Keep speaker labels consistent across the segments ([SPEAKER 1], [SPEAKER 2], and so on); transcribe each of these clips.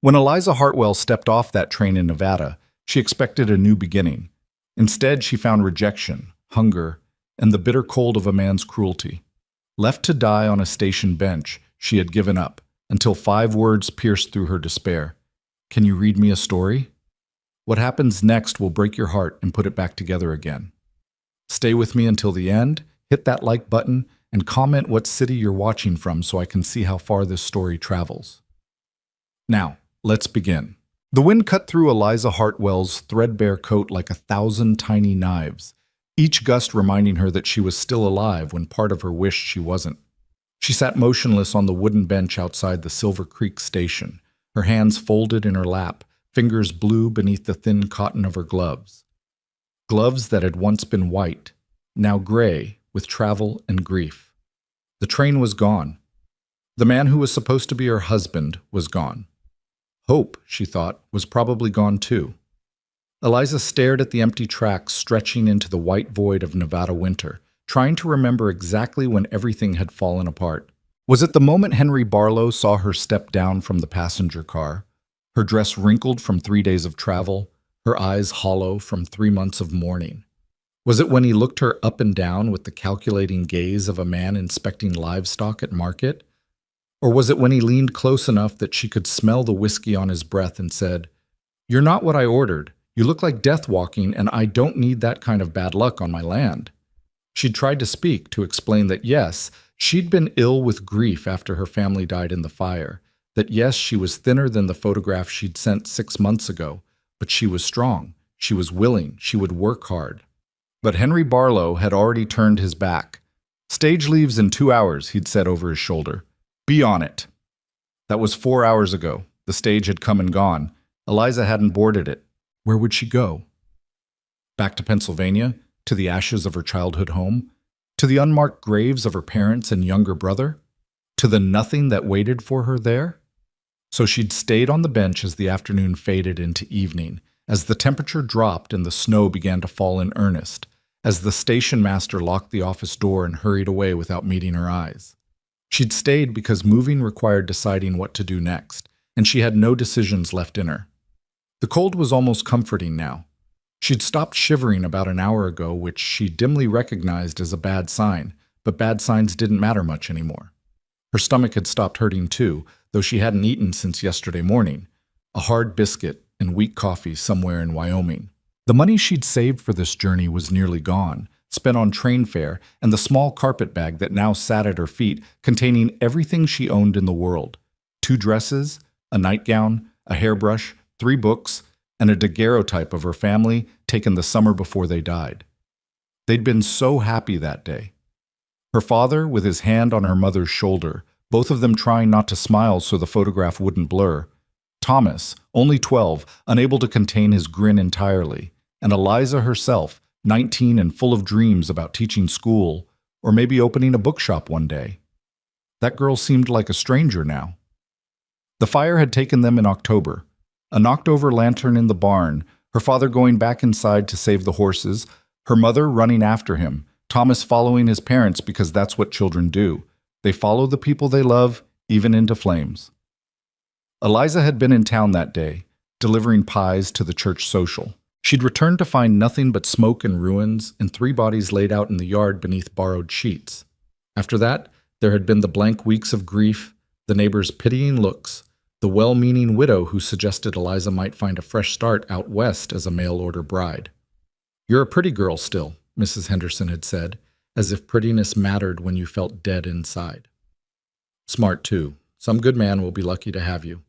[SPEAKER 1] When Eliza Hartwell stepped off that train in Nevada, she expected a new beginning. Instead, she found rejection, hunger, and the bitter cold of a man's cruelty. Left to die on a station bench, she had given up, until 5 words pierced through her despair. "Can you read me a story?" What happens next will break your heart and put it back together again. Stay with me until the end, hit that like button, and comment what city you're watching from so I can see how far this story travels. Now, let's begin. The wind cut through Eliza Hartwell's threadbare coat like 1,000 tiny knives, each gust reminding her that she was still alive when part of her wished she wasn't. She sat motionless on the wooden bench outside the Silver Creek station, her hands folded in her lap, fingers blue beneath the thin cotton of her gloves. Gloves that had once been white, now gray with travel and grief. The train was gone. The man who was supposed to be her husband was gone. Hope, she thought, was probably gone too. Eliza stared at the empty tracks stretching into the white void of Nevada winter, trying to remember exactly when everything had fallen apart. Was it the moment Henry Barlow saw her step down from the passenger car, her dress wrinkled from 3 days of travel, her eyes hollow from 3 months of mourning? Was it when he looked her up and down with the calculating gaze of a man inspecting livestock at market? Or was it when he leaned close enough that she could smell the whiskey on his breath and said, "You're not what I ordered. You look like death walking, and I don't need that kind of bad luck on my land." She'd tried to speak, to explain that yes, she'd been ill with grief after her family died in the fire, that yes, she was thinner than the photograph she'd sent 6 months ago, but she was strong, she was willing, she would work hard. But Henry Barlow had already turned his back. "Stage leaves in 2 hours," he'd said over his shoulder. "Be on it." That was 4 hours ago. The stage had come and gone. Eliza hadn't boarded it. Where would she go? Back to Pennsylvania? To the ashes of her childhood home? To the unmarked graves of her parents and younger brother? To the nothing that waited for her there? So she'd stayed on the bench as the afternoon faded into evening, as the temperature dropped and the snow began to fall in earnest, as the station master locked the office door and hurried away without meeting her eyes. She'd stayed because moving required deciding what to do next, and she had no decisions left in her. The cold was almost comforting now. She'd stopped shivering about an hour ago, which she dimly recognized as a bad sign, but bad signs didn't matter much anymore. Her stomach had stopped hurting too, though she hadn't eaten since yesterday morning, a hard biscuit and weak coffee somewhere in Wyoming. The money she'd saved for this journey was nearly gone, spent on train fare and the small carpet bag that now sat at her feet, containing everything she owned in the world: 2 dresses, a nightgown, a hairbrush, 3 books, and a daguerreotype of her family taken the summer before they died. They'd been so happy that day. Her father, with his hand on her mother's shoulder, both of them trying not to smile so the photograph wouldn't blur. Thomas, only 12, unable to contain his grin entirely, and Eliza herself, 19 and full of dreams about teaching school, or maybe opening a bookshop one day. That girl seemed like a stranger now. The fire had taken them in October. A knocked-over lantern in the barn, her father going back inside to save the horses, her mother running after him, Thomas following his parents because that's what children do. They follow the people they love, even into flames. Eliza had been in town that day, delivering pies to the church social. She'd returned to find nothing but smoke and ruins and 3 bodies laid out in the yard beneath borrowed sheets. After that, there had been the blank weeks of grief, the neighbors' pitying looks, the well-meaning widow who suggested Eliza might find a fresh start out west as a mail-order bride. "You're a pretty girl still," Mrs. Henderson had said, as if prettiness mattered when you felt dead inside. "Smart, too. Some good man will be lucky to have you."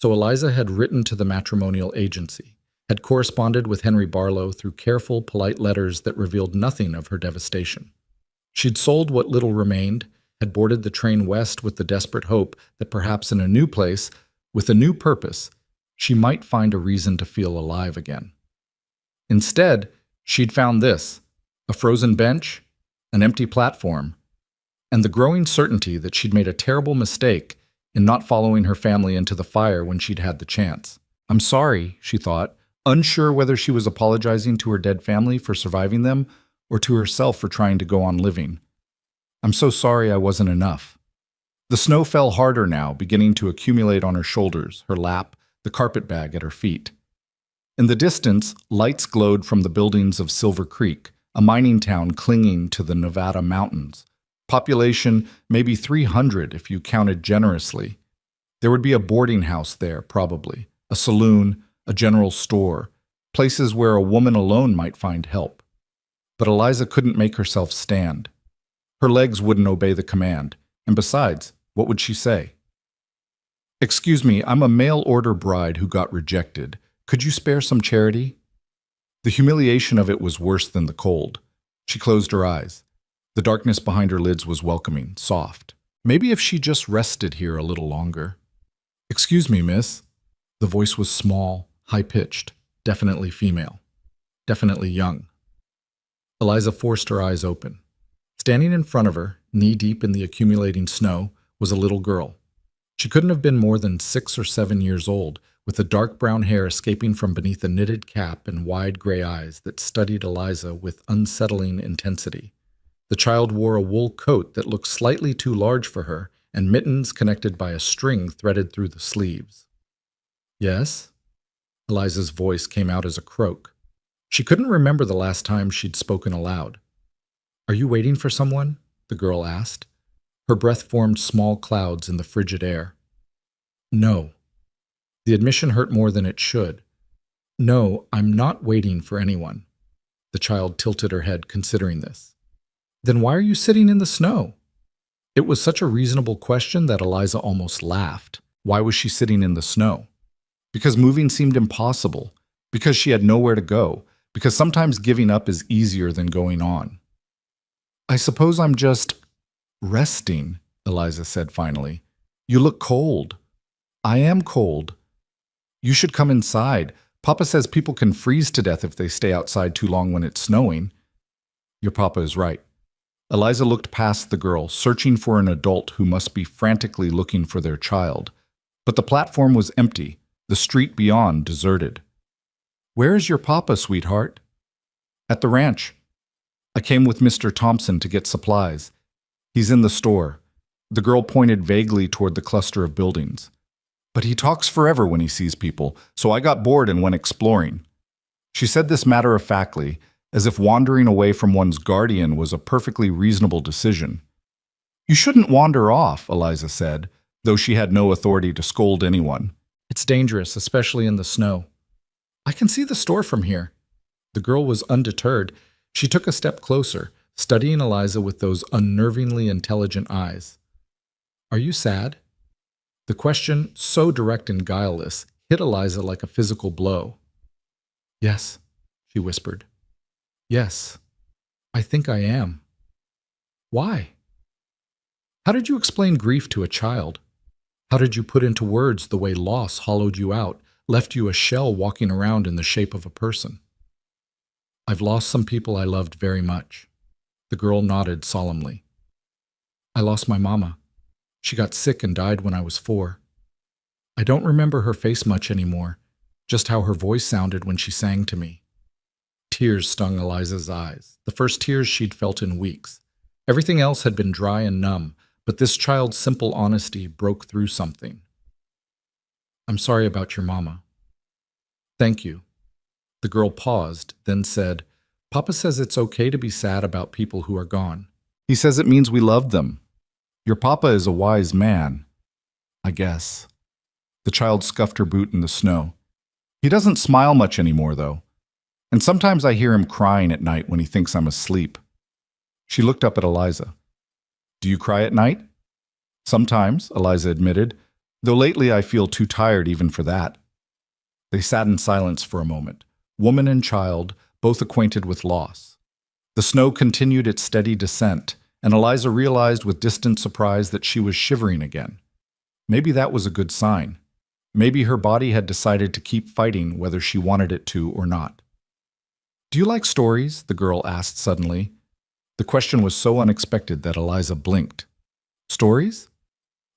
[SPEAKER 1] So Eliza had written to the matrimonial agency, had corresponded with Henry Barlow through careful, polite letters that revealed nothing of her devastation. She'd sold what little remained, had boarded the train west with the desperate hope that perhaps in a new place, with a new purpose, she might find a reason to feel alive again. Instead, she'd found this: a frozen bench, an empty platform, and the growing certainty that she'd made a terrible mistake in not following her family into the fire when she'd had the chance. "I'm sorry," she thought, unsure whether she was apologizing to her dead family for surviving them or to herself for trying to go on living. "I'm so sorry I wasn't enough." The snow fell harder now, beginning to accumulate on her shoulders, her lap, the carpet bag at her feet. In the distance, lights glowed from the buildings of Silver Creek, a mining town clinging to the Nevada mountains. Population maybe 300 if you counted generously. There would be a boarding house there, probably, a saloon, a general store, places where a woman alone might find help. But Eliza couldn't make herself stand. Her legs wouldn't obey the command, and besides, what would she say? "Excuse me, I'm a mail-order bride who got rejected. Could you spare some charity?" The humiliation of it was worse than the cold. She closed her eyes. The darkness behind her lids was welcoming, soft. Maybe if she just rested here a little longer. "Excuse me, miss." The voice was small, high-pitched, definitely female, definitely young. Eliza forced her eyes open. Standing in front of her, knee-deep in the accumulating snow, was a little girl. She couldn't have been more than 6 or 7 years old, with the dark brown hair escaping from beneath a knitted cap and wide gray eyes that studied Eliza with unsettling intensity. The child wore a wool coat that looked slightly too large for her, and mittens connected by a string threaded through the sleeves. "Yes?" Eliza's voice came out as a croak. She couldn't remember the last time she'd spoken aloud. "Are you waiting for someone?" the girl asked. Her breath formed small clouds in the frigid air. "No." The admission hurt more than it should. "No, I'm not waiting for anyone." The child tilted her head, considering this. "Then why are you sitting in the snow?" It was such a reasonable question that Eliza almost laughed. Why was she sitting in the snow? Because moving seemed impossible. Because she had nowhere to go. Because sometimes giving up is easier than going on. "I suppose I'm just resting," Eliza said finally. "You look cold." "I am cold." "You should come inside. Papa says people can freeze to death if they stay outside too long when it's snowing." "Your papa is right." Eliza looked past the girl, searching for an adult who must be frantically looking for their child. But the platform was empty, the street beyond deserted. "Where is your papa, sweetheart?" "At the ranch. I came with Mr. Thompson to get supplies. He's in the store." The girl pointed vaguely toward the cluster of buildings. "But he talks forever when he sees people, so I got bored and went exploring." She said this matter-of-factly, as if wandering away from one's guardian was a perfectly reasonable decision. "You shouldn't wander off," Eliza said, though she had no authority to scold anyone. "It's dangerous, especially in the snow." "I can see the store from here." The girl was undeterred. She took a step closer, studying Eliza with those unnervingly intelligent eyes. "Are you sad?" The question, so direct and guileless, hit Eliza like a physical blow. "Yes," she whispered. "Yes, I think I am." "Why?" "How did you explain grief to a child? How did you put into words the way loss hollowed you out, left you a shell walking around in the shape of a person?" "I've lost some people I loved very much." The girl nodded solemnly. "I lost my mama. She got sick and died when I was 4. I don't remember her face much anymore, just how her voice sounded when she sang to me." Tears stung Eliza's eyes, the first tears she'd felt in weeks. Everything else had been dry and numb, but this child's simple honesty broke through something. "I'm sorry about your mama." "Thank you." The girl paused, then said, "Papa says it's okay to be sad about people who are gone. He says it means we love them. Your papa is a wise man, I guess." The child scuffed her boot in the snow. "He doesn't smile much anymore, though. And sometimes I hear him crying at night when he thinks I'm asleep." She looked up at Eliza. "Do you cry at night?" "Sometimes," Eliza admitted, "though lately I feel too tired even for that." They sat in silence for a moment, woman and child, both acquainted with loss. The snow continued its steady descent, and Eliza realized with distant surprise that she was shivering again. Maybe that was a good sign. Maybe her body had decided to keep fighting whether she wanted it to or not. "Do you like stories?" the girl asked suddenly. The question was so unexpected that Eliza blinked. "Stories?"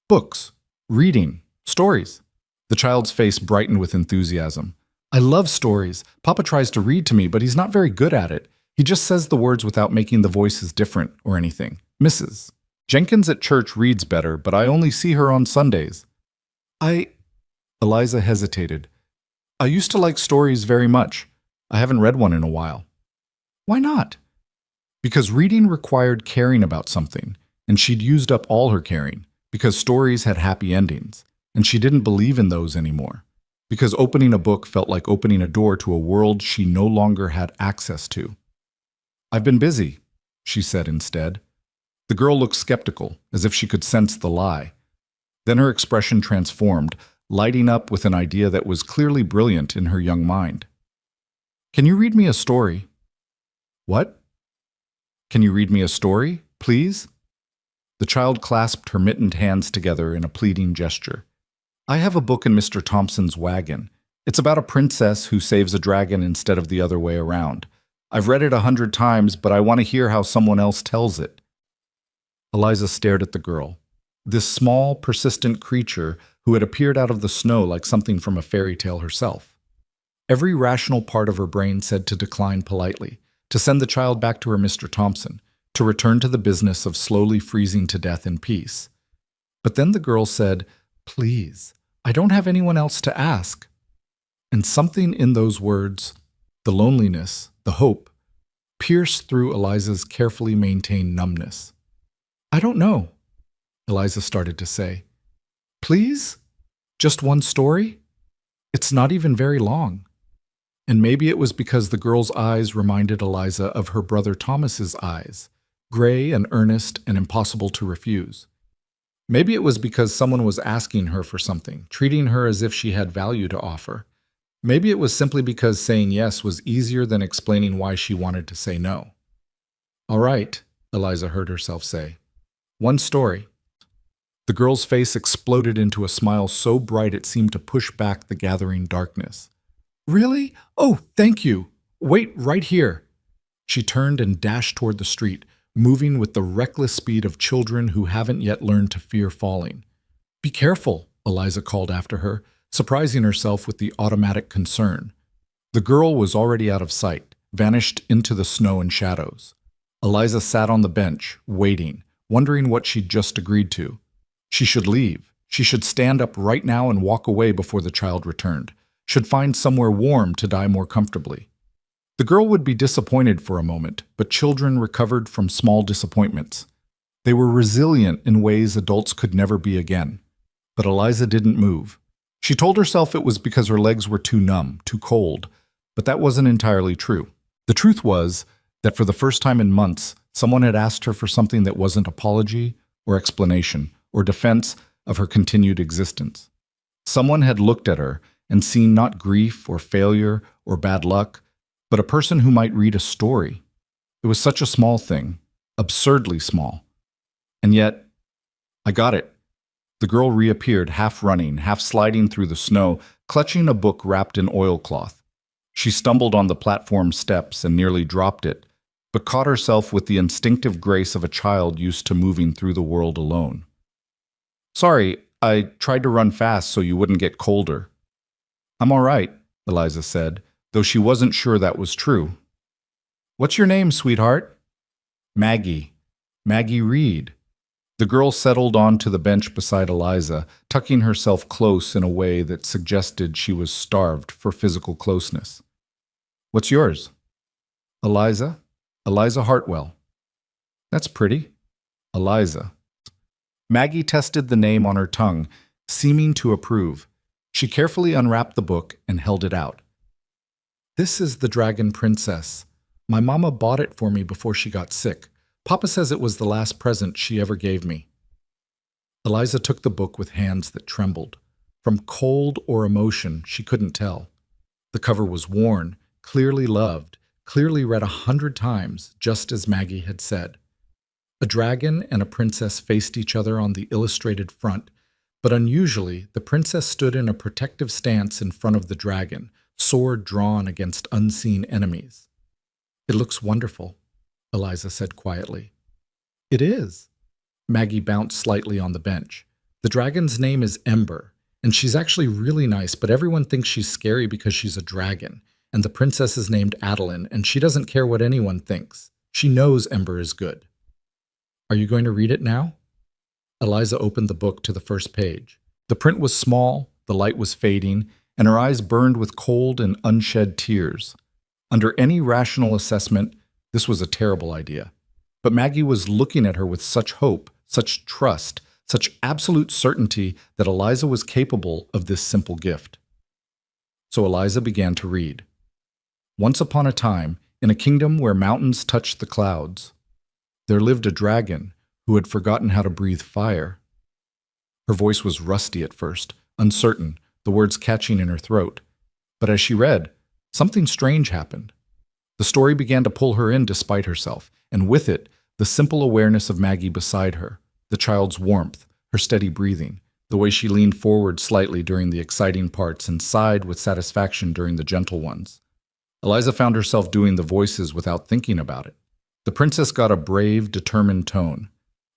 [SPEAKER 1] "Books. Reading. Stories." The child's face brightened with enthusiasm. "I love stories. Papa tries to read to me, but he's not very good at it. He just says the words without making the voices different or anything. Mrs. Jenkins at church reads better, but I only see her on Sundays." Eliza hesitated. I used to like stories very much. I haven't read one in a while. Why not? Because reading required caring about something, and she'd used up all her caring, because stories had happy endings, and she didn't believe in those anymore, because opening a book felt like opening a door to a world she no longer had access to. I've been busy, she said instead. The girl looked skeptical, as if she could sense the lie. Then her expression transformed, lighting up with an idea that was clearly brilliant in her young mind. Can you read me a story? What? Can you read me a story, please? The child clasped her mittened hands together in a pleading gesture. I have a book in Mr. Thompson's wagon. It's about a princess who saves a dragon instead of the other way around. I've read it 100 times, but I want to hear how someone else tells it. Eliza stared at the girl. This small, persistent creature who had appeared out of the snow like something from a fairy tale herself. Every rational part of her brain said to decline politely, to send the child back to her Mr. Thompson, to return to the business of slowly freezing to death in peace. But then the girl said, Please, I don't have anyone else to ask. And something in those words, the loneliness, the hope, pierced through Eliza's carefully maintained numbness. I don't know, Eliza started to say. Please? Just one story? It's not even very long. And maybe it was because the girl's eyes reminded Eliza of her brother Thomas's eyes, gray and earnest and impossible to refuse. Maybe it was because someone was asking her for something, treating her as if she had value to offer. Maybe it was simply because saying yes was easier than explaining why she wanted to say no. All right, Eliza heard herself say. One story. The girl's face exploded into a smile so bright it seemed to push back the gathering darkness. Really? Oh, thank you. Wait right here. She turned and dashed toward the street, moving with the reckless speed of children who haven't yet learned to fear falling. Be careful, Eliza called after her, surprising herself with the automatic concern. The girl was already out of sight, vanished into the snow and shadows. Eliza sat on the bench, waiting, wondering what she'd just agreed to. She should leave. She should stand up right now and walk away before the child returned. Should find somewhere warm to die more comfortably. The girl would be disappointed for a moment, but children recovered from small disappointments. They were resilient in ways adults could never be again. But Eliza didn't move. She told herself it was because her legs were too numb, too cold, but that wasn't entirely true. The truth was that for the first time in months, someone had asked her for something that wasn't apology or explanation or defense of her continued existence. Someone had looked at her and seen not grief or failure or bad luck, but a person who might read a story. It was such a small thing, absurdly small. And yet, I got it. The girl reappeared, half running, half sliding through the snow, clutching a book wrapped in oilcloth. She stumbled on the platform steps and nearly dropped it, but caught herself with the instinctive grace of a child used to moving through the world alone. Sorry, I tried to run fast so you wouldn't get colder. I'm all right, Eliza said, though she wasn't sure that was true. What's your name, sweetheart? Maggie. Maggie Reed. The girl settled onto the bench beside Eliza, tucking herself close in a way that suggested she was starved for physical closeness. What's yours? Eliza. Eliza Hartwell. That's pretty. Eliza. Maggie tested the name on her tongue, seeming to approve. She carefully unwrapped the book and held it out. This is the Dragon Princess. My mama bought it for me before she got sick. Papa says it was the last present she ever gave me. Eliza took the book with hands that trembled. From cold or emotion, she couldn't tell. The cover was worn, clearly loved, clearly read 100 times, just as Maggie had said. A dragon and a princess faced each other on the illustrated front, but unusually, the princess stood in a protective stance in front of the dragon, sword drawn against unseen enemies. It looks wonderful, Eliza said quietly. It is. Maggie bounced slightly on the bench. The dragon's name is Ember, and she's actually really nice, but everyone thinks she's scary because she's a dragon, and the princess is named Adeline, and she doesn't care what anyone thinks. She knows Ember is good. Are you going to read it now? Eliza opened the book to the first page. The print was small, The light was fading, and her eyes burned with cold and unshed tears. Under any rational assessment, this was a terrible idea. But Maggie was looking at her with such hope, such trust, such absolute certainty that Eliza was capable of this simple gift. So Eliza began to read. Once upon a time, in a kingdom where mountains touched the clouds, there lived a dragon who had forgotten how to breathe fire. Her voice was rusty at first, uncertain, the words catching in her throat. But as she read, something strange happened. The story began to pull her in despite herself, and with it, the simple awareness of Maggie beside her, the child's warmth, her steady breathing, the way she leaned forward slightly during the exciting parts and sighed with satisfaction during the gentle ones. Eliza found herself doing the voices without thinking about it. The princess got a brave, determined tone.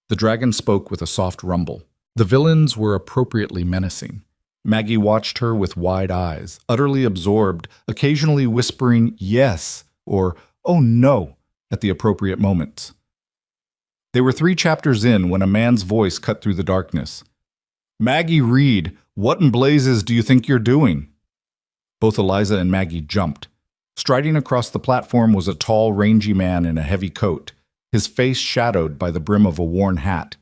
[SPEAKER 1] The dragon spoke with a soft rumble. The villains were appropriately menacing. Maggie watched her with wide eyes, utterly absorbed, occasionally whispering yes or oh no at the appropriate moments. They were 3 chapters in when a man's voice cut through the darkness. "Maggie, read. What in blazes do you think you're doing?" Both Eliza and Maggie jumped. Striding across the platform was a tall, rangy man in a heavy coat, his face shadowed by the brim of a worn hat.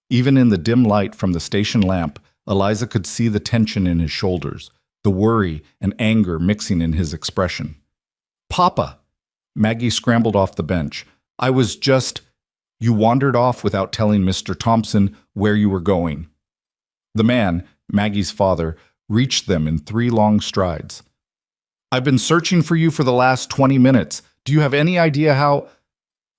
[SPEAKER 1] Even in the dim light from the station lamp, Eliza could see the tension in his shoulders, the worry and anger mixing in his expression. "Papa!" Maggie scrambled off the bench. "I was just... You wandered off without telling Mr. Thompson where you were going." The man, Maggie's father, reached them in 3 long strides. "I've been searching for you for the last 20 minutes. Do you have any idea how—"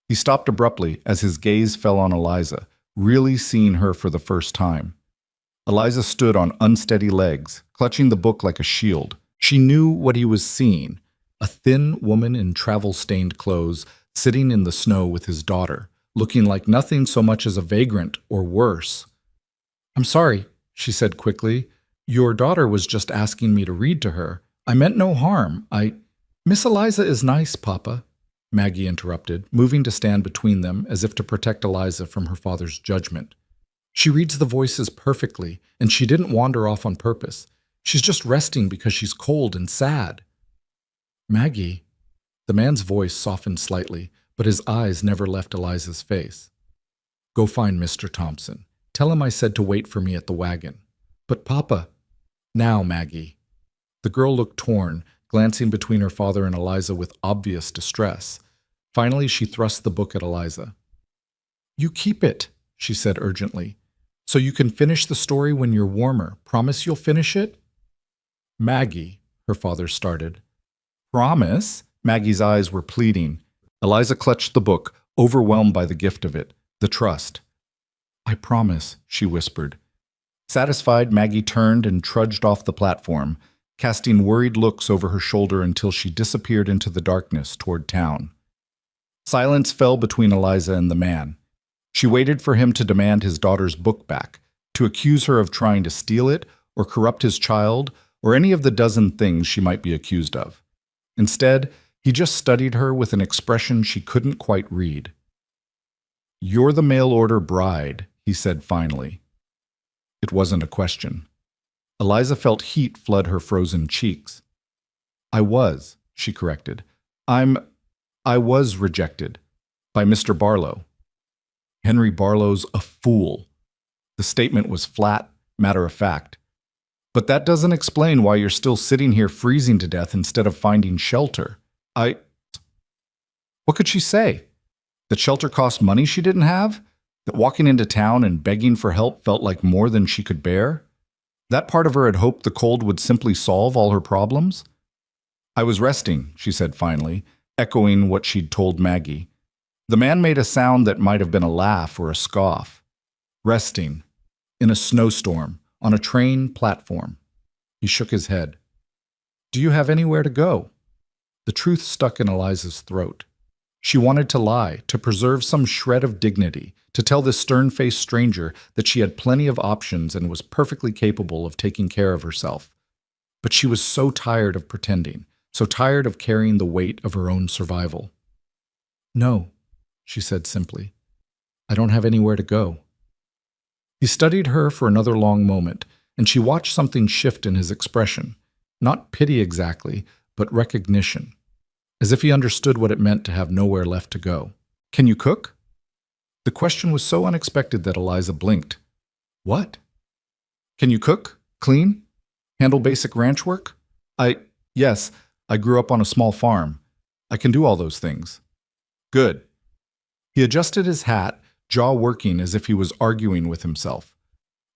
[SPEAKER 1] He stopped abruptly as his gaze fell on Eliza, really seeing her for the first time. Eliza stood on unsteady legs, clutching the book like a shield. She knew what he was seeing, a thin woman in travel-stained clothes sitting in the snow with his daughter, looking like nothing so much as a vagrant or worse. "I'm sorry," she said quickly. "Your daughter was just asking me to read to her. I meant no harm. Miss Eliza is nice, Papa," Maggie interrupted, moving to stand between them as if to protect Eliza from her father's judgment. "She reads the voices perfectly, and she didn't wander off on purpose. She's just resting because she's cold and sad." "Maggie," the man's voice softened slightly, but his eyes never left Eliza's face. "Go find Mr. Thompson. Tell him I said to wait for me at the wagon." "But Papa—" "Now, Maggie." The girl looked torn, glancing between her father and Eliza with obvious distress. Finally, she thrust the book at Eliza. "You keep it," she said urgently, "so you can finish the story when you're warmer. Promise you'll finish it?" "Maggie," her father started. "Promise?" Maggie's eyes were pleading. Eliza clutched the book, overwhelmed by the gift of it, the trust. "I promise," she whispered. Satisfied, Maggie turned and trudged off the platform, casting worried looks over her shoulder until she disappeared into the darkness toward town. Silence fell between Eliza and the man. She waited for him to demand his daughter's book back, to accuse her of trying to steal it, or corrupt his child, or any of the dozen things she might be accused of. Instead, he just studied her with an expression she couldn't quite read. "You're the mail-order bride," he said finally. It wasn't a question. Eliza felt heat flood her frozen cheeks. "I was," she corrected. I was rejected. By Mr. Barlow." Henry Barlow's a fool. The statement was flat, matter-of-fact. "But that doesn't explain why you're still sitting here freezing to death instead of finding shelter." What could she say? That shelter cost money she didn't have? That walking into town and begging for help felt like more than she could bear? That part of her had hoped the cold would simply solve all her problems? "I was resting," she said finally, echoing what she'd told Maggie. The man made a sound that might have been a laugh or a scoff. "Resting. In a snowstorm. On a train platform." He shook his head. "Do you have anywhere to go?" The truth stuck in Eliza's throat. She wanted to lie, to preserve some shred of dignity, to tell this stern-faced stranger that she had plenty of options and was perfectly capable of taking care of herself. But she was so tired of pretending, so tired of carrying the weight of her own survival. "No," she said simply. "I don't have anywhere to go." He studied her for another long moment, and she watched something shift in his expression. Not pity exactly, but recognition. As if he understood what it meant to have nowhere left to go. "Can you cook?" The question was so unexpected that Eliza blinked. "What?" "Can you cook? Clean? Handle basic ranch work?" Yes, I grew up on a small farm. I can do all those things." "Good." He adjusted his hat, jaw working as if he was arguing with himself.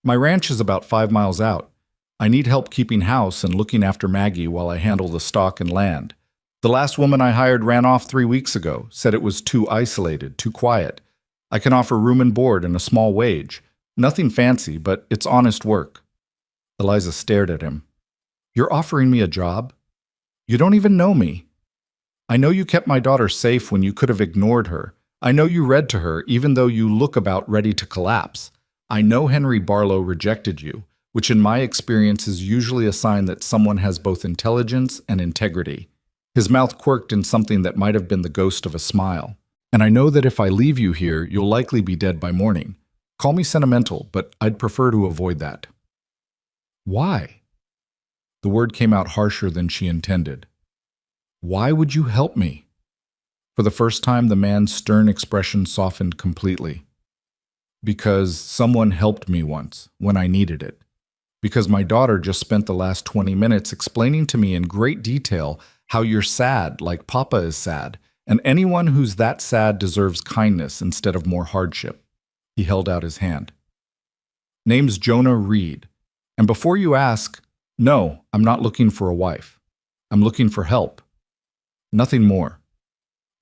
[SPEAKER 1] "My ranch is about 5 miles out. I need help keeping house and looking after Maggie while I handle the stock and land. The last woman I hired ran off 3 weeks ago, said it was too isolated, too quiet. I can offer room and board and a small wage. Nothing fancy, but it's honest work." Eliza stared at him. "You're offering me a job? You don't even know me. I know you kept my daughter safe when you could have ignored her. I know you read to her even though you look about ready to collapse. I know Henry Barlow rejected you, which in my experience is usually a sign that someone has both intelligence and integrity." His mouth quirked in something that might have been the ghost of a smile. "And I know that if I leave you here, you'll likely be dead by morning. Call me sentimental, but I'd prefer to avoid that." "Why?" The word came out harsher than she intended. "Why would you help me?" For the first time, the man's stern expression softened completely. "Because someone helped me once, when I needed it. Because my daughter just spent the last 20 minutes explaining to me in great detail how you're sad like Papa is sad, and anyone who's that sad deserves kindness instead of more hardship." He held out his hand. "Name's Jonah Reed. And before you ask, no, I'm not looking for a wife. I'm looking for help. Nothing more."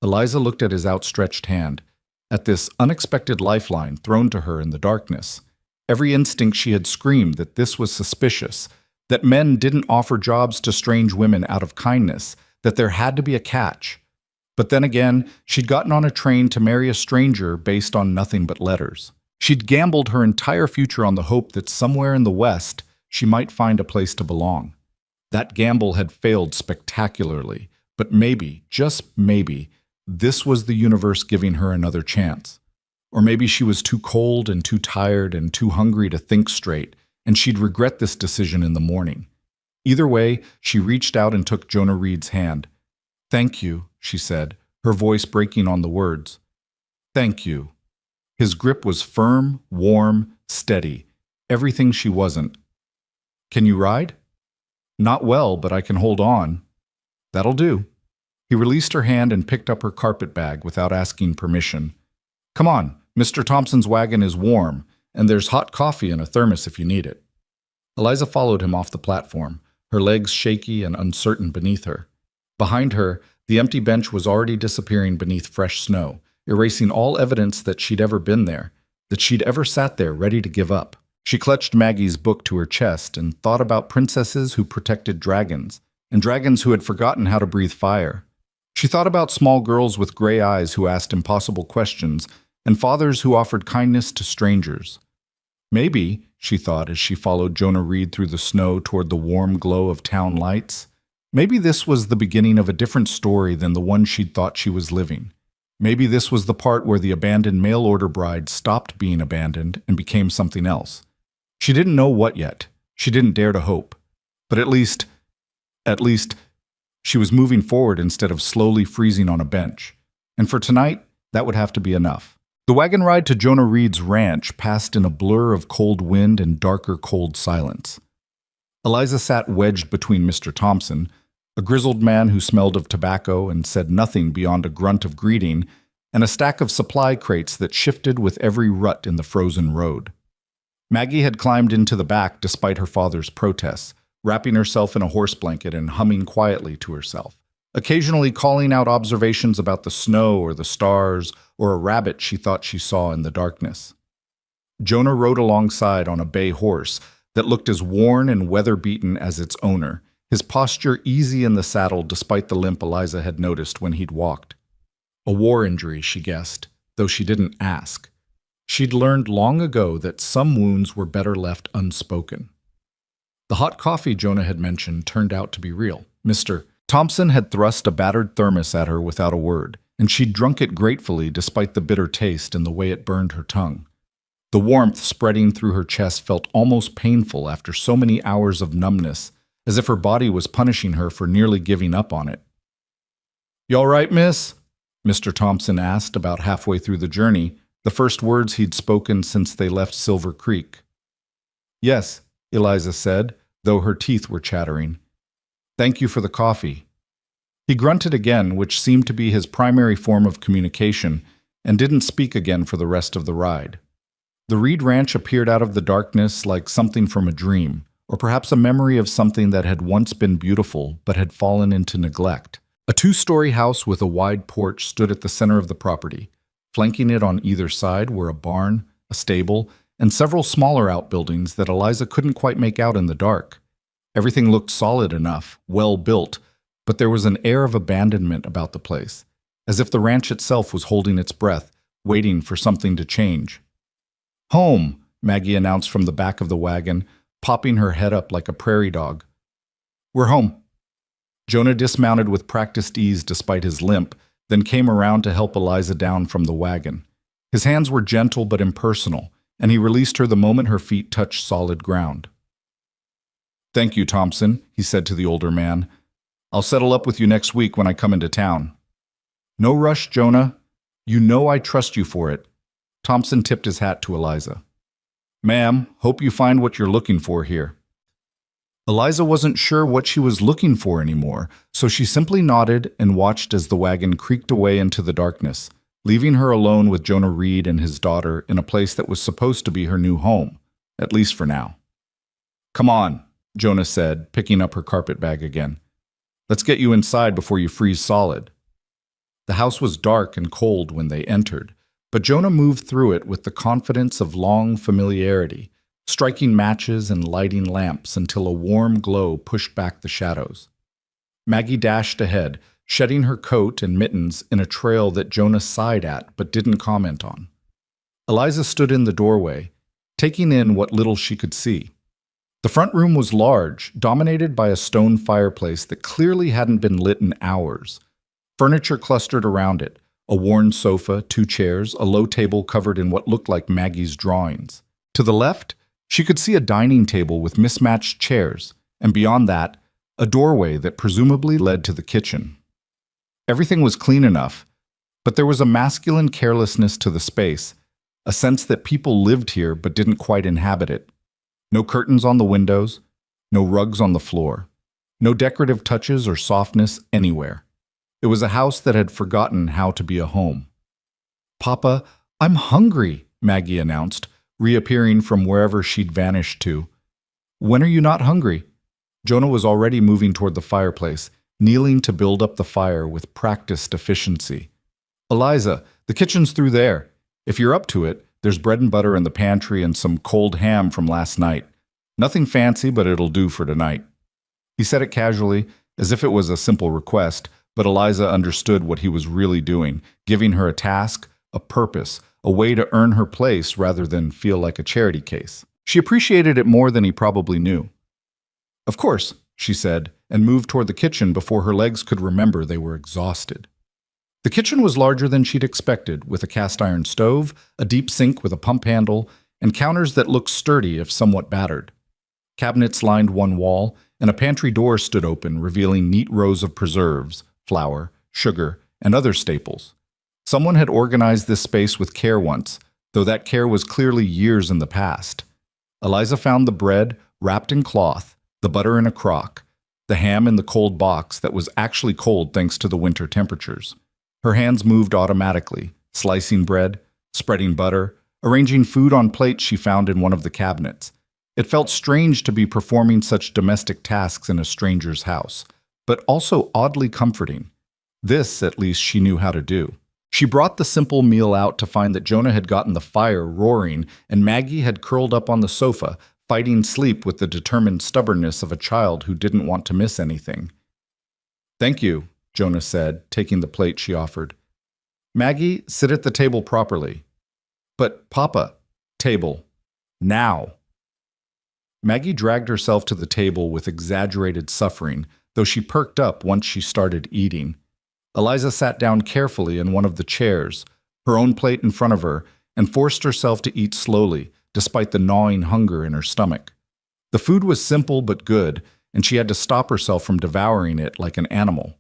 [SPEAKER 1] Eliza looked at his outstretched hand, at this unexpected lifeline thrown to her in the darkness. Every instinct she had screamed that this was suspicious, that men didn't offer jobs to strange women out of kindness, that there had to be a catch. But then again, she'd gotten on a train to marry a stranger based on nothing but letters. She'd gambled her entire future on the hope that somewhere in the West she might find a place to belong. That gamble had failed spectacularly, but maybe, just maybe, this was the universe giving her another chance. Or maybe she was too cold and too tired and too hungry to think straight, and she'd regret this decision in the morning. Either way, she reached out and took Jonah Reed's hand. "Thank you," she said, her voice breaking on the words. "Thank you." His grip was firm, warm, steady, everything she wasn't. "Can you ride?" "Not well, but I can hold on." "That'll do." He released her hand and picked up her carpet bag without asking permission. "Come on, Mr. Thompson's wagon is warm, and there's hot coffee in a thermos if you need it." Eliza followed him off the platform, her legs shaky and uncertain beneath her. Behind her, the empty bench was already disappearing beneath fresh snow, erasing all evidence that she'd ever been there, that she'd ever sat there ready to give up. She clutched Maggie's book to her chest and thought about princesses who protected dragons, and dragons who had forgotten how to breathe fire. She thought about small girls with gray eyes who asked impossible questions, and fathers who offered kindness to strangers. Maybe, she thought as she followed Jonah Reed through the snow toward the warm glow of town lights, maybe this was the beginning of a different story than the one she'd thought she was living. Maybe this was the part where the abandoned mail-order bride stopped being abandoned and became something else. She didn't know what yet. She didn't dare to hope. But at least, she was moving forward instead of slowly freezing on a bench. And for tonight, that would have to be enough. The wagon ride to Jonah Reed's ranch passed in a blur of cold wind and darker cold silence. Eliza sat wedged between Mr. Thompson, a grizzled man who smelled of tobacco and said nothing beyond a grunt of greeting, and a stack of supply crates that shifted with every rut in the frozen road. Maggie had climbed into the back despite her father's protests, wrapping herself in a horse blanket and humming quietly to herself, occasionally calling out observations about the snow or the stars or a rabbit she thought she saw in the darkness. Jonah rode alongside on a bay horse that looked as worn and weather-beaten as its owner, his posture easy in the saddle despite the limp Eliza had noticed when he'd walked. A war injury, she guessed, though she didn't ask. She'd learned long ago that some wounds were better left unspoken. The hot coffee Jonah had mentioned turned out to be real. Mr. Thompson had thrust a battered thermos at her without a word, and she'd drunk it gratefully despite the bitter taste and the way it burned her tongue. The warmth spreading through her chest felt almost painful after so many hours of numbness, as if her body was punishing her for nearly giving up on it. "You all right, miss?" Mr. Thompson asked about halfway through the journey, the first words he'd spoken since they left Silver Creek. "Yes," Eliza said, though her teeth were chattering. "Thank you for the coffee." He grunted again, which seemed to be his primary form of communication, and didn't speak again for the rest of the ride. The Reed Ranch appeared out of the darkness like something from a dream, or perhaps a memory of something that had once been beautiful but had fallen into neglect. A two-story house with a wide porch stood at the center of the property. Flanking it on either side were a barn, a stable, and several smaller outbuildings that Eliza couldn't quite make out in the dark. Everything looked solid enough, well built, but there was an air of abandonment about the place, as if the ranch itself was holding its breath, waiting for something to change. "Home," Maggie announced from the back of the wagon, popping her head up like a prairie dog. "We're home." Jonah dismounted with practiced ease despite his limp, then came around to help Eliza down from the wagon. His hands were gentle but impersonal, and he released her the moment her feet touched solid ground. "Thank you, Thompson," he said to the older man. "I'll settle up with you next week when I come into town." "No rush, Jonah. You know I trust you for it." Thompson tipped his hat to Eliza. "Ma'am, hope you find what you're looking for here." Eliza wasn't sure what she was looking for anymore, so she simply nodded and watched as the wagon creaked away into the darkness, leaving her alone with Jonah Reed and his daughter in a place that was supposed to be her new home, at least for now. "Come on," Jonah said, picking up her carpet bag again. "Let's get you inside before you freeze solid." The house was dark and cold when they entered, but Jonah moved through it with the confidence of long familiarity, striking matches and lighting lamps until a warm glow pushed back the shadows. Maggie dashed ahead, shedding her coat and mittens in a trail that Jonah sighed at but didn't comment on. Eliza stood in the doorway, taking in what little she could see. The front room was large, dominated by a stone fireplace that clearly hadn't been lit in hours. Furniture clustered around it, a worn sofa, 2 chairs, a low table covered in what looked like Maggie's drawings. To the left, she could see a dining table with mismatched chairs, and beyond that, a doorway that presumably led to the kitchen. Everything was clean enough, but there was a masculine carelessness to the space, a sense that people lived here but didn't quite inhabit it. No curtains on the windows, no rugs on the floor, no decorative touches or softness anywhere. It was a house that had forgotten how to be a home. "Papa, I'm hungry," Maggie announced, reappearing from wherever she'd vanished to. "When are you not hungry?" Jonah was already moving toward the fireplace, kneeling to build up the fire with practiced efficiency. "Eliza, the kitchen's through there. If you're up to it, there's bread and butter in the pantry and some cold ham from last night. Nothing fancy, but it'll do for tonight." He said it casually, as if it was a simple request, but Eliza understood what he was really doing, giving her a task, a purpose, a way to earn her place rather than feel like a charity case. She appreciated it more than he probably knew. "Of course," she said, and moved toward the kitchen before her legs could remember they were exhausted. The kitchen was larger than she'd expected, with a cast-iron stove, a deep sink with a pump handle, and counters that looked sturdy if somewhat battered. Cabinets lined one wall, and a pantry door stood open, revealing neat rows of preserves, flour, sugar, and other staples. Someone had organized this space with care once, though that care was clearly years in the past. Eliza found the bread wrapped in cloth, the butter in a crock, the ham in the cold box that was actually cold thanks to the winter temperatures. Her hands moved automatically, slicing bread, spreading butter, arranging food on plates she found in one of the cabinets. It felt strange to be performing such domestic tasks in a stranger's house, but also oddly comforting. This, at least, she knew how to do. She brought the simple meal out to find that Jonah had gotten the fire roaring and Maggie had curled up on the sofa, fighting sleep with the determined stubbornness of a child who didn't want to miss anything. "Thank you," Jonah said, taking the plate she offered. "Maggie, sit at the table properly." "But, Papa," "Table. Now." Maggie dragged herself to the table with exaggerated suffering, though she perked up once she started eating. Eliza sat down carefully in one of the chairs, her own plate in front of her, and forced herself to eat slowly, despite the gnawing hunger in her stomach. The food was simple but good, and she had to stop herself from devouring it like an animal.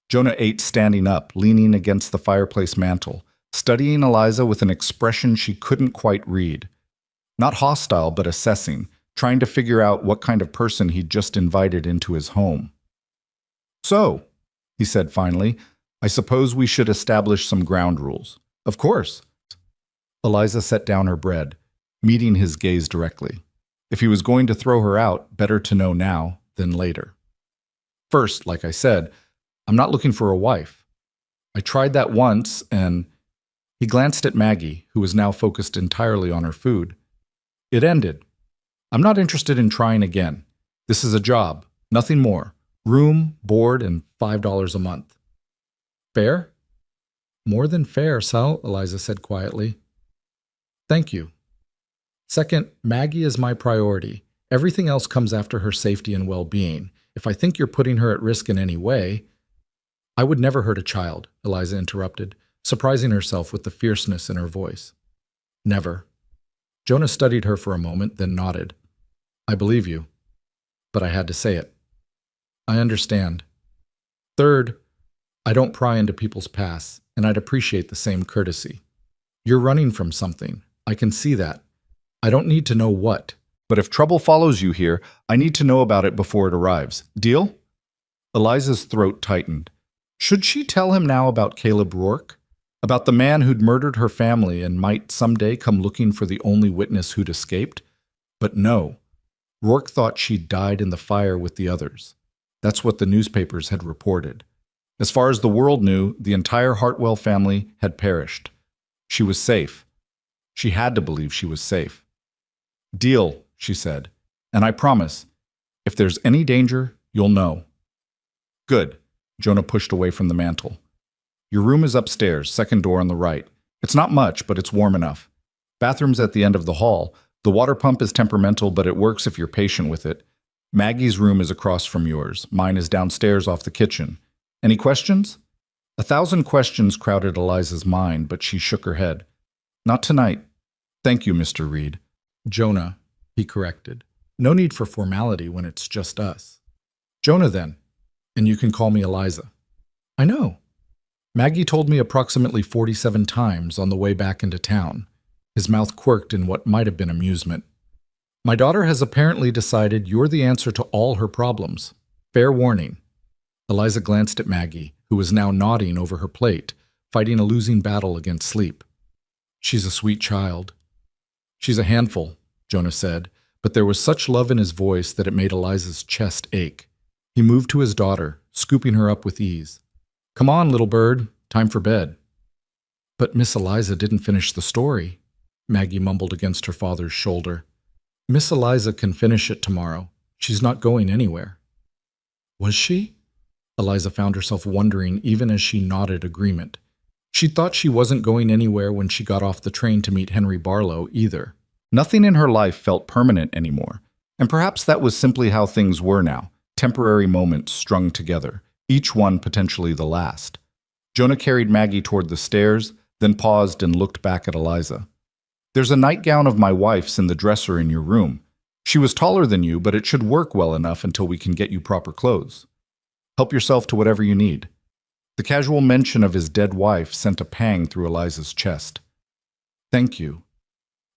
[SPEAKER 1] Jonah ate standing up, leaning against the fireplace mantel, studying Eliza with an expression she couldn't quite read. Not hostile, but assessing, trying to figure out what kind of person he'd just invited into his home. "So," he said finally, "I suppose we should establish some ground rules." "Of course." Eliza set down her bread, meeting his gaze directly. If he was going to throw her out, better to know now than later. "First, like I said, I'm not looking for a wife. I tried that once and—" He glanced at Maggie, who was now focused entirely on her food. "It ended. I'm not interested in trying again. This is a job, nothing more. Room, board, and $5 a month." "Fair?" "More than fair, Sal," Eliza said quietly. "Thank you. Second, Maggie is my priority. Everything else comes after her safety and well-being. If I think you're putting her at risk in any way—" "I would never hurt a child," Eliza interrupted, surprising herself with the fierceness in her voice. "Never." Jonah studied her for a moment, then nodded. "I believe you, but I had to say it." "I understand. Third, I don't pry into people's pasts, and I'd appreciate the same courtesy. You're running from something. I can see that. I don't need to know what. But if trouble follows you here, I need to know about it before it arrives. Deal?" Eliza's throat tightened. Should she tell him now about Caleb Rourke? About the man who'd murdered her family and might someday come looking for the only witness who'd escaped? But no. Rourke thought she'd died in the fire with the others. That's what the newspapers had reported. As far as the world knew, the entire Hartwell family had perished. She was safe. She had to believe she was safe. "Deal," she said. "And I promise, if there's any danger, you'll know." "Good." Jonah pushed away from the mantel. "Your room is upstairs, second door on the right. It's not much, but it's warm enough. Bathroom's at the end of the hall. The water pump is temperamental, but it works if you're patient with it. Maggie's room is across from yours. Mine is downstairs off the kitchen. Any questions?" 1,000 questions crowded Eliza's mind, but she shook her head. "Not tonight. Thank you, Mr. Reed." "Jonah," he corrected. "No need for formality when it's just us." "Jonah, then. And you can call me Eliza." "I know. Maggie told me approximately 47 times on the way back into town." His mouth quirked in what might have been amusement. "My daughter has apparently decided you're the answer to all her problems. Fair warning." Eliza glanced at Maggie, who was now nodding over her plate, fighting a losing battle against sleep. "She's a sweet child." "She's a handful," Jonah said, but there was such love in his voice that it made Eliza's chest ache. He moved to his daughter, scooping her up with ease. "Come on, little bird, time for bed." "But Miss Eliza didn't finish the story," Maggie mumbled against her father's shoulder. "Miss Eliza can finish it tomorrow. She's not going anywhere." Was she? Eliza found herself wondering even as she nodded agreement. She thought she wasn't going anywhere when she got off the train to meet Henry Barlow either. Nothing in her life felt permanent anymore, and perhaps that was simply how things were now. Temporary moments strung together, each one potentially the last. Jonah carried Maggie toward the stairs, then paused and looked back at Eliza. "There's a nightgown of my wife's in the dresser in your room. She was taller than you, but it should work well enough until we can get you proper clothes. Help yourself to whatever you need." The casual mention of his dead wife sent a pang through Eliza's chest. "Thank you.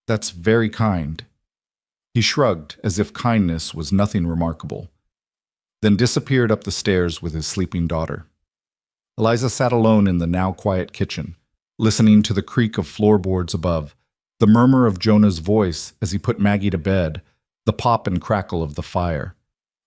[SPEAKER 1] That's very kind." He shrugged, as if kindness was nothing remarkable, then disappeared up the stairs with his sleeping daughter. Eliza sat alone in the now quiet kitchen, listening to the creak of floorboards above, the murmur of Jonah's voice as he put Maggie to bed, the pop and crackle of the fire.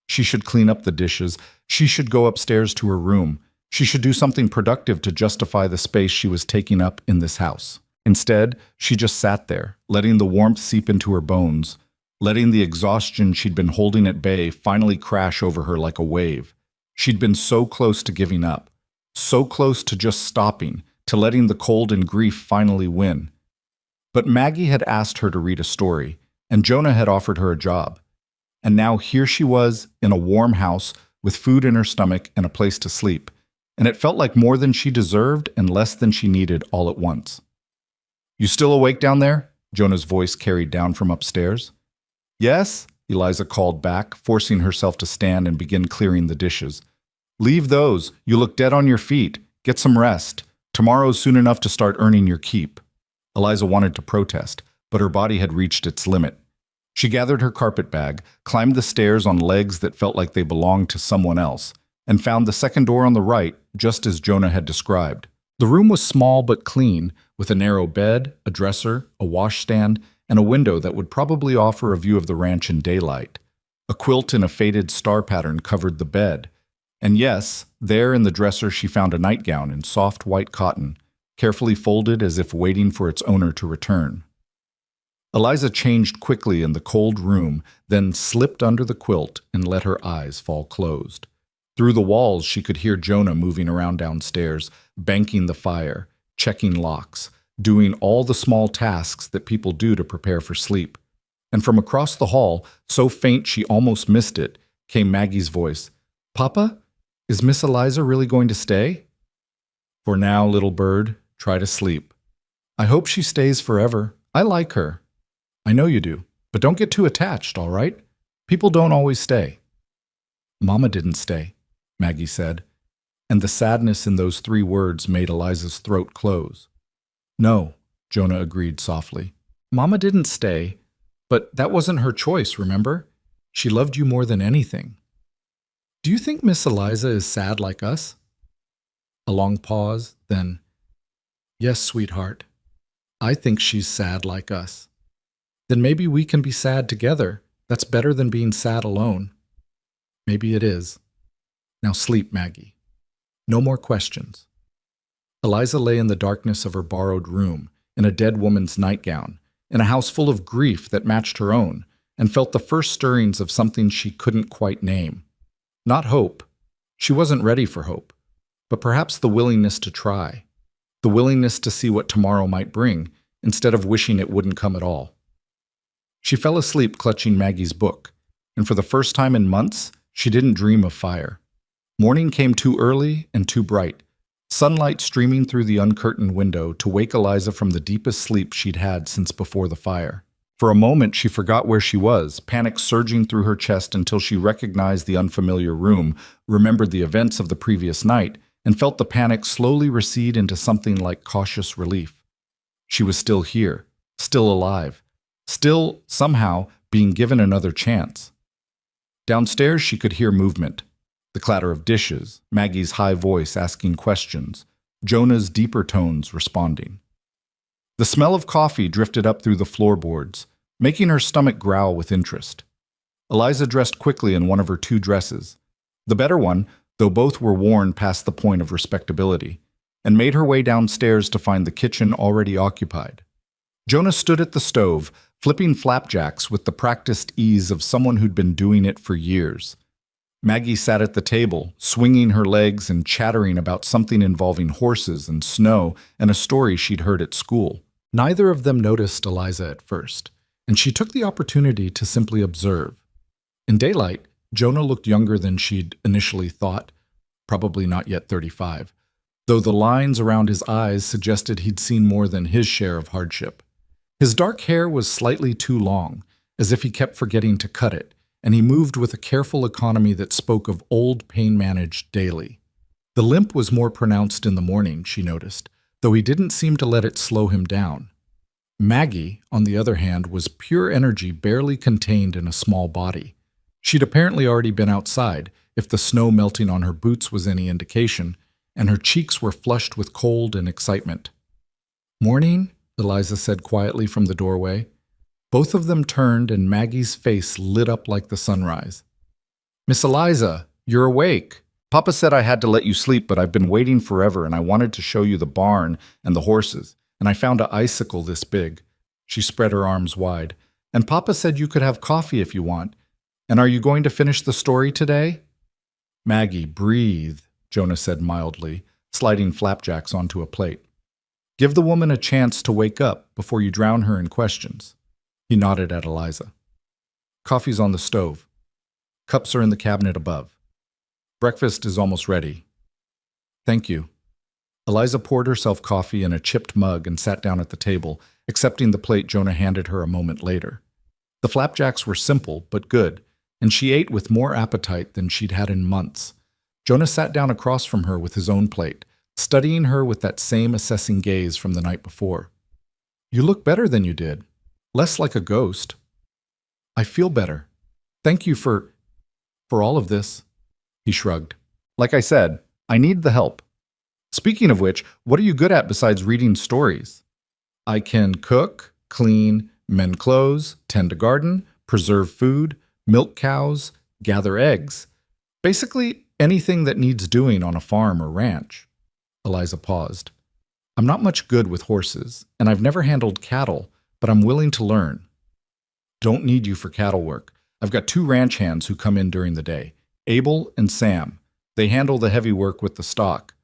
[SPEAKER 1] She should clean up the dishes. She should go upstairs to her room. She should do something productive to justify the space she was taking up in this house. Instead, she just sat there, letting the warmth seep into her bones, letting the exhaustion she'd been holding at bay finally crash over her like a wave. She'd been so close to giving up, so close to just stopping, to letting the cold and grief finally win. But Maggie had asked her to read a story, and Jonah had offered her a job. And now here she was, in a warm house, with food in her stomach and a place to sleep, and it felt like more than she deserved and less than she needed all at once. You still awake down there? Jonah's voice carried down from upstairs. Yes, Eliza called back, forcing herself to stand and begin clearing the dishes. Leave those. You look dead on your feet. Get some rest. Tomorrow's soon enough to start earning your keep. Eliza wanted to protest, but her body had reached its limit. She gathered her carpet bag, climbed the stairs on legs that felt like they belonged to someone else, and found the second door on the right, just as Jonah had described. The room was small but clean, with a narrow bed, a dresser, a washstand, and a window that would probably offer a view of the ranch in daylight. A quilt in a faded star pattern covered the bed. And yes, there in the dresser she found a nightgown in soft white cotton, carefully folded as if waiting for its owner to return. Eliza changed quickly in the cold room, then slipped under the quilt and let her eyes fall closed. Through the walls she could hear Jonah moving around downstairs, banking the fire, checking locks, doing all the small tasks that people do to prepare for sleep. And from across the hall, so faint she almost missed it, came Maggie's voice. Papa, is Miss Eliza really going to stay? For now, little bird, try to sleep. I hope she stays forever. I like her. I know you do, but don't get too attached, all right? People don't always stay. Mama didn't stay, Maggie said, and the sadness in those 3 words made Eliza's throat close. No, Jonah agreed softly. Mama didn't stay, but that wasn't her choice, remember? She loved you more than anything. Do you think Miss Eliza is sad like us? A long pause, then, yes, sweetheart. I think she's sad like us. Then maybe we can be sad together. That's better than being sad alone. Maybe it is. Now sleep, Maggie. No more questions. Eliza lay in the darkness of her borrowed room, in a dead woman's nightgown, in a house full of grief that matched her own, and felt the first stirrings of something she couldn't quite name. Not hope. She wasn't ready for hope, but perhaps the willingness to try, the willingness to see what tomorrow might bring, instead of wishing it wouldn't come at all. She fell asleep clutching Maggie's book, and for the first time in months, she didn't dream of fire. Morning came too early and too bright, sunlight streaming through the uncurtained window to wake Eliza from the deepest sleep she'd had since before the fire. For a moment, she forgot where she was, panic surging through her chest until she recognized the unfamiliar room, remembered the events of the previous night, and felt the panic slowly recede into something like cautious relief. She was still here, still alive, still, somehow, being given another chance. Downstairs, she could hear movement. The clatter of dishes, Maggie's high voice asking questions, Jonah's deeper tones responding. The smell of coffee drifted up through the floorboards, making her stomach growl with interest. Eliza dressed quickly in one of her 2 dresses, the better one, though both were worn past the point of respectability, and made her way downstairs to find the kitchen already occupied. Jonah stood at the stove, flipping flapjacks with the practiced ease of someone who'd been doing it for years. Maggie sat at the table, swinging her legs and chattering about something involving horses and snow and a story she'd heard at school. Neither of them noticed Eliza at first, and she took the opportunity to simply observe. In daylight, Jonah looked younger than she'd initially thought, probably not yet 35, though the lines around his eyes suggested he'd seen more than his share of hardship. His dark hair was slightly too long, as if he kept forgetting to cut it, and he moved with a careful economy that spoke of old pain-managed daily. The limp was more pronounced in the morning, she noticed, though he didn't seem to let it slow him down. Maggie, on the other hand, was pure energy barely contained in a small body. She'd apparently already been outside, if the snow melting on her boots was any indication, and her cheeks were flushed with cold and excitement. "Morning," Eliza said quietly from the doorway. Both of them turned, and Maggie's face lit up like the sunrise. "Miss Eliza, you're awake. Papa said I had to let you sleep, but I've been waiting forever, and I wanted to show you the barn and the horses, and I found an icicle this big." She spread her arms wide. "And Papa said you could have coffee if you want. And are you going to finish the story today?" "Maggie, breathe," Jonah said mildly, sliding flapjacks onto a plate. "Give the woman a chance to wake up before you drown her in questions." He nodded at Eliza. "Coffee's on the stove. Cups are in the cabinet above. Breakfast is almost ready." "Thank you." Eliza poured herself coffee in a chipped mug and sat down at the table, accepting the plate Jonah handed her a moment later. The flapjacks were simple but good, and she ate with more appetite than she'd had in months. Jonah sat down across from her with his own plate, studying her with that same assessing gaze from the night before. "You look better than you did. Less like a ghost." "I feel better. Thank you for all of this." He shrugged. "Like I said, I need the help. Speaking of which, what are you good at besides reading stories?" "I can cook, clean, mend clothes, tend a garden, preserve food, milk cows, gather eggs. Basically, anything that needs doing on a farm or ranch." Eliza paused. "I'm not much good with horses, and I've never handled cattle, but I'm willing to learn." "Don't need you for cattle work. I've got 2 ranch hands who come in during the day, Abel and Sam. They handle the heavy work with the stock."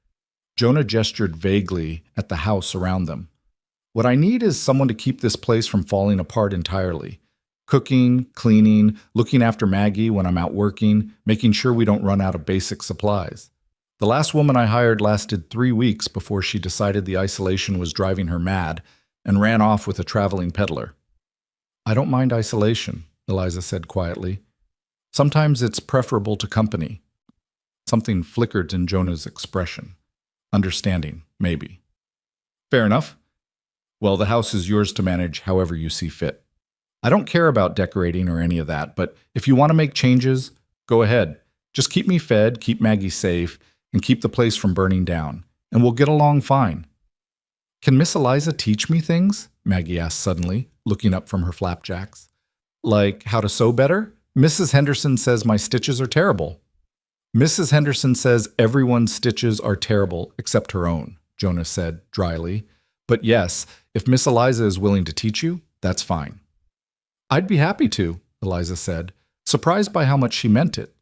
[SPEAKER 1] Jonah gestured vaguely at the house around them. "What I need is someone to keep this place from falling apart entirely. Cooking, cleaning, looking after Maggie when I'm out working, making sure we don't run out of basic supplies. The last woman I hired lasted 3 weeks before she decided the isolation was driving her mad and ran off with a traveling peddler." "I don't mind isolation," Eliza said quietly. "Sometimes it's preferable to company." Something flickered in Jonah's expression. Understanding, maybe. "Fair enough. Well, the house is yours to manage however you see fit. I don't care about decorating or any of that, but if you want to make changes, go ahead. Just keep me fed, keep Maggie safe, and keep the place from burning down, and we'll get along fine." "Can Miss Eliza teach me things?" Maggie asked suddenly, looking up from her flapjacks. "Like how to sew better? Mrs. Henderson says my stitches are terrible." "Mrs. Henderson says everyone's stitches are terrible except her own," Jonah said dryly. "But yes, if Miss Eliza is willing to teach you, that's fine." "I'd be happy to," Eliza said, surprised by how much she meant it.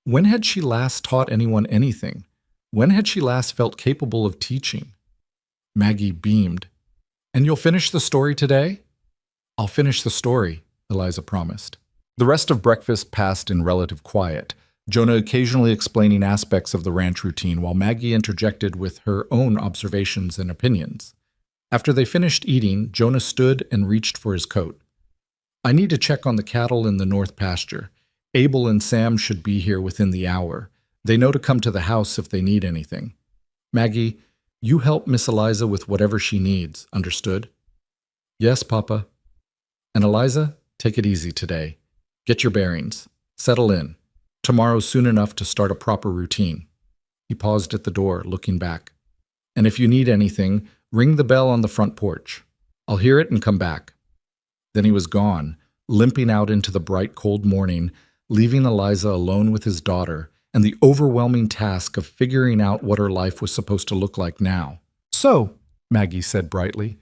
[SPEAKER 1] When had she last taught anyone anything? When had she last felt capable of teaching? Maggie beamed. "And you'll finish the story today?" "I'll finish the story," Eliza promised. The rest of breakfast passed in relative quiet, Jonah occasionally explaining aspects of the ranch routine while Maggie interjected with her own observations and opinions. After they finished eating, Jonah stood and reached for his coat. "I need to check on the cattle in the north pasture. Abel and Sam should be here within the hour. They know to come to the house if they need anything. Maggie, you help Miss Eliza with whatever she needs, understood?" "Yes, Papa." "And Eliza, take it easy today. Get your bearings. Settle in. Tomorrow's soon enough to start a proper routine." He paused at the door, looking back. "And if you need anything, ring the bell on the front porch. I'll hear it and come back." Then he was gone, limping out into the bright, cold morning, leaving Eliza alone with his daughter and the overwhelming task of figuring out what her life was supposed to look like now. "So," Maggie said brightly,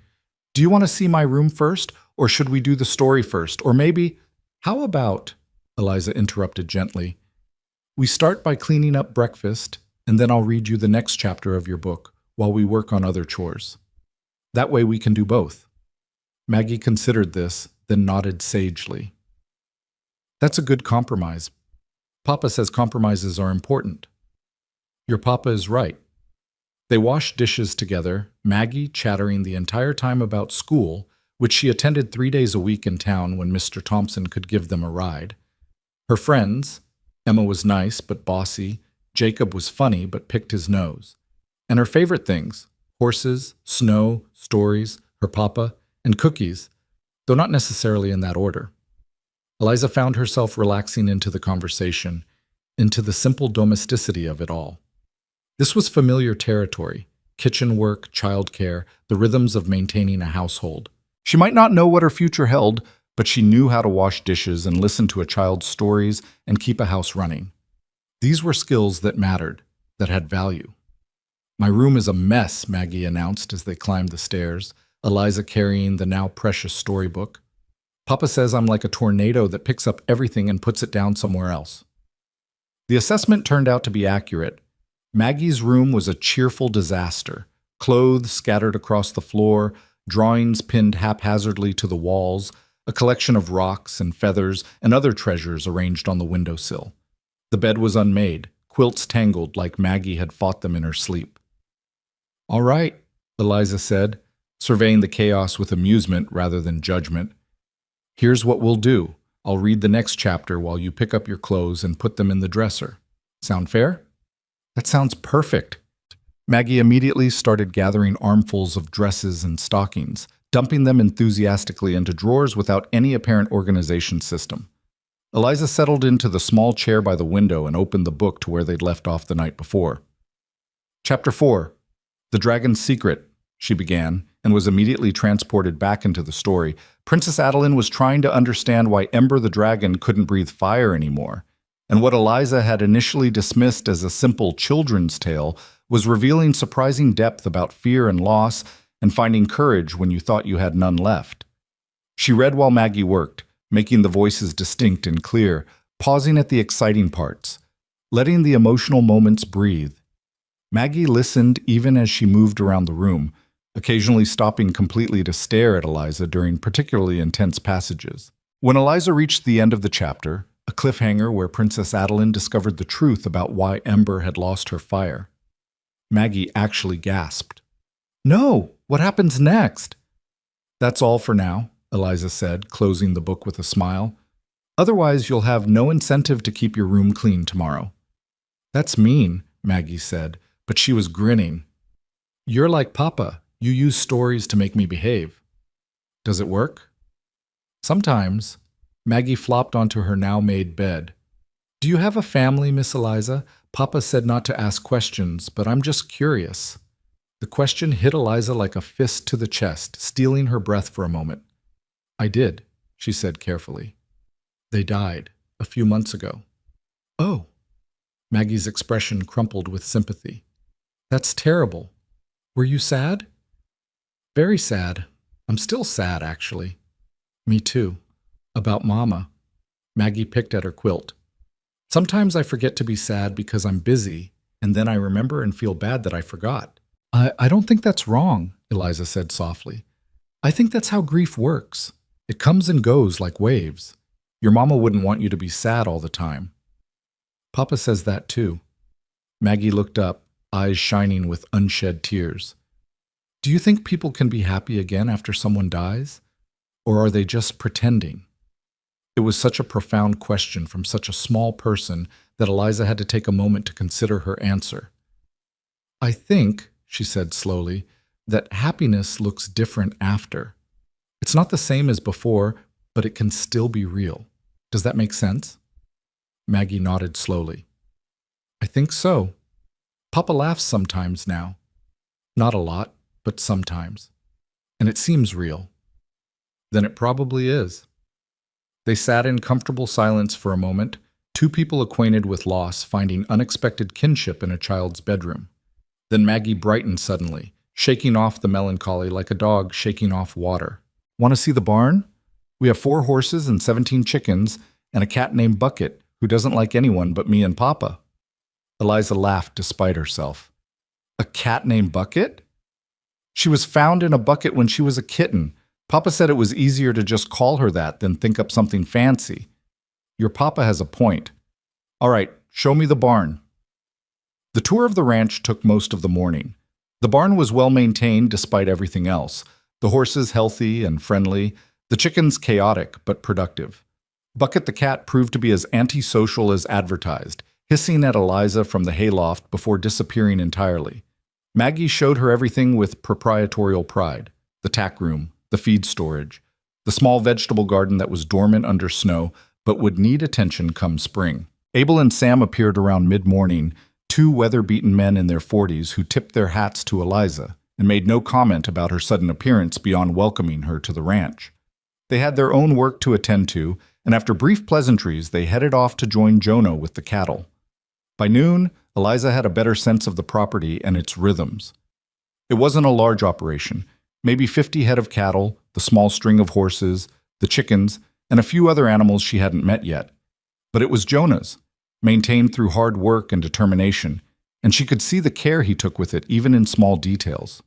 [SPEAKER 1] "do you want to see my room first, or should we do the story first? Or maybe—" "How about," Eliza interrupted gently, "we start by cleaning up breakfast, and then I'll read you the next chapter of your book while we work on other chores. That way we can do both." Maggie considered this, then nodded sagely. "That's a good compromise. Papa says compromises are important." "Your papa is right." They washed dishes together, Maggie chattering the entire time about school, which she attended 3 days a week in town when Mr. Thompson could give them a ride. Her friends— Emma was nice but bossy, Jacob was funny but picked his nose. And her favorite things— horses, snow, stories, her papa, and cookies, though not necessarily in that order. Eliza found herself relaxing into the conversation, into the simple domesticity of it all. This was familiar territory: kitchen work, childcare, the rhythms of maintaining a household. She might not know what her future held, but she knew how to wash dishes and listen to a child's stories and keep a house running. These were skills that mattered, that had value. "My room is a mess," Maggie announced as they climbed the stairs, Eliza carrying the now precious storybook. "Papa says I'm like a tornado that picks up everything and puts it down somewhere else." The assessment turned out to be accurate. Maggie's room was a cheerful disaster. Clothes scattered across the floor, drawings pinned haphazardly to the walls, a collection of rocks and feathers and other treasures arranged on the windowsill. The bed was unmade, quilts tangled like Maggie had fought them in her sleep. All right, Eliza said, surveying the chaos with amusement rather than judgment. Here's what we'll do. I'll read the next chapter while you pick up your clothes and put them in the dresser. Sound fair? That sounds perfect. Maggie immediately started gathering armfuls of dresses and stockings, dumping them enthusiastically into drawers without any apparent organization system. Eliza settled into the small chair by the window and opened the book to where they'd left off the night before. Chapter 4. The Dragon's Secret, she began, and was immediately transported back into the story. Princess Adeline was trying to understand why Ember the dragon couldn't breathe fire anymore, and what Eliza had initially dismissed as a simple children's tale was revealing surprising depth about fear and loss and finding courage when you thought you had none left. She read while Maggie worked, making the voices distinct and clear, pausing at the exciting parts, letting the emotional moments breathe. Maggie listened even as she moved around the room, occasionally stopping completely to stare at Eliza during particularly intense passages. When Eliza reached the end of the chapter, a cliffhanger where Princess Adeline discovered the truth about why Ember had lost her fire, Maggie actually gasped. "No! What happens next?" "That's all for now," Eliza said, closing the book with a smile. "Otherwise, you'll have no incentive to keep your room clean tomorrow." "That's mean," Maggie said, but she was grinning. "You're like Papa. You use stories to make me behave." "Does it work?" "Sometimes." Maggie flopped onto her now-made bed. "Do you have a family, Miss Eliza? Papa said not to ask questions, but I'm just curious." The question hit Eliza like a fist to the chest, stealing her breath for a moment. "I did," she said carefully. "They died a few months ago." "Oh." Maggie's expression crumpled with sympathy. "That's terrible. Were you sad?" "Very sad. I'm still sad, actually." "Me too. About Mama." Maggie picked at her quilt. "Sometimes I forget to be sad because I'm busy, and then I remember and feel bad that I forgot." I don't think that's wrong," Eliza said softly. "I think that's how grief works. It comes and goes like waves. Your mama wouldn't want you to be sad all the time." "Papa says that too." Maggie looked up, eyes shining with unshed tears. "Do you think people can be happy again after someone dies? Or are they just pretending?" It was such a profound question from such a small person that Eliza had to take a moment to consider her answer. "I think," she said slowly, "that happiness looks different after. It's not the same as before, but it can still be real. Does that make sense?" Maggie nodded slowly. "I think so. Papa laughs sometimes now. Not a lot, but sometimes. And it seems real." "Then it probably is." They sat in comfortable silence for a moment, two people acquainted with loss finding unexpected kinship in a child's bedroom. Then Maggie brightened suddenly, shaking off the melancholy like a dog shaking off water. "Want to see the barn? We have 4 horses and 17 chickens, and a cat named Bucket, who doesn't like anyone but me and Papa." Eliza laughed despite herself. "A cat named Bucket?" "She was found in a bucket when she was a kitten. Papa said it was easier to just call her that than think up something fancy." "Your Papa has a point. All right, show me the barn." The tour of the ranch took most of the morning. The barn was well maintained despite everything else. The horses healthy and friendly, the chickens chaotic but productive. Bucket the cat proved to be as antisocial as advertised, hissing at Eliza from the hayloft before disappearing entirely. Maggie showed her everything with proprietorial pride: the tack room, the feed storage, the small vegetable garden that was dormant under snow but would need attention come spring. Abel and Sam appeared around mid-morning, 2 weather-beaten men in their 40s who tipped their hats to Eliza and made no comment about her sudden appearance beyond welcoming her to the ranch. They had their own work to attend to, and after brief pleasantries, they headed off to join Jonah with the cattle. By noon, Eliza had a better sense of the property and its rhythms. It wasn't a large operation, maybe 50 head of cattle, the small string of horses, the chickens, and a few other animals she hadn't met yet. But it was Jonah's, maintained through hard work and determination, and she could see the care he took with it even in small details.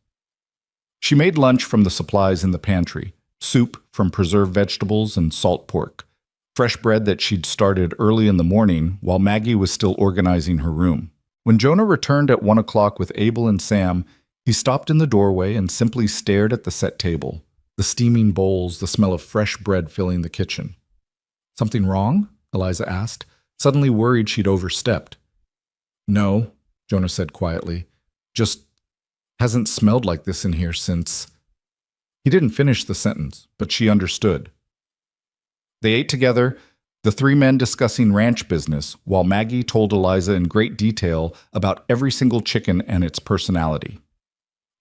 [SPEAKER 1] She made lunch from the supplies in the pantry, soup from preserved vegetables and salt pork, fresh bread that she'd started early in the morning while Maggie was still organizing her room. When Jonah returned at 1 o'clock with Abel and Sam, He stopped in the doorway and simply stared at the set table, the steaming bowls, the smell of fresh bread filling the kitchen. "Something wrong?" Eliza asked, suddenly worried she'd overstepped. "No," Jonah said quietly. "Just hasn't smelled like this in here since—" He didn't finish the sentence, but she understood. They ate together, the three men discussing ranch business, while Maggie told Eliza in great detail about every single chicken and its personality.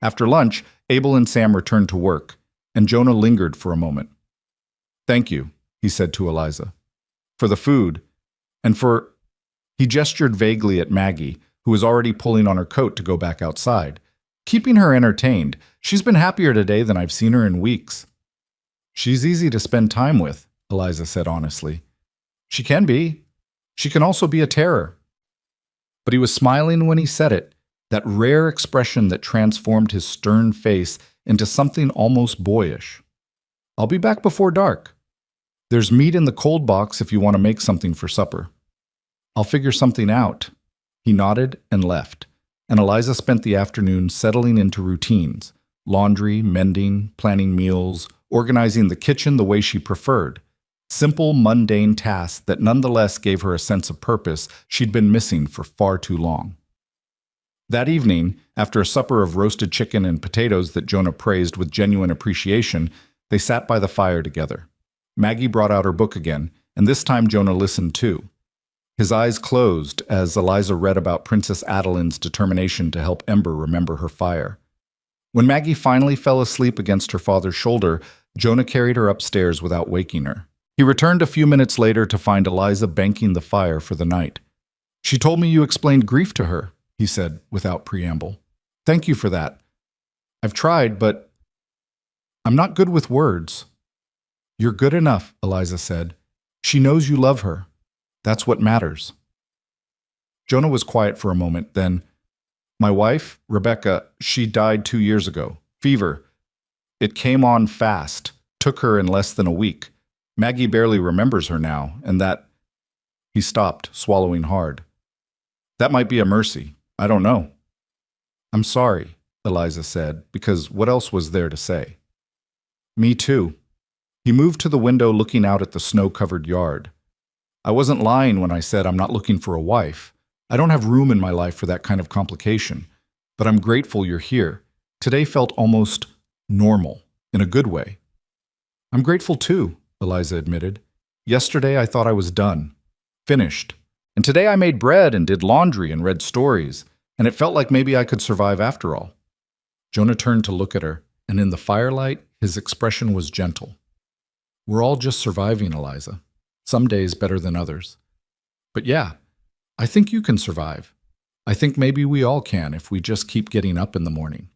[SPEAKER 1] After lunch, Abel and Sam returned to work, and Jonah lingered for a moment. "Thank you," he said to Eliza, "for the food, and for—" He gestured vaguely at Maggie, who was already pulling on her coat to go back outside. "Keeping her entertained. She's been happier today than I've seen her in weeks." "She's easy to spend time with," Eliza said honestly. "She can be. She can also be a terror." But he was smiling when he said it, that rare expression that transformed his stern face into something almost boyish. "I'll be back before dark. There's meat in the cold box if you want to make something for supper." "I'll figure something out." He nodded and left, and Eliza spent the afternoon settling into routines: laundry, mending, planning meals, organizing the kitchen the way she preferred. Simple, mundane tasks that nonetheless gave her a sense of purpose she'd been missing for far too long. That evening, after a supper of roasted chicken and potatoes that Jonah praised with genuine appreciation, they sat by the fire together. Maggie brought out her book again, and this time Jonah listened too. His eyes closed as Eliza read about Princess Adeline's determination to help Ember remember her fire. When Maggie finally fell asleep against her father's shoulder, Jonah carried her upstairs without waking her. He returned a few minutes later to find Eliza banking the fire for the night. "She told me you explained grief to her," he said without preamble. "Thank you for that. I've tried, but I'm not good with words." "You're good enough," Eliza said. "She knows you love her. That's what matters." Jonah was quiet for a moment, then, "My wife, Rebecca, she died 2 years ago. Fever. It came on fast, took her in less than a week. Maggie barely remembers her now, and that—" He stopped, swallowing hard. "That might be a mercy. I don't know." "I'm sorry," Eliza said, because what else was there to say? "Me too." He moved to the window looking out at the snow-covered yard. "I wasn't lying when I said I'm not looking for a wife. I don't have room in my life for that kind of complication. But I'm grateful you're here. Today felt almost normal, in a good way." "I'm grateful too," Eliza admitted. "Yesterday I thought I was done. Finished. And today I made bread and did laundry and read stories, and it felt like maybe I could survive after all." Jonah turned to look at her, and in the firelight, his expression was gentle. "We're all just surviving, Eliza. Some days better than others. But yeah, I think you can survive. I think maybe we all can if we just keep getting up in the morning."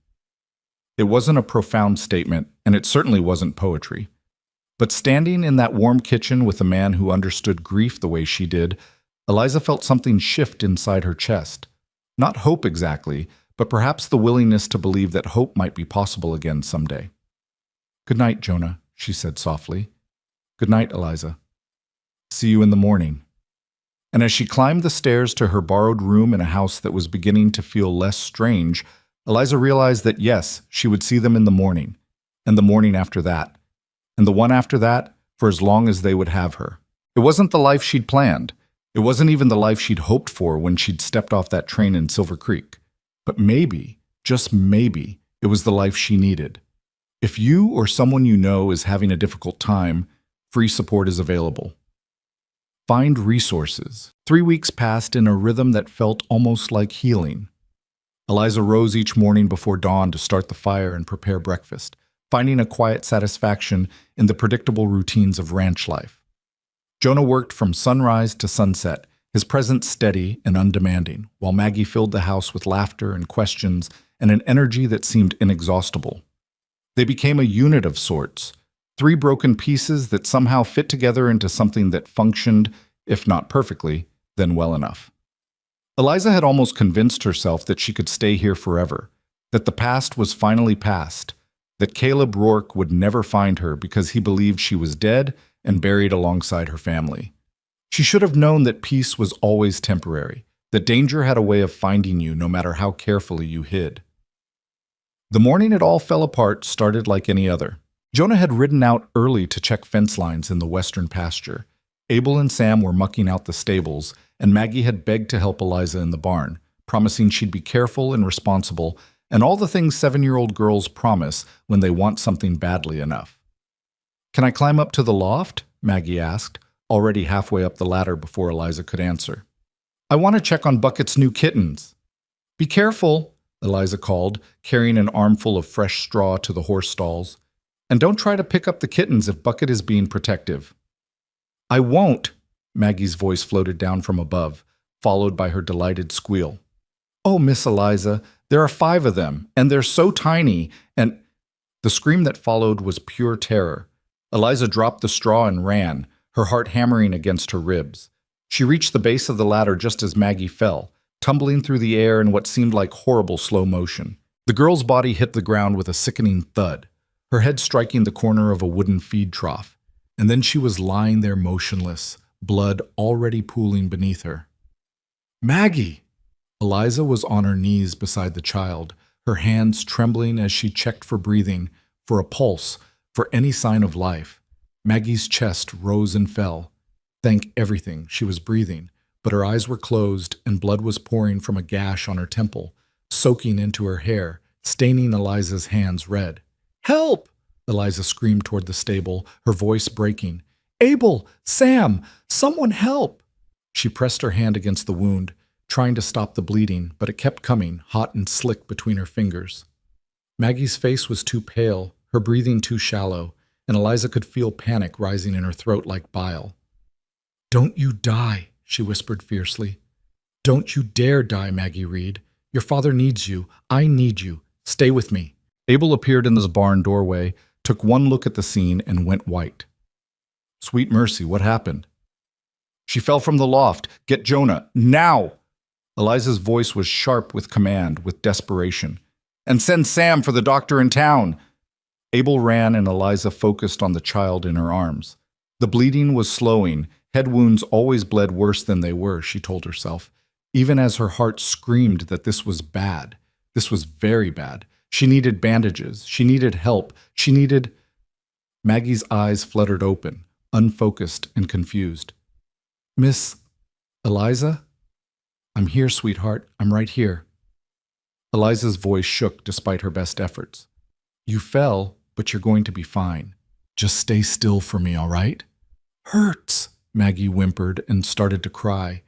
[SPEAKER 1] It wasn't a profound statement, and it certainly wasn't poetry. But standing in that warm kitchen with a man who understood grief the way she did, Eliza felt something shift inside her chest. Not hope exactly, but perhaps the willingness to believe that hope might be possible again someday. "Good night, Jonah," she said softly. "Good night, Eliza. See you in the morning." And as she climbed the stairs to her borrowed room in a house that was beginning to feel less strange, Eliza realized that yes, she would see them in the morning, and the morning after that, and the one after that, for as long as they would have her. It wasn't the life she'd planned. It wasn't even the life she'd hoped for when she'd stepped off that train in Silver Creek. But maybe, just maybe, it was the life she needed. If you or someone you know is having a difficult time, free support is available. Find resources. 3 weeks passed in a rhythm that felt almost like healing. Eliza rose each morning before dawn to start the fire and prepare breakfast, finding a quiet satisfaction in the predictable routines of ranch life. Jonah worked from sunrise to sunset, his presence steady and undemanding, while Maggie filled the house with laughter and questions and an energy that seemed inexhaustible. They became a unit of sorts, 3 broken pieces that somehow fit together into something that functioned, if not perfectly, then well enough. Eliza had almost convinced herself that she could stay here forever, that the past was finally past, that Caleb Rourke would never find her because he believed she was dead and buried alongside her family. She should have known that peace was always temporary, that danger had a way of finding you no matter how carefully you hid. The morning it all fell apart started like any other. Jonah had ridden out early to check fence lines in the western pasture. Abel and Sam were mucking out the stables, and Maggie had begged to help Eliza in the barn, promising she'd be careful and responsible, and all the things 7-year-old girls promise when they want something badly enough. "Can I climb up to the loft?" Maggie asked, already halfway up the ladder before Eliza could answer. "I want to check on Bucket's new kittens." "Be careful," Eliza called, carrying an armful of fresh straw to the horse stalls. "And don't try to pick up the kittens if Bucket is being protective." "I won't," Maggie's voice floated down from above, followed by her delighted squeal. "Oh, Miss Eliza, there are 5 of them, and they're so tiny, and—" The scream that followed was pure terror. Eliza dropped the straw and ran, her heart hammering against her ribs. She reached the base of the ladder just as Maggie fell, tumbling through the air in what seemed like horrible slow motion. The girl's body hit the ground with a sickening thud, her head striking the corner of a wooden feed trough, and then she was lying there motionless, blood already pooling beneath her. "Maggie!" Eliza was on her knees beside the child, her hands trembling as she checked for breathing, for a pulse, for any sign of life. Maggie's chest rose and fell. Thank everything, she was breathing, but her eyes were closed and blood was pouring from a gash on her temple, soaking into her hair, staining Eliza's hands red. "Help!" Eliza screamed toward the stable, her voice breaking. "Abel! Sam! Someone help!" She pressed her hand against the wound, trying to stop the bleeding, but it kept coming, hot and slick between her fingers. Maggie's face was too pale, her breathing too shallow, and Eliza could feel panic rising in her throat like bile. "Don't you die," she whispered fiercely. "Don't you dare die, Maggie Reed. Your father needs you. I need you. Stay with me." Abel appeared in the barn doorway, took one look at the scene, and went white. "Sweet mercy, what happened?" "She fell from the loft. Get Jonah, now!" Eliza's voice was sharp with command, with desperation. "And send Sam for the doctor in town." Abel ran and Eliza focused on the child in her arms. The bleeding was slowing. Head wounds always bled worse than they were, she told herself, even as her heart screamed that this was bad. This was very bad. She needed bandages. She needed help. She needed... Maggie's eyes fluttered open, unfocused and confused. "Miss... Eliza?" "I'm here, sweetheart. I'm right here." Eliza's voice shook despite her best efforts. "You fell, but you're going to be fine. Just stay still for me, all right?" "Hurts," Maggie whimpered and started to cry,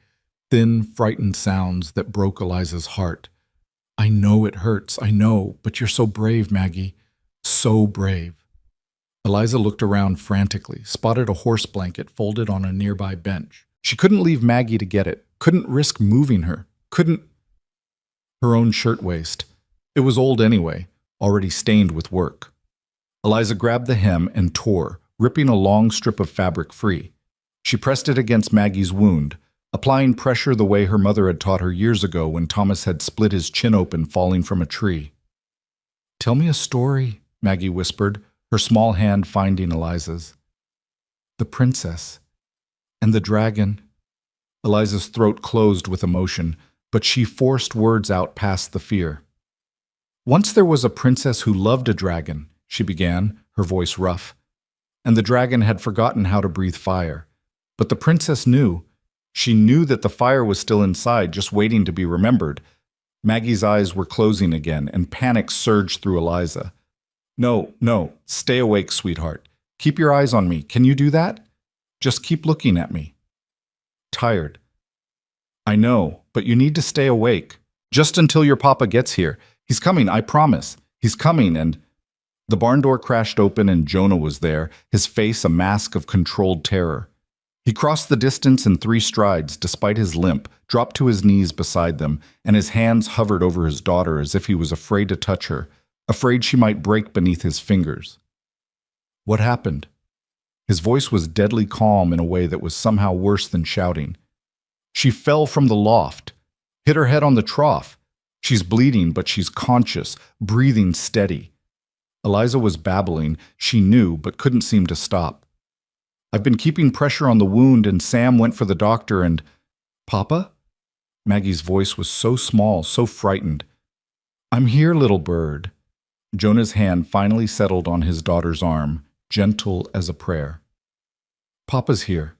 [SPEAKER 1] thin, frightened sounds that broke Eliza's heart. "I know it hurts, I know, but you're so brave, Maggie. So brave." Eliza looked around frantically, spotted a horse blanket folded on a nearby bench. She couldn't leave Maggie to get it, couldn't risk moving her, couldn't... Her own shirtwaist. It was old anyway, already stained with work. Eliza grabbed the hem and tore, ripping a long strip of fabric free. She pressed it against Maggie's wound, applying pressure the way her mother had taught her years ago when Thomas had split his chin open falling from a tree. "Tell me a story," Maggie whispered, her small hand finding Eliza's. "The princess. And the dragon." Eliza's throat closed with emotion, but she forced words out past the fear. "Once there was a princess who loved a dragon," she began, her voice rough. "And the dragon had forgotten how to breathe fire. But the princess knew. She knew that the fire was still inside, just waiting to be remembered." Maggie's eyes were closing again, and panic surged through Eliza. No, stay awake, sweetheart. Keep your eyes on me. Can you do that? Just keep looking at me." "Tired." "I know, but you need to stay awake. Just until your papa gets here. He's coming, I promise. He's coming," and... The barn door crashed open and Jonah was there, his face a mask of controlled terror. He crossed the distance in 3 strides, despite his limp, dropped to his knees beside them, and his hands hovered over his daughter as if he was afraid to touch her, afraid she might break beneath his fingers. "What happened?" His voice was deadly calm in a way that was somehow worse than shouting. "She fell from the loft, hit her head on the trough. She's bleeding, but she's conscious, breathing steady." Eliza was babbling, she knew, but couldn't seem to stop. "I've been keeping pressure on the wound, and Sam went for the doctor and..." "Papa?" Maggie's voice was so small, so frightened. "I'm here, little bird." Jonah's hand finally settled on his daughter's arm, gentle as a prayer. Papa's here.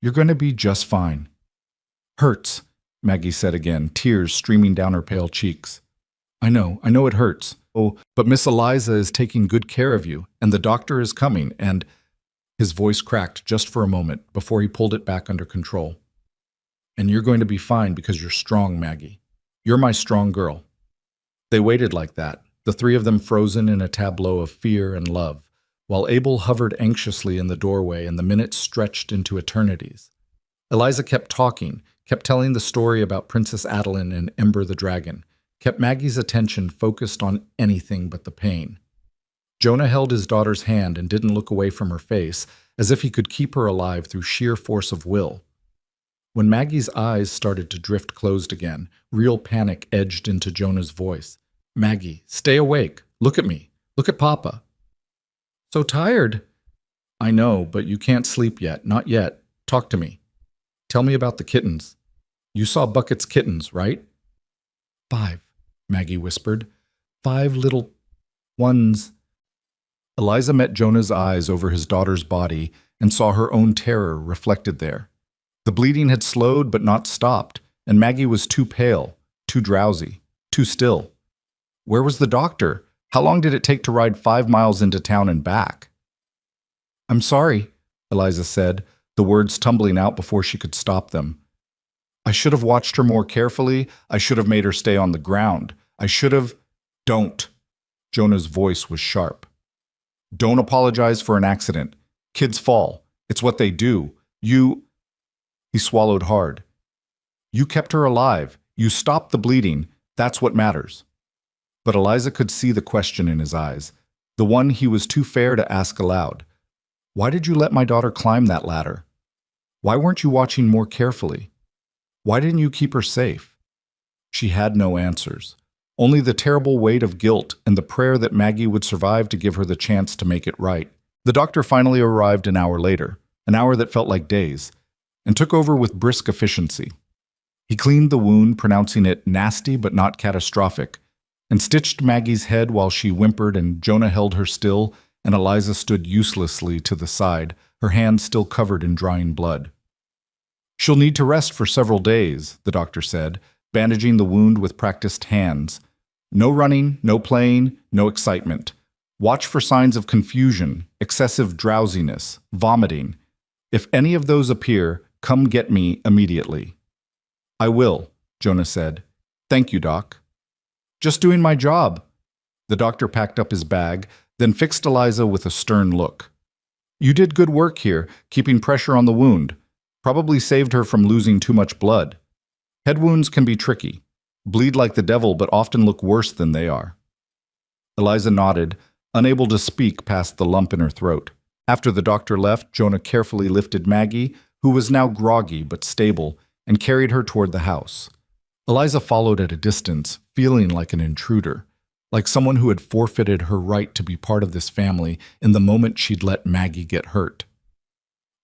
[SPEAKER 1] You're going to be just fine. Hurts, Maggie said again, tears streaming down her pale cheeks. I know it hurts. Oh, but Miss Eliza is taking good care of you, and the doctor is coming, and... His voice cracked just for a moment before he pulled it back under control. And you're going to be fine because you're strong, Maggie. You're my strong girl. They waited like that, the three of them frozen in a tableau of fear and love, while Abel hovered anxiously in the doorway and the minutes stretched into eternities. Eliza kept talking, kept telling the story about Princess Adeline and Ember the dragon, kept Maggie's attention focused on anything but the pain. Jonah held his daughter's hand and didn't look away from her face, as if he could keep her alive through sheer force of will. When Maggie's eyes started to drift closed again, real panic edged into Jonah's voice. Maggie, stay awake. Look at me. Look at Papa. So tired. I know, but you can't sleep yet. Not yet. Talk to me. Tell me about the kittens. You saw Bucket's kittens, right? 5, Maggie whispered. 5 little ones. Eliza met Jonah's eyes over his daughter's body and saw her own terror reflected there. The bleeding had slowed but not stopped, and Maggie was too pale, too drowsy, too still. Where was the doctor? How long did it take to ride 5 miles into town and back? I'm sorry, Eliza said, the words tumbling out before she could stop them. I should have watched her more carefully. I should have made her stay on the ground. I should have... Don't. Jonah's voice was sharp. Don't apologize for an accident. Kids fall. It's what they do. He swallowed hard. You kept her alive. You stopped the bleeding. That's what matters. But Eliza could see the question in his eyes, the one he was too fair to ask aloud. Why did you let my daughter climb that ladder? Why weren't you watching more carefully? Why didn't you keep her safe? She had no answers. Only the terrible weight of guilt and the prayer that Maggie would survive to give her the chance to make it right. The doctor finally arrived an hour later, an hour that felt like days, and took over with brisk efficiency. He cleaned the wound, pronouncing it nasty but not catastrophic, and stitched Maggie's head while she whimpered and Jonah held her still, and Eliza stood uselessly to the side, her hands still covered in drying blood. She'll need to rest for several days, the doctor said, bandaging the wound with practiced hands. No running, no playing, no excitement. Watch for signs of confusion, excessive drowsiness, vomiting. If any of those appear, come get me immediately. I will, Jonah said. Thank you, Doc. Just doing my job. The doctor packed up his bag, then fixed Eliza with a stern look. You did good work here, keeping pressure on the wound. Probably saved her from losing too much blood. Head wounds can be tricky. Bleed like the devil, but often look worse than they are. Eliza nodded, unable to speak past the lump in her throat. After the doctor left, Jonah carefully lifted Maggie, who was now groggy but stable, and carried her toward the house. Eliza followed at a distance, feeling like an intruder, like someone who had forfeited her right to be part of this family in the moment she'd let Maggie get hurt.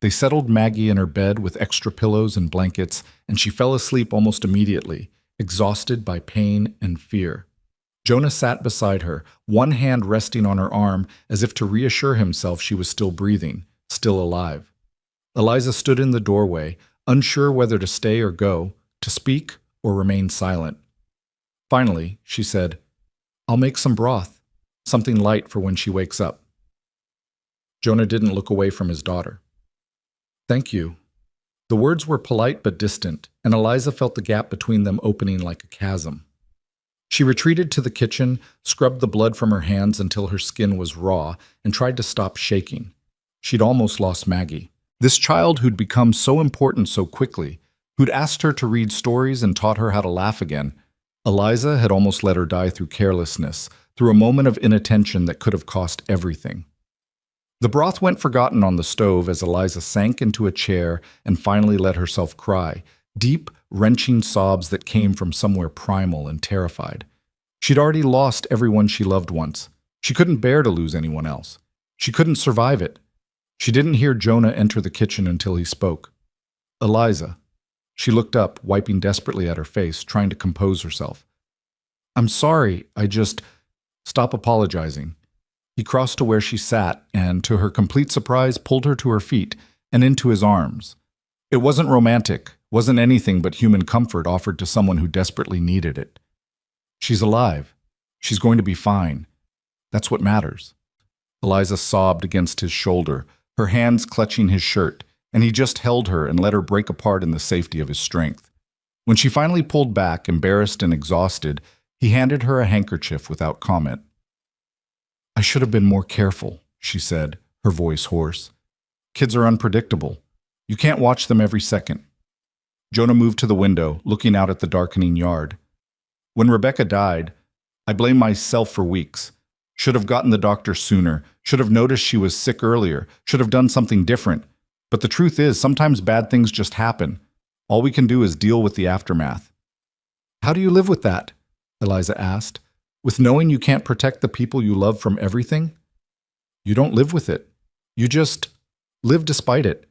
[SPEAKER 1] They settled Maggie in her bed with extra pillows and blankets, and she fell asleep almost immediately, exhausted by pain and fear. Jonah sat beside her, one hand resting on her arm as if to reassure himself she was still breathing, still alive. Eliza stood in the doorway, unsure whether to stay or go, to speak or remain silent. Finally, she said, I'll make some broth, something light for when she wakes up. Jonah didn't look away from his daughter. Thank you. The words were polite but distant, and Eliza felt the gap between them opening like a chasm. She retreated to the kitchen, scrubbed the blood from her hands until her skin was raw, and tried to stop shaking. She'd almost lost Maggie. This child who'd become so important so quickly, who'd asked her to read stories and taught her how to laugh again. Eliza had almost let her die through carelessness, through a moment of inattention that could have cost everything. The broth went forgotten on the stove as Eliza sank into a chair and finally let herself cry, deep, wrenching sobs that came from somewhere primal and terrified. She'd already lost everyone she loved once. She couldn't bear to lose anyone else. She couldn't survive it. She didn't hear Jonah enter the kitchen until he spoke. Eliza. She looked up, wiping desperately at her face, trying to compose herself. I'm sorry, Stop apologizing. He crossed to where she sat and, to her complete surprise, pulled her to her feet and into his arms. It wasn't romantic, wasn't anything but human comfort offered to someone who desperately needed it. She's alive. She's going to be fine. That's what matters. Eliza sobbed against his shoulder, her hands clutching his shirt, and he just held her and let her break apart in the safety of his strength. When she finally pulled back, embarrassed and exhausted, he handed her a handkerchief without comment. "I should have been more careful," she said, her voice hoarse. "Kids are unpredictable. You can't watch them every second." Jonah moved to the window, looking out at the darkening yard. "When Rebecca died, I blame myself for weeks. Should have gotten the doctor sooner, should have noticed she was sick earlier, should have done something different. But the truth is, sometimes bad things just happen. All we can do is deal with the aftermath." "How do you live with that?" Eliza asked. "With knowing you can't protect the people you love from everything?" "You don't live with it. You just live despite it."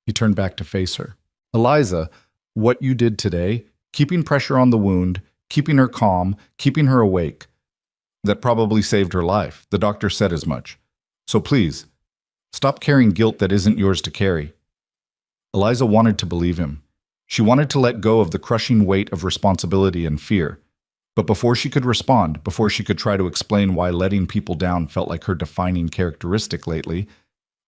[SPEAKER 1] He turned back to face her. "Eliza, what you did today, keeping pressure on the wound, keeping her calm, keeping her awake, that probably saved her life. The doctor said as much. So please, stop carrying guilt that isn't yours to carry." Eliza wanted to believe him. She wanted to let go of the crushing weight of responsibility and fear. But before she could respond, before she could try to explain why letting people down felt like her defining characteristic lately,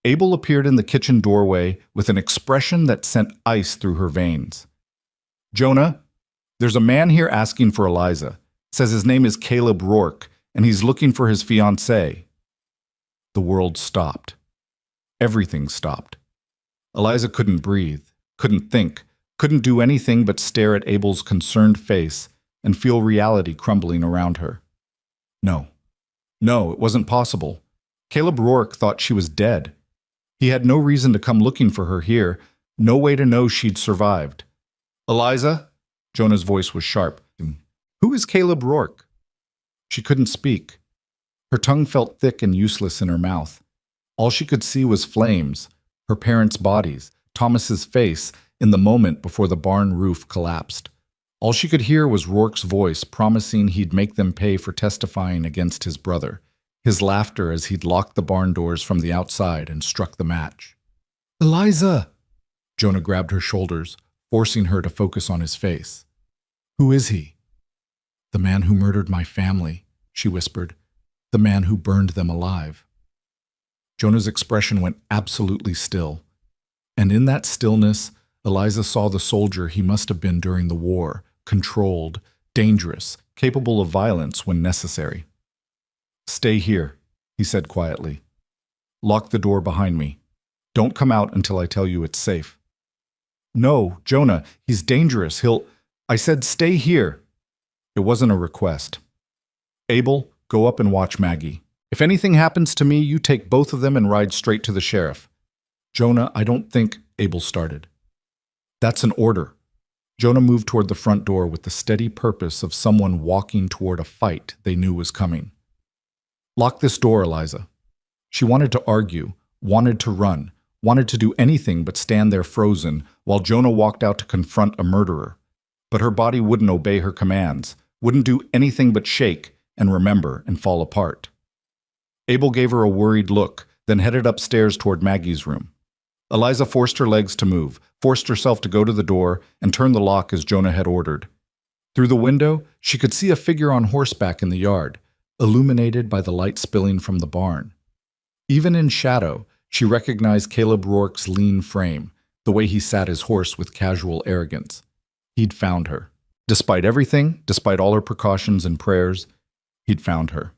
[SPEAKER 1] Abel appeared in the kitchen doorway with an expression that sent ice through her veins. "Jonah, there's a man here asking for Eliza. Says his name is Caleb Rourke, and he's looking for his fiancée." The world stopped. Everything stopped. Eliza couldn't breathe, couldn't think, couldn't do anything but stare at Abel's concerned face and feel reality crumbling around her. No, it wasn't possible. Caleb Rourke thought she was dead. He had no reason to come looking for her here, no way to know she'd survived. "Eliza?" Jonah's voice was sharp. "Who is Caleb Rourke?" She couldn't speak. Her tongue felt thick and useless in her mouth. All she could see was flames, her parents' bodies, Thomas's face, in the moment before the barn roof collapsed. All she could hear was Rourke's voice promising he'd make them pay for testifying against his brother, his laughter as he'd locked the barn doors from the outside and struck the match. "Eliza!" Jonah grabbed her shoulders, forcing her to focus on his face. "Who is he?" "The man who murdered my family," she whispered. "The man who burned them alive." Jonah's expression went absolutely still. And in that stillness, Eliza saw the soldier he must have been during the war, controlled, dangerous, capable of violence when necessary. "Stay here," he said quietly. "Lock the door behind me. Don't come out until I tell you it's safe." "No, Jonah, he's dangerous. I said stay here." It wasn't a request. "Abel, go up and watch Maggie. If anything happens to me, you take both of them and ride straight to the sheriff." "Jonah, I don't think," Abel started. "That's an order." Jonah moved toward the front door with the steady purpose of someone walking toward a fight they knew was coming. "Lock this door, Eliza." She wanted to argue, wanted to run, wanted to do anything but stand there frozen while Jonah walked out to confront a murderer. But her body wouldn't obey her commands, wouldn't do anything but shake and remember and fall apart. Abel gave her a worried look, then headed upstairs toward Maggie's room. Eliza forced her legs to move, forced herself to go to the door, and turn the lock as Jonah had ordered. Through the window, she could see a figure on horseback in the yard, illuminated by the light spilling from the barn. Even in shadow, she recognized Caleb Rourke's lean frame, the way he sat his horse with casual arrogance. He'd found her. Despite everything, despite all her precautions and prayers, he'd found her.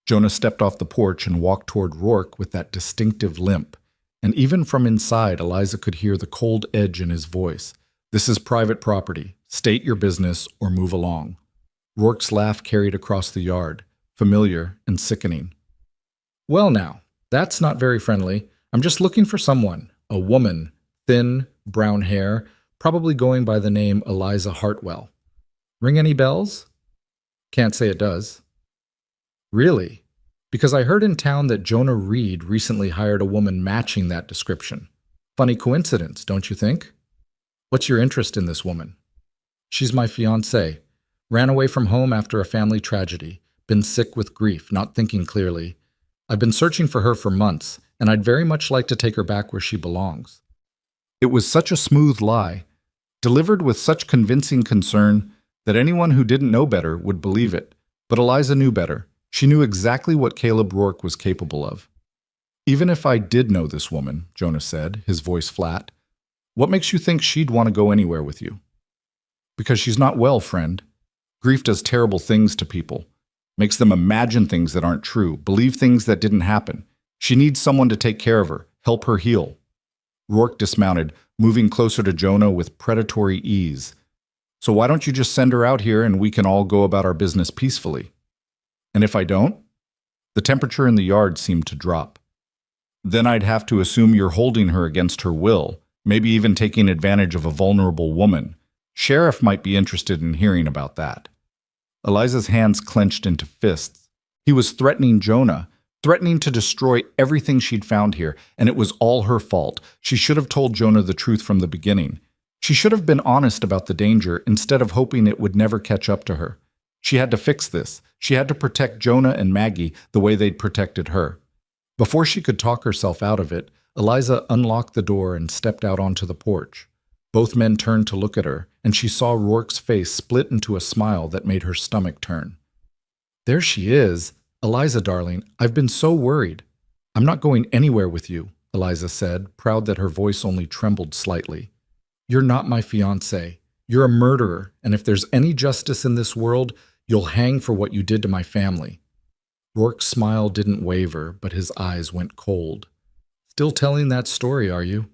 [SPEAKER 1] Jonah stepped off the porch and walked toward Rourke with that distinctive limp, and even from inside, Eliza could hear the cold edge in his voice. "This is private property. State your business or move along." Rourke's laugh carried across the yard, familiar and sickening. "Well now, that's not very friendly. I'm just looking for someone, a woman, thin, brown hair, probably going by the name Eliza Hartwell. Ring any bells?" "Can't say it does." "Really? Because I heard in town that Jonah Reed recently hired a woman matching that description. Funny coincidence, don't you think? What's your interest in this woman?" "She's my fiancée. Ran away from home after a family tragedy. been sick with grief, not thinking clearly. I've been searching for her for months, and I'd very much like to take her back where she belongs." It was such a smooth lie, delivered with such convincing concern that anyone who didn't know better would believe it. But Eliza knew better. She knew exactly what Caleb Rourke was capable of. "Even if I did know this woman," Jonah said, his voice flat, "what makes you think she'd want to go anywhere with you?" "Because she's not well, friend. Grief does terrible things to people. Makes them imagine things that aren't true, believe things that didn't happen. She needs someone to take care of her, help her heal." Rourke dismounted, moving closer to Jonah with predatory ease. "So why don't you just send her out here and we can all go about our business peacefully?" "And if I don't?" The temperature in the yard seemed to drop. "Then I'd have to assume you're holding her against her will, maybe even taking advantage of a vulnerable woman. Sheriff might be interested in hearing about that." Eliza's hands clenched into fists. He was threatening Jonah, threatening to destroy everything she'd found here, and it was all her fault. She should have told Jonah the truth from the beginning. She should have been honest about the danger instead of hoping it would never catch up to her. She had to fix this. She had to protect Jonah and Maggie the way they'd protected her. Before she could talk herself out of it, Eliza unlocked the door and stepped out onto the porch. Both men turned to look at her, and she saw Rourke's face split into a smile that made her stomach turn. "There she is. Eliza, darling, I've been so worried." "I'm not going anywhere with you," Eliza said, proud that her voice only trembled slightly. "You're not my fiancé. You're a murderer, and if there's any justice in this world, you'll hang for what you did to my family." Rourke's smile didn't waver, but his eyes went cold. "Still telling that story, are you?"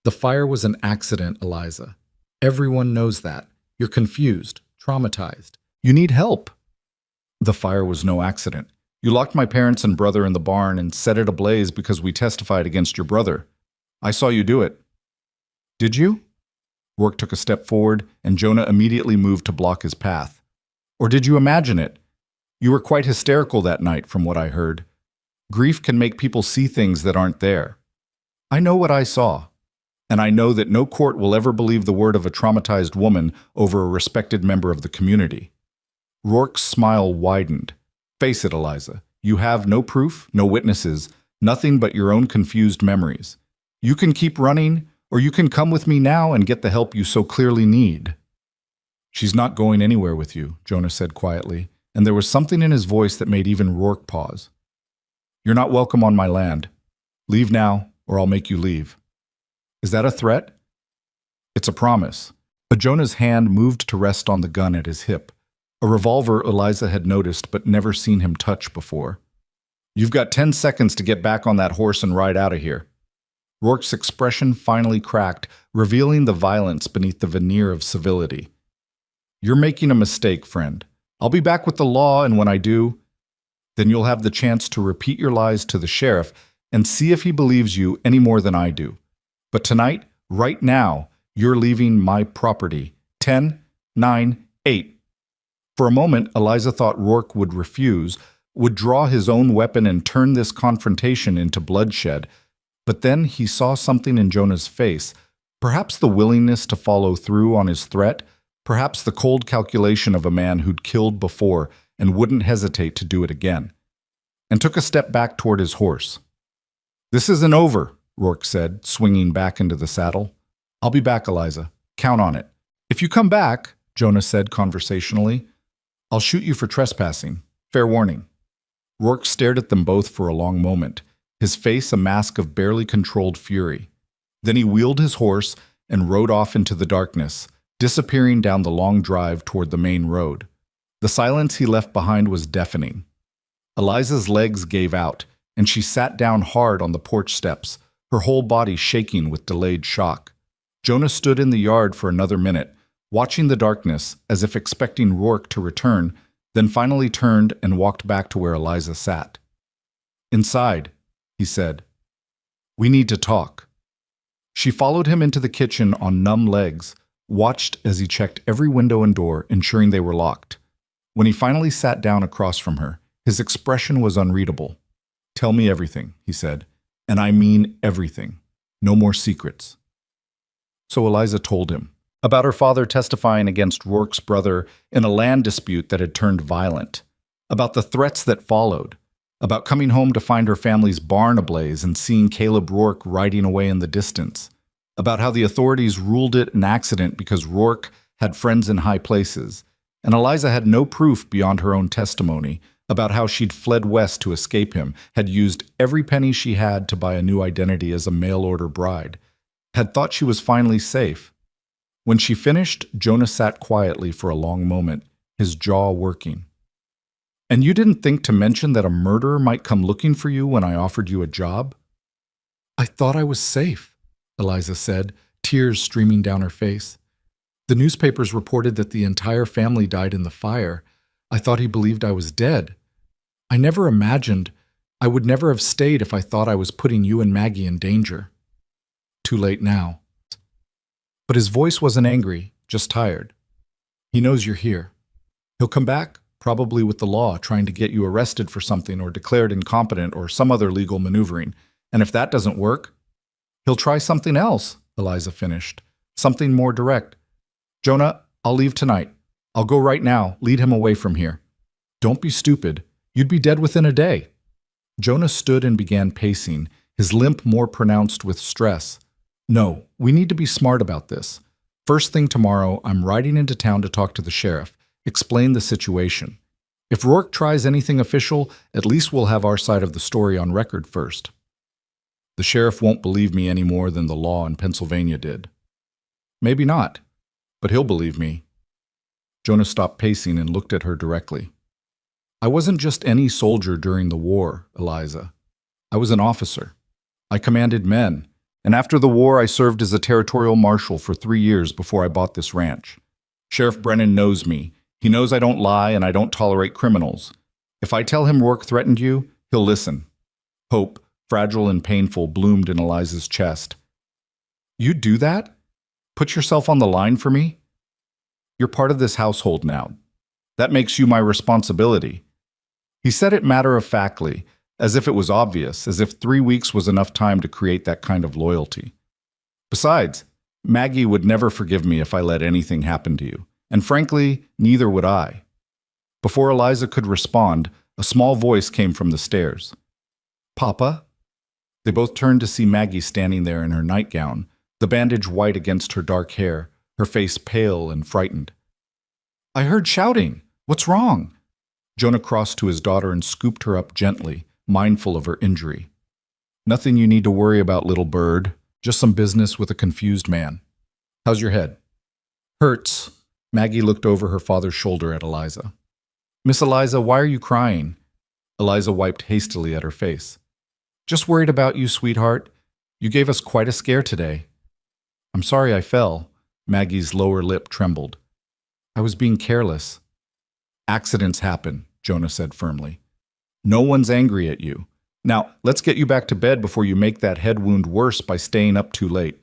[SPEAKER 1] "The fire was an accident, Eliza. Everyone knows that. You're confused, traumatized. You need help." "The fire was no accident. You locked my parents and brother in the barn and set it ablaze because we testified against your brother. I saw you do it." "Did you?" Rourke took a step forward, and Jonah immediately moved to block his path. "Or did you imagine it? You were quite hysterical that night, from what I heard. Grief can make people see things that aren't there." "I know what I saw. And I know that no court will ever believe the word of a traumatized woman over a respected member of the community." Rourke's smile widened. "Face it, Eliza. You have no proof, no witnesses, nothing but your own confused memories. You can keep running, or you can come with me now and get the help you so clearly need." "She's not going anywhere with you," Jonah said quietly, and there was something in his voice that made even Rourke pause. "You're not welcome on my land. Leave now, or I'll make you leave." "Is that a threat?" "It's a promise." But Jonah's hand moved to rest on the gun at his hip, a revolver Eliza had noticed but never seen him touch before. "You've got 10 seconds to get back on that horse and ride out of here." Rourke's expression finally cracked, revealing the violence beneath the veneer of civility. "You're making a mistake, friend. I'll be back with the law, and when I do, then you'll have the chance to repeat your lies to the sheriff and see if he believes you any more than I do. But tonight, right now, you're leaving my property. 10, 9, 8. For a moment, Eliza thought Rourke would refuse, would draw his own weapon and turn this confrontation into bloodshed. But then he saw something in Jonah's face, perhaps the willingness to follow through on his threat, perhaps the cold calculation of a man who'd killed before and wouldn't hesitate to do it again, and took a step back toward his horse. "This isn't over," Rourke said, swinging back into the saddle. "I'll be back, Eliza. Count on it." "If you come back," Jonah said conversationally, "I'll shoot you for trespassing. Fair warning." Rourke stared at them both for a long moment, his face a mask of barely controlled fury. Then he wheeled his horse and rode off into the darkness, disappearing down the long drive toward the main road. The silence he left behind was deafening. Eliza's legs gave out, and she sat down hard on the porch steps, her whole body shaking with delayed shock. Jonah stood in the yard for another minute, watching the darkness as if expecting Rourke to return, then finally turned and walked back to where Eliza sat. "Inside," he said. "We need to talk." She followed him into the kitchen on numb legs, watched as he checked every window and door, ensuring they were locked. When he finally sat down across from her, his expression was unreadable. "Tell me everything," he said, "and I mean everything. No more secrets." So Eliza told him about her father testifying against Rourke's brother in a land dispute that had turned violent, about the threats that followed, about coming home to find her family's barn ablaze and seeing Caleb Rourke riding away in the distance, about how the authorities ruled it an accident because Rourke had friends in high places, and Eliza had no proof beyond her own testimony, about how she'd fled west to escape him, had used every penny she had to buy a new identity as a mail-order bride, had thought she was finally safe. When she finished, Jonah sat quietly for a long moment, his jaw working. "And you didn't think to mention that a murderer might come looking for you when I offered you a job?" "I thought I was safe," Eliza said, tears streaming down her face. "The newspapers reported that the entire family died in the fire. I thought he believed I was dead. I never imagined. I would never have stayed if I thought I was putting you and Maggie in danger. Too late now." But his voice wasn't angry, just tired. "He knows you're here. He'll come back, probably with the law, trying to get you arrested for something or declared incompetent or some other legal maneuvering. And if that doesn't work, he'll try something else," Eliza finished. "Something more direct. Jonah, I'll leave tonight. I'll go right now, lead him away from here. Don't be stupid. You'd be dead within a day." Jonah stood and began pacing, his limp more pronounced with stress. "No, we need to be smart about this. First thing tomorrow, I'm riding into town to talk to the sheriff, explain the situation. If Rourke tries anything official, at least we'll have our side of the story on record first. The sheriff won't believe me any more than the law in Pennsylvania did. Maybe not, but he'll believe me." Jonah stopped pacing and looked at her directly. "I wasn't just any soldier during the war, Eliza. I was an officer. I commanded men, and after the war I served as a territorial marshal for 3 years before I bought this ranch. Sheriff Brennan knows me. He knows I don't lie and I don't tolerate criminals. If I tell him Rourke threatened you, he'll listen." Hope, fragile and painful, bloomed in Eliza's chest. "You'd do that? Put yourself on the line for me? You're part of this household now. That makes you my responsibility." He said it matter-of-factly, as if it was obvious, as if 3 weeks was enough time to create that kind of loyalty. "Besides, Maggie would never forgive me if I let anything happen to you, and frankly, neither would I." Before Eliza could respond, a small voice came from the stairs. "Papa?" They both turned to see Maggie standing there in her nightgown, the bandage white against her dark hair, her face pale and frightened. "I heard shouting. What's wrong?" Jonah crossed to his daughter and scooped her up gently, mindful of her injury. "Nothing you need to worry about, little bird. Just some business with a confused man. How's your head?" "Hurts." Maggie looked over her father's shoulder at Eliza. "Miss Eliza, why are you crying?" Eliza wiped hastily at her face. "Just worried about you, sweetheart. You gave us quite a scare today." "I'm sorry I fell." Maggie's lower lip trembled. "I was being careless." "Accidents happen," Jonah said firmly. "No one's angry at you. Now, let's get you back to bed before you make that head wound worse by staying up too late."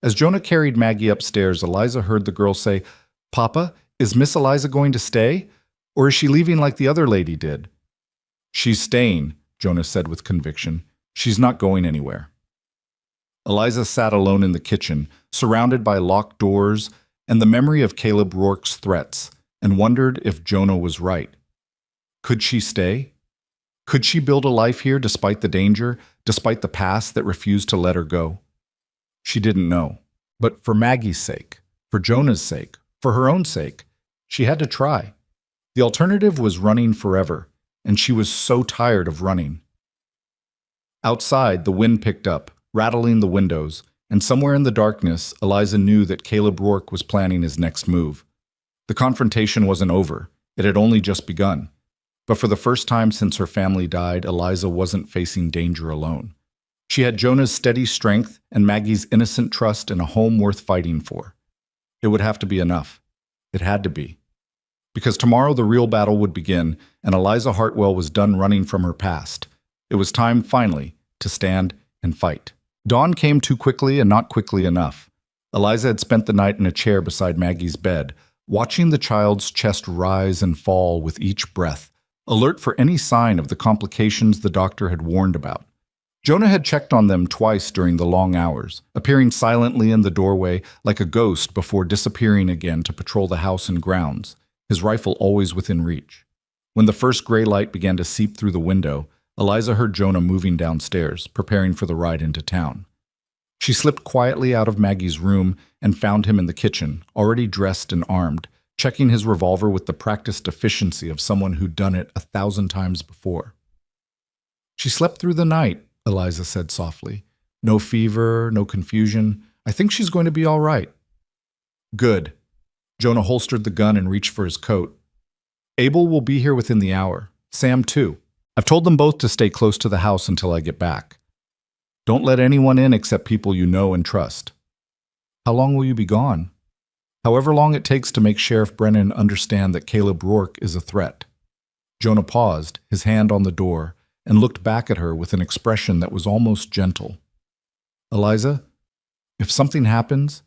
[SPEAKER 1] As Jonah carried Maggie upstairs, Eliza heard the girl say, "Papa, is Miss Eliza going to stay? Or is she leaving like the other lady did?" "She's staying," Jonah said with conviction. "She's not going anywhere." Eliza sat alone in the kitchen, surrounded by locked doors and the memory of Caleb Rourke's threats, and wondered if Jonah was right. Could she stay? Could she build a life here despite the danger, despite the past that refused to let her go? She didn't know. But for Maggie's sake, for Jonah's sake, for her own sake, she had to try. The alternative was running forever, and she was so tired of running. Outside, the wind picked up, rattling the windows, and somewhere in the darkness, Eliza knew that Caleb Rourke was planning his next move. The confrontation wasn't over. It had only just begun. But for the first time since her family died, Eliza wasn't facing danger alone. She had Jonah's steady strength and Maggie's innocent trust in a home worth fighting for. It would have to be enough. It had to be. Because tomorrow the real battle would begin, and Eliza Hartwell was done running from her past. It was time, finally, to stand and fight. Dawn came too quickly and not quickly enough. Eliza had spent the night in a chair beside Maggie's bed, watching the child's chest rise and fall with each breath, alert for any sign of the complications the doctor had warned about. Jonah had checked on them twice during the long hours, appearing silently in the doorway like a ghost before disappearing again to patrol the house and grounds, his rifle always within reach. When the first gray light began to seep through the window, Eliza heard Jonah moving downstairs, preparing for the ride into town. She slipped quietly out of Maggie's room and found him in the kitchen, already dressed and armed, checking his revolver with the practiced efficiency of someone who'd done it 1,000 times before. "She slept through the night," Eliza said softly. "No fever, no confusion. I think she's going to be all right." "Good." Jonah holstered the gun and reached for his coat. "Abel will be here within the hour. Sam, too. I've told them both to stay close to the house until I get back. Don't let anyone in except people you know and trust." "How long will you be gone?" "However long it takes to make Sheriff Brennan understand that Caleb Rourke is a threat." Jonah paused, his hand on the door, and looked back at her with an expression that was almost gentle. "Eliza, if something happens,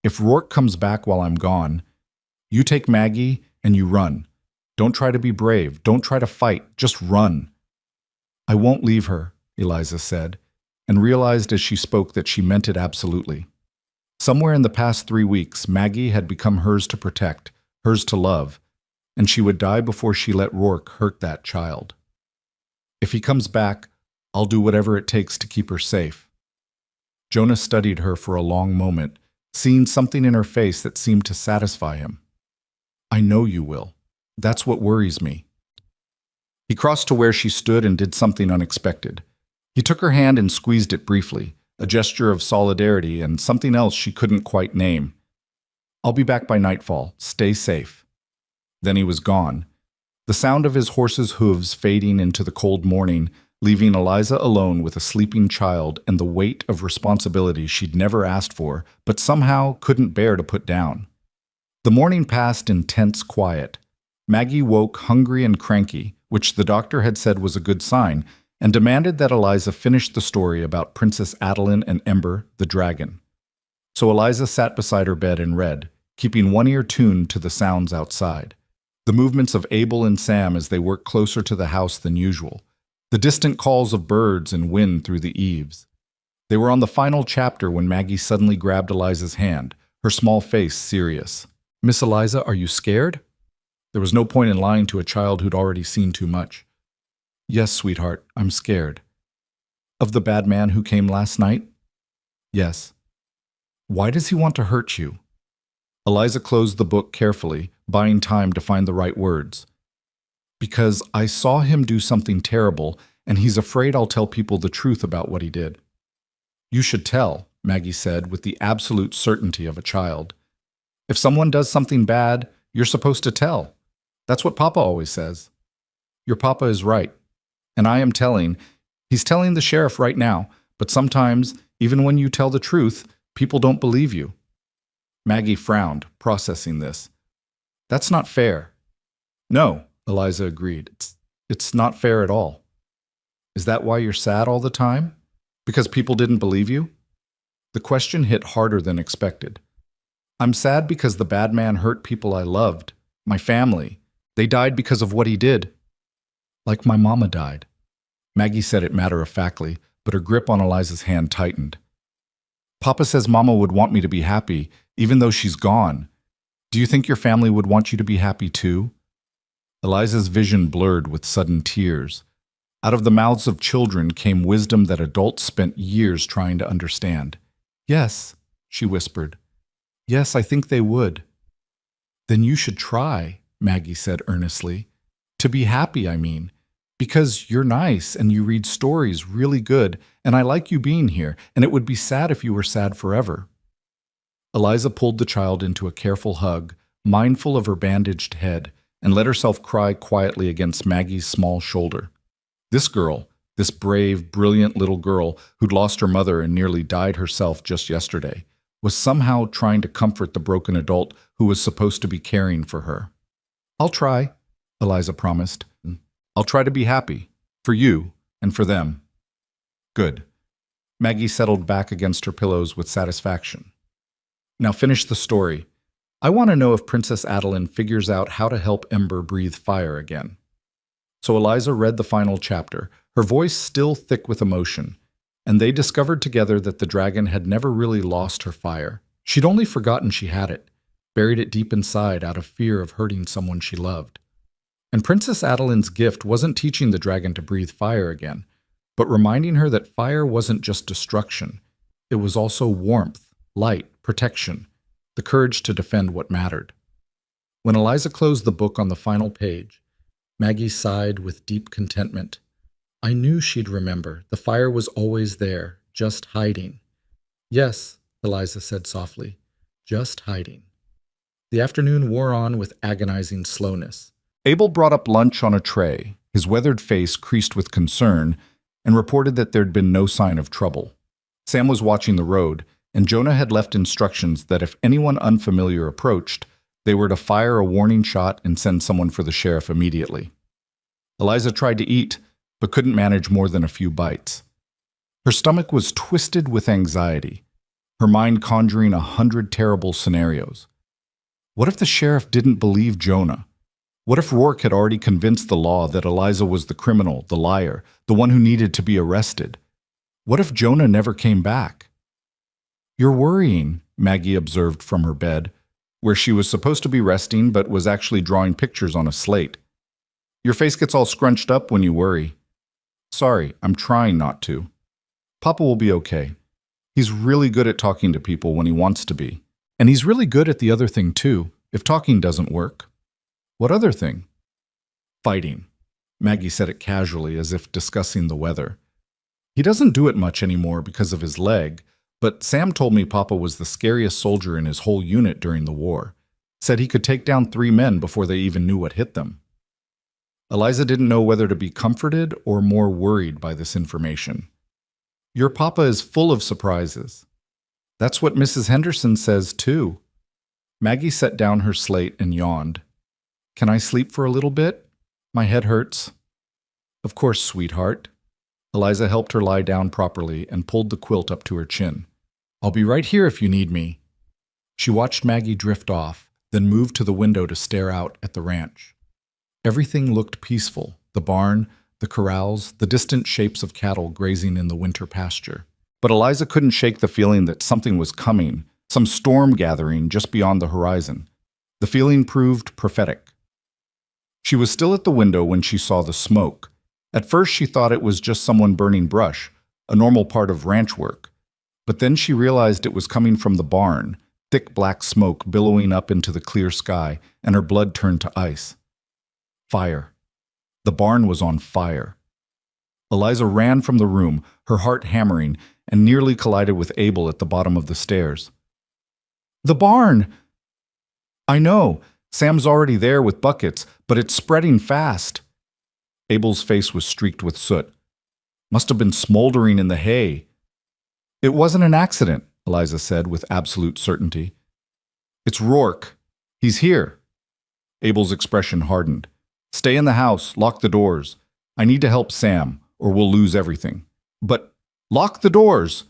[SPEAKER 1] if Rourke comes back while I'm gone, you take Maggie and you run. Don't try to be brave. Don't try to fight. Just run." "I won't leave her," Eliza said, and realized as she spoke that she meant it absolutely. Somewhere in the past 3 weeks, Maggie had become hers to protect, hers to love, and she would die before she let Rourke hurt that child. "If he comes back, I'll do whatever it takes to keep her safe." Jonah studied her for a long moment, seeing something in her face that seemed to satisfy him. "I know you will. That's what worries me." He crossed to where she stood and did something unexpected. He took her hand and squeezed it briefly, a gesture of solidarity and something else she couldn't quite name. "I'll be back by nightfall. Stay safe." Then he was gone, the sound of his horse's hooves fading into the cold morning, leaving Eliza alone with a sleeping child and the weight of responsibility she'd never asked for, but somehow couldn't bear to put down. The morning passed in tense quiet. Maggie woke hungry and cranky, which the doctor had said was a good sign, and demanded that Eliza finish the story about Princess Adeline and Ember, the dragon. So Eliza sat beside her bed and read, keeping one ear tuned to the sounds outside. The movements of Abel and Sam as they worked closer to the house than usual. The distant calls of birds and wind through the eaves. They were on the final chapter when Maggie suddenly grabbed Eliza's hand, her small face serious. "Miss Eliza, are you scared?" There was no point in lying to a child who'd already seen too much. "Yes, sweetheart, I'm scared." "Of the bad man who came last night?" "Yes." "Why does he want to hurt you?" Eliza closed the book carefully, buying time to find the right words. "Because I saw him do something terrible, and he's afraid I'll tell people the truth about what he did." "You should tell," Maggie said with the absolute certainty of a child. "If someone does something bad, you're supposed to tell. That's what Papa always says." "Your Papa is right. And I am telling. He's telling the sheriff right now, but sometimes, even when you tell the truth, people don't believe you." Maggie frowned, processing this. "That's not fair." "No," Eliza agreed. It's not fair at all." "Is that why you're sad all the time? Because people didn't believe you?" The question hit harder than expected. "I'm sad because the bad man hurt people I loved, my family. They died because of what he did." "Like my mama died." Maggie said it matter-of-factly, but her grip on Eliza's hand tightened. "Papa says Mama would want me to be happy, even though she's gone. Do you think your family would want you to be happy too?" Eliza's vision blurred with sudden tears. Out of the mouths of children came wisdom that adults spent years trying to understand. "Yes," she whispered. "Yes, I think they would." "Then you should try," Maggie said earnestly. "To be happy, I mean. Because you're nice and you read stories really good, and I like you being here, and it would be sad if you were sad forever." Eliza pulled the child into a careful hug, mindful of her bandaged head, and let herself cry quietly against Maggie's small shoulder. This girl, this brave, brilliant little girl who'd lost her mother and nearly died herself just yesterday, was somehow trying to comfort the broken adult who was supposed to be caring for her. "I'll try," Eliza promised. "I'll try to be happy, for you and for them." "Good." Maggie settled back against her pillows with satisfaction. "Now finish the story. I want to know if Princess Adeline figures out how to help Ember breathe fire again." So Eliza read the final chapter, her voice still thick with emotion, and they discovered together that the dragon had never really lost her fire. She'd only forgotten she had it, buried it deep inside out of fear of hurting someone she loved. And Princess Adeline's gift wasn't teaching the dragon to breathe fire again, but reminding her that fire wasn't just destruction. It was also warmth, light, protection, the courage to defend what mattered. When Eliza closed the book on the final page, Maggie sighed with deep contentment. I knew she'd remember. The fire was always there, just hiding. Yes, Eliza said softly, just hiding. The afternoon wore on with agonizing slowness. Abel brought up lunch on a tray, his weathered face creased with concern, and reported that there'd been no sign of trouble. Sam was watching the road, and Jonah had left instructions that if anyone unfamiliar approached, they were to fire a warning shot and send someone for the sheriff immediately. Eliza tried to eat, but couldn't manage more than a few bites. Her stomach was twisted with anxiety, her mind conjuring 100 terrible scenarios. What if the sheriff didn't believe Jonah? What if Rourke had already convinced the law that Eliza was the criminal, the liar, the one who needed to be arrested? What if Jonah never came back? You're worrying, Maggie observed from her bed, where she was supposed to be resting but was actually drawing pictures on a slate. Your face gets all scrunched up when you worry. Sorry, I'm trying not to. Papa will be okay. He's really good at talking to people when he wants to be. And he's really good at the other thing too, if talking doesn't work. What other thing? Fighting. Maggie said it casually, as if discussing the weather. He doesn't do it much anymore because of his leg, but Sam told me Papa was the scariest soldier in his whole unit during the war. Said he could take down 3 men before they even knew what hit them. Eliza didn't know whether to be comforted or more worried by this information. Your Papa is full of surprises. That's what Mrs. Henderson says, too. Maggie set down her slate and yawned. Can I sleep for a little bit? My head hurts. Of course, sweetheart. Eliza helped her lie down properly and pulled the quilt up to her chin. I'll be right here if you need me. She watched Maggie drift off, then moved to the window to stare out at the ranch. Everything looked peaceful, the barn, the corrals, the distant shapes of cattle grazing in the winter pasture. But Eliza couldn't shake the feeling that something was coming, some storm gathering just beyond the horizon. The feeling proved prophetic. She was still at the window when she saw the smoke. At first she thought it was just someone burning brush, a normal part of ranch work. But then she realized it was coming from the barn, thick black smoke billowing up into the clear sky, and her blood turned to ice. Fire. The barn was on fire. Eliza ran from the room, her heart hammering, and nearly collided with Abel at the bottom of the stairs. The barn! I know. Sam's already there with buckets, but it's spreading fast. Abel's face was streaked with soot. Must have been smoldering in the hay. It wasn't an accident, Eliza said with absolute certainty. It's Rourke. He's here. Abel's expression hardened. Stay in the house, lock the doors. I need to help Sam, or we'll lose everything. But lock the doors!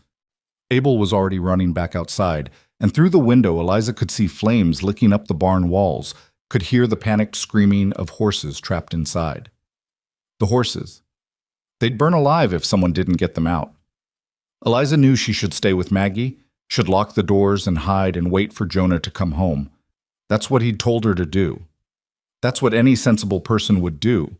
[SPEAKER 1] Abel was already running back outside, and through the window Eliza could see flames licking up the barn walls, could hear the panicked screaming of horses trapped inside. The horses. They'd burn alive if someone didn't get them out. Eliza knew she should stay with Maggie, should lock the doors and hide and wait for Jonah to come home. That's what he'd told her to do. That's what any sensible person would do.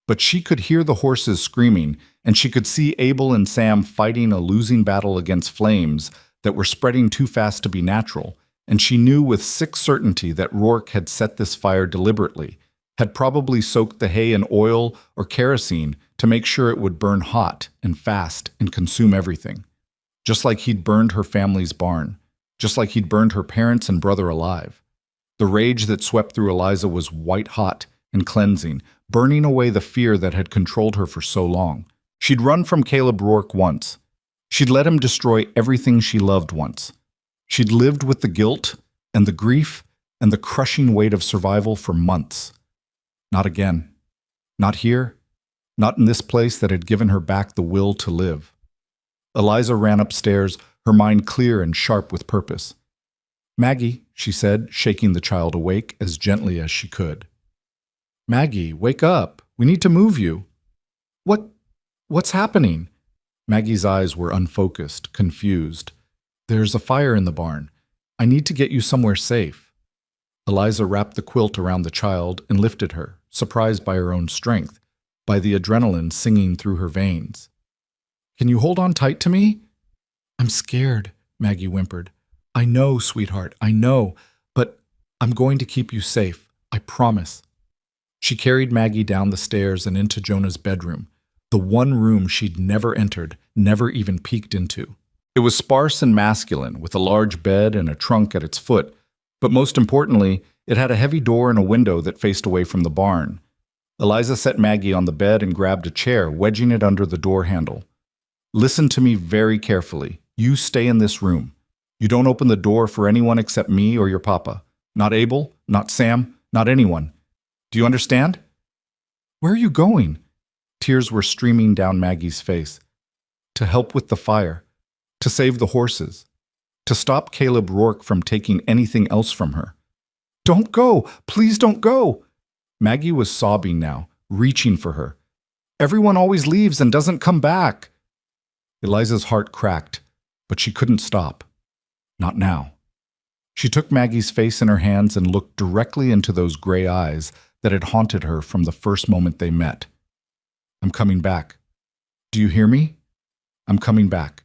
[SPEAKER 1] But she could hear the horses screaming, and she could see Abel and Sam fighting a losing battle against flames that were spreading too fast to be natural, and she knew with sick certainty that Rourke had set this fire deliberately, had probably soaked the hay in oil or kerosene to make sure it would burn hot and fast and consume everything. Just like he'd burned her family's barn, just like he'd burned her parents and brother alive. The rage that swept through Eliza was white-hot and cleansing, burning away the fear that had controlled her for so long. She'd run from Caleb Rourke once. She'd let him destroy everything she loved once. She'd lived with the guilt and the grief and the crushing weight of survival for months. Not again. Not here. Not in this place that had given her back the will to live. Eliza ran upstairs, her mind clear and sharp with purpose. Maggie, she said, shaking the child awake as gently as she could. Maggie, wake up. We need to move you. What's happening? Maggie's eyes were unfocused, confused. There's a fire in the barn. I need to get you somewhere safe. Eliza wrapped the quilt around the child and lifted her, surprised by her own strength, by the adrenaline singing through her veins. "Can you hold on tight to me?" "I'm scared," Maggie whimpered. "I know, sweetheart, I know, but I'm going to keep you safe. I promise." She carried Maggie down the stairs and into Jonah's bedroom, the one room she'd never entered, never even peeked into. It was sparse and masculine, with a large bed and a trunk at its foot, but most importantly, it had a heavy door and a window that faced away from the barn. Eliza set Maggie on the bed and grabbed a chair, wedging it under the door handle. "Listen to me very carefully. You stay in this room. You don't open the door for anyone except me or your papa. Not Abel, not Sam, not anyone. Do you understand?" "Where are you going?" Tears were streaming down Maggie's face. "To help with the fire. To save the horses. To stop Caleb Rourke from taking anything else from her." "Don't go! Please don't go!" Maggie was sobbing now, reaching for her. "Everyone always leaves and doesn't come back." Eliza's heart cracked, but she couldn't stop. Not now. She took Maggie's face in her hands and looked directly into those gray eyes that had haunted her from the first moment they met. "I'm coming back. Do you hear me? I'm coming back.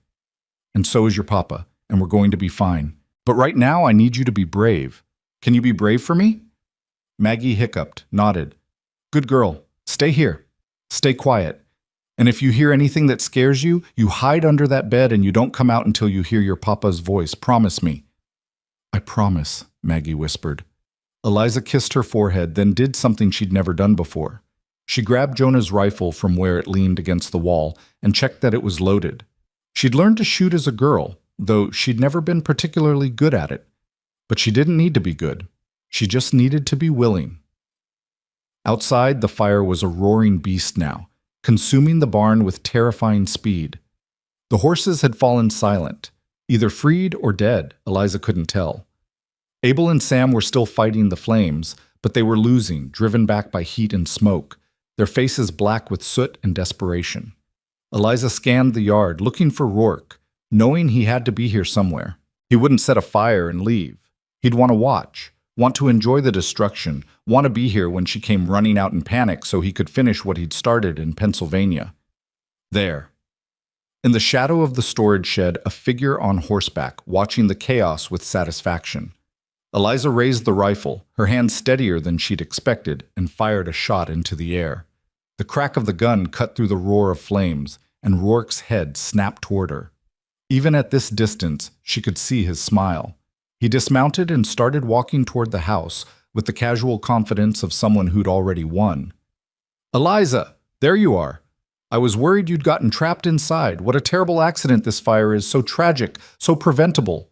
[SPEAKER 1] And so is your papa, and we're going to be fine. But right now I need you to be brave. Can you be brave for me?" Maggie hiccuped, nodded. "Good girl. Stay here. Stay quiet. And if you hear anything that scares you, you hide under that bed and you don't come out until you hear your papa's voice. Promise me." "I promise," Maggie whispered. Eliza kissed her forehead, then did something she'd never done before. She grabbed Jonah's rifle from where it leaned against the wall and checked that it was loaded. She'd learned to shoot as a girl, though she'd never been particularly good at it. But she didn't need to be good. She just needed to be willing. Outside, the fire was a roaring beast now, consuming the barn with terrifying speed. The horses had fallen silent, either freed or dead, Eliza couldn't tell. Abel and Sam were still fighting the flames, but they were losing, driven back by heat and smoke, their faces black with soot and desperation. Eliza scanned the yard, looking for Rourke, knowing he had to be here somewhere. He wouldn't set a fire and leave. He'd want to watch, want to enjoy the destruction, want to be here when she came running out in panic so he could finish what he'd started in Pennsylvania. There. In the shadow of the storage shed, a figure on horseback, watching the chaos with satisfaction. Eliza raised the rifle, her hand steadier than she'd expected, and fired a shot into the air. The crack of the gun cut through the roar of flames, and Rourke's head snapped toward her. Even at this distance, she could see his smile. He dismounted and started walking toward the house with the casual confidence of someone who'd already won. "Eliza, there you are. I was worried you'd gotten trapped inside. What a terrible accident this fire is, so tragic, so preventable."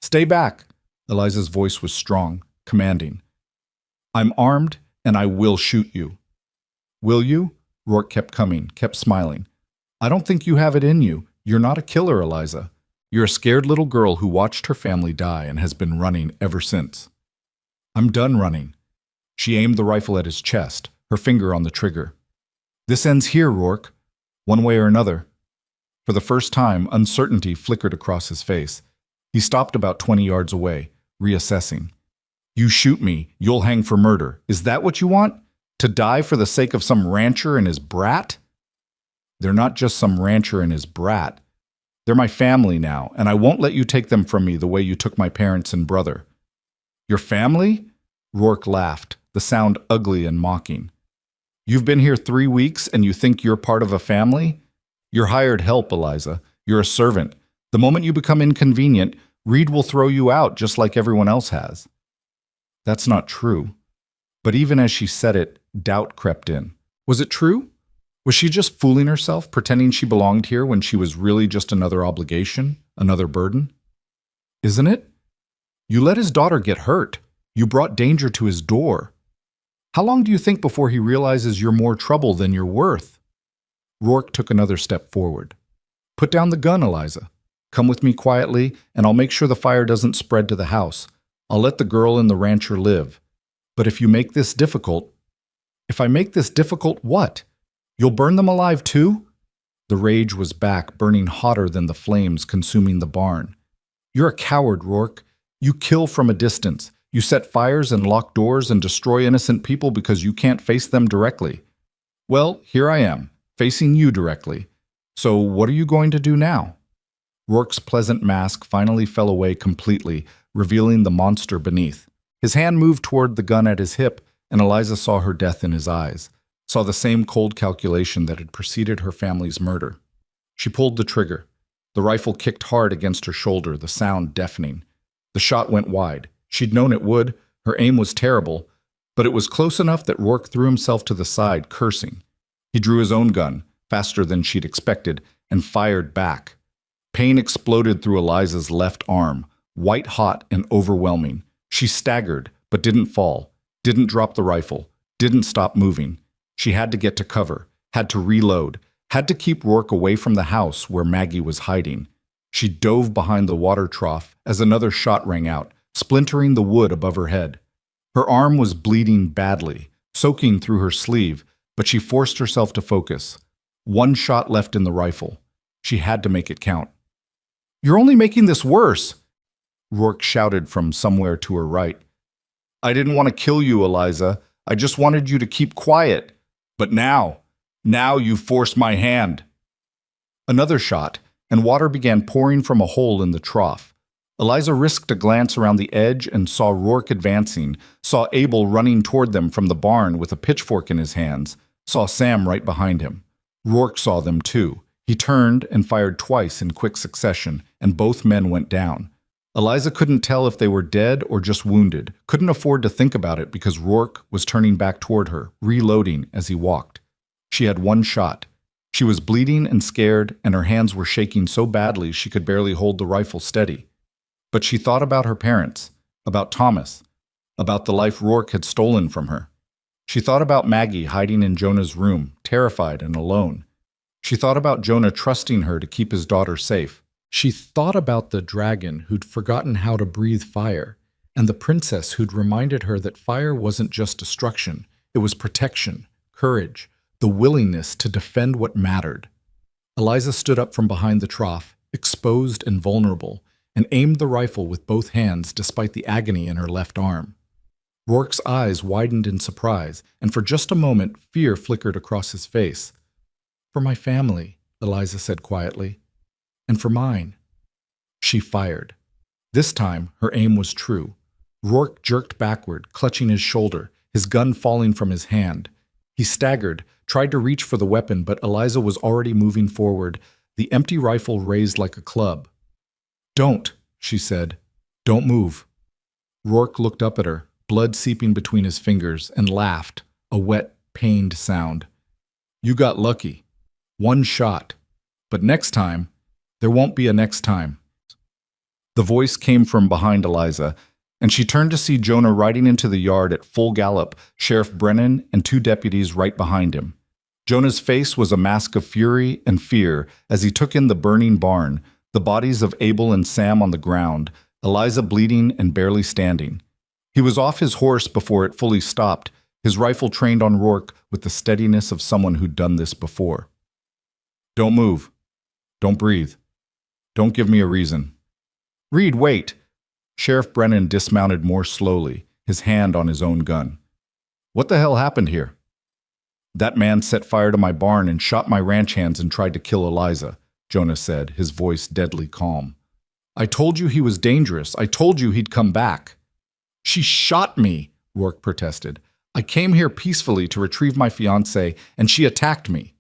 [SPEAKER 1] "Stay back." Eliza's voice was strong, commanding. "I'm armed, and I will shoot you." "Will you?" Rourke kept coming, kept smiling. "I don't think you have it in you. You're not a killer, Eliza. You're a scared little girl who watched her family die and has been running ever since." "I'm done running." She aimed the rifle at his chest, her finger on the trigger. "This ends here, Rourke, one way or another." For the first time, uncertainty flickered across his face. He stopped about 20 yards away, reassessing. "You shoot me, you'll hang for murder. Is that what you want? To die for the sake of some rancher and his brat?" "They're not just some rancher and his brat. They're my family now, and I won't let you take them from me the way you took my parents and brother." "Your family?" Rourke laughed, the sound ugly and mocking. "You've been here 3 weeks and you think you're part of a family? You're hired help, Eliza. You're a servant. The moment you become inconvenient, Reed will throw you out just like everyone else has." That's not true. But even as she said it, doubt crept in. Was it true? Was she just fooling herself, pretending she belonged here when she was really just another obligation, another burden? "Isn't it? You let his daughter get hurt. You brought danger to his door. How long do you think before he realizes you're more trouble than you're worth?" Rourke took another step forward. "Put down the gun, Eliza. Come with me quietly, and I'll make sure the fire doesn't spread to the house. I'll let the girl and the rancher live. But if you make this difficult—" "If I make this difficult, what? You'll burn them alive too?" The rage was back, burning hotter than the flames consuming the barn. "You're a coward, Rourke. You kill from a distance. You set fires and lock doors and destroy innocent people because you can't face them directly. Well, here I am, facing you directly. So what are you going to do now?" Rourke's pleasant mask finally fell away completely, revealing the monster beneath. His hand moved toward the gun at his hip, and Eliza saw her death in his eyes, saw the same cold calculation that had preceded her family's murder. She pulled the trigger. The rifle kicked hard against her shoulder, the sound deafening. The shot went wide. She'd known it would. Her aim was terrible, but it was close enough that Rourke threw himself to the side, cursing. He drew his own gun, faster than she'd expected, and fired back. Pain exploded through Eliza's left arm, white-hot and overwhelming. She staggered, but didn't fall, didn't drop the rifle, didn't stop moving. She had to get to cover, had to reload, had to keep Rourke away from the house where Maggie was hiding. She dove behind the water trough as another shot rang out, splintering the wood above her head. Her arm was bleeding badly, soaking through her sleeve, but she forced herself to focus. One shot left in the rifle. She had to make it count. "You're only making this worse," Rourke shouted from somewhere to her right. "I didn't want to kill you, Eliza. I just wanted you to keep quiet. But now you've forced my hand." Another shot, and water began pouring from a hole in the trough. Eliza risked a glance around the edge and saw Rourke advancing, saw Abel running toward them from the barn with a pitchfork in his hands, saw Sam right behind him. Rourke saw them too. He turned and fired twice in quick succession, and both men went down. Eliza couldn't tell if they were dead or just wounded, couldn't afford to think about it because Rourke was turning back toward her, reloading as he walked. She had one shot. She was bleeding and scared, and her hands were shaking so badly she could barely hold the rifle steady. But she thought about her parents, about Thomas, about the life Rourke had stolen from her. She thought about Maggie hiding in Jonah's room, terrified and alone. She thought about Jonah trusting her to keep his daughter safe. She thought about the dragon who'd forgotten how to breathe fire, and the princess who'd reminded her that fire wasn't just destruction, it was protection, courage, the willingness to defend what mattered. Eliza stood up from behind the trough, exposed and vulnerable, and aimed the rifle with both hands despite the agony in her left arm. Rourke's eyes widened in surprise, and for just a moment fear flickered across his face. "For my family," Eliza said quietly. "And for mine." She fired. This time, her aim was true. Rourke jerked backward, clutching his shoulder, his gun falling from his hand. He staggered, tried to reach for the weapon, but Eliza was already moving forward, the empty rifle raised like a club. "Don't," she said. "Don't move." Rourke looked up at her, blood seeping between his fingers, and laughed, a wet, pained sound. "You got lucky. One shot. But next time, there won't be a next time." The voice came from behind Eliza, and she turned to see Jonah riding into the yard at full gallop, Sheriff Brennan and 2 deputies right behind him. Jonah's face was a mask of fury and fear as he took in the burning barn, the bodies of Abel and Sam on the ground, Eliza bleeding and barely standing. He was off his horse before it fully stopped, his rifle trained on Rourke with the steadiness of someone who'd done this before. "Don't move. Don't breathe. Don't give me a reason." "Reed, wait." Sheriff Brennan dismounted more slowly, his hand on his own gun. "What the hell happened here?" "That man set fire to my barn and shot my ranch hands and tried to kill Eliza," Jonah said, his voice deadly calm. "I told you he was dangerous. I told you he'd come back." "She shot me," Rourke protested. "I came here peacefully to retrieve my fiancée, and she attacked me."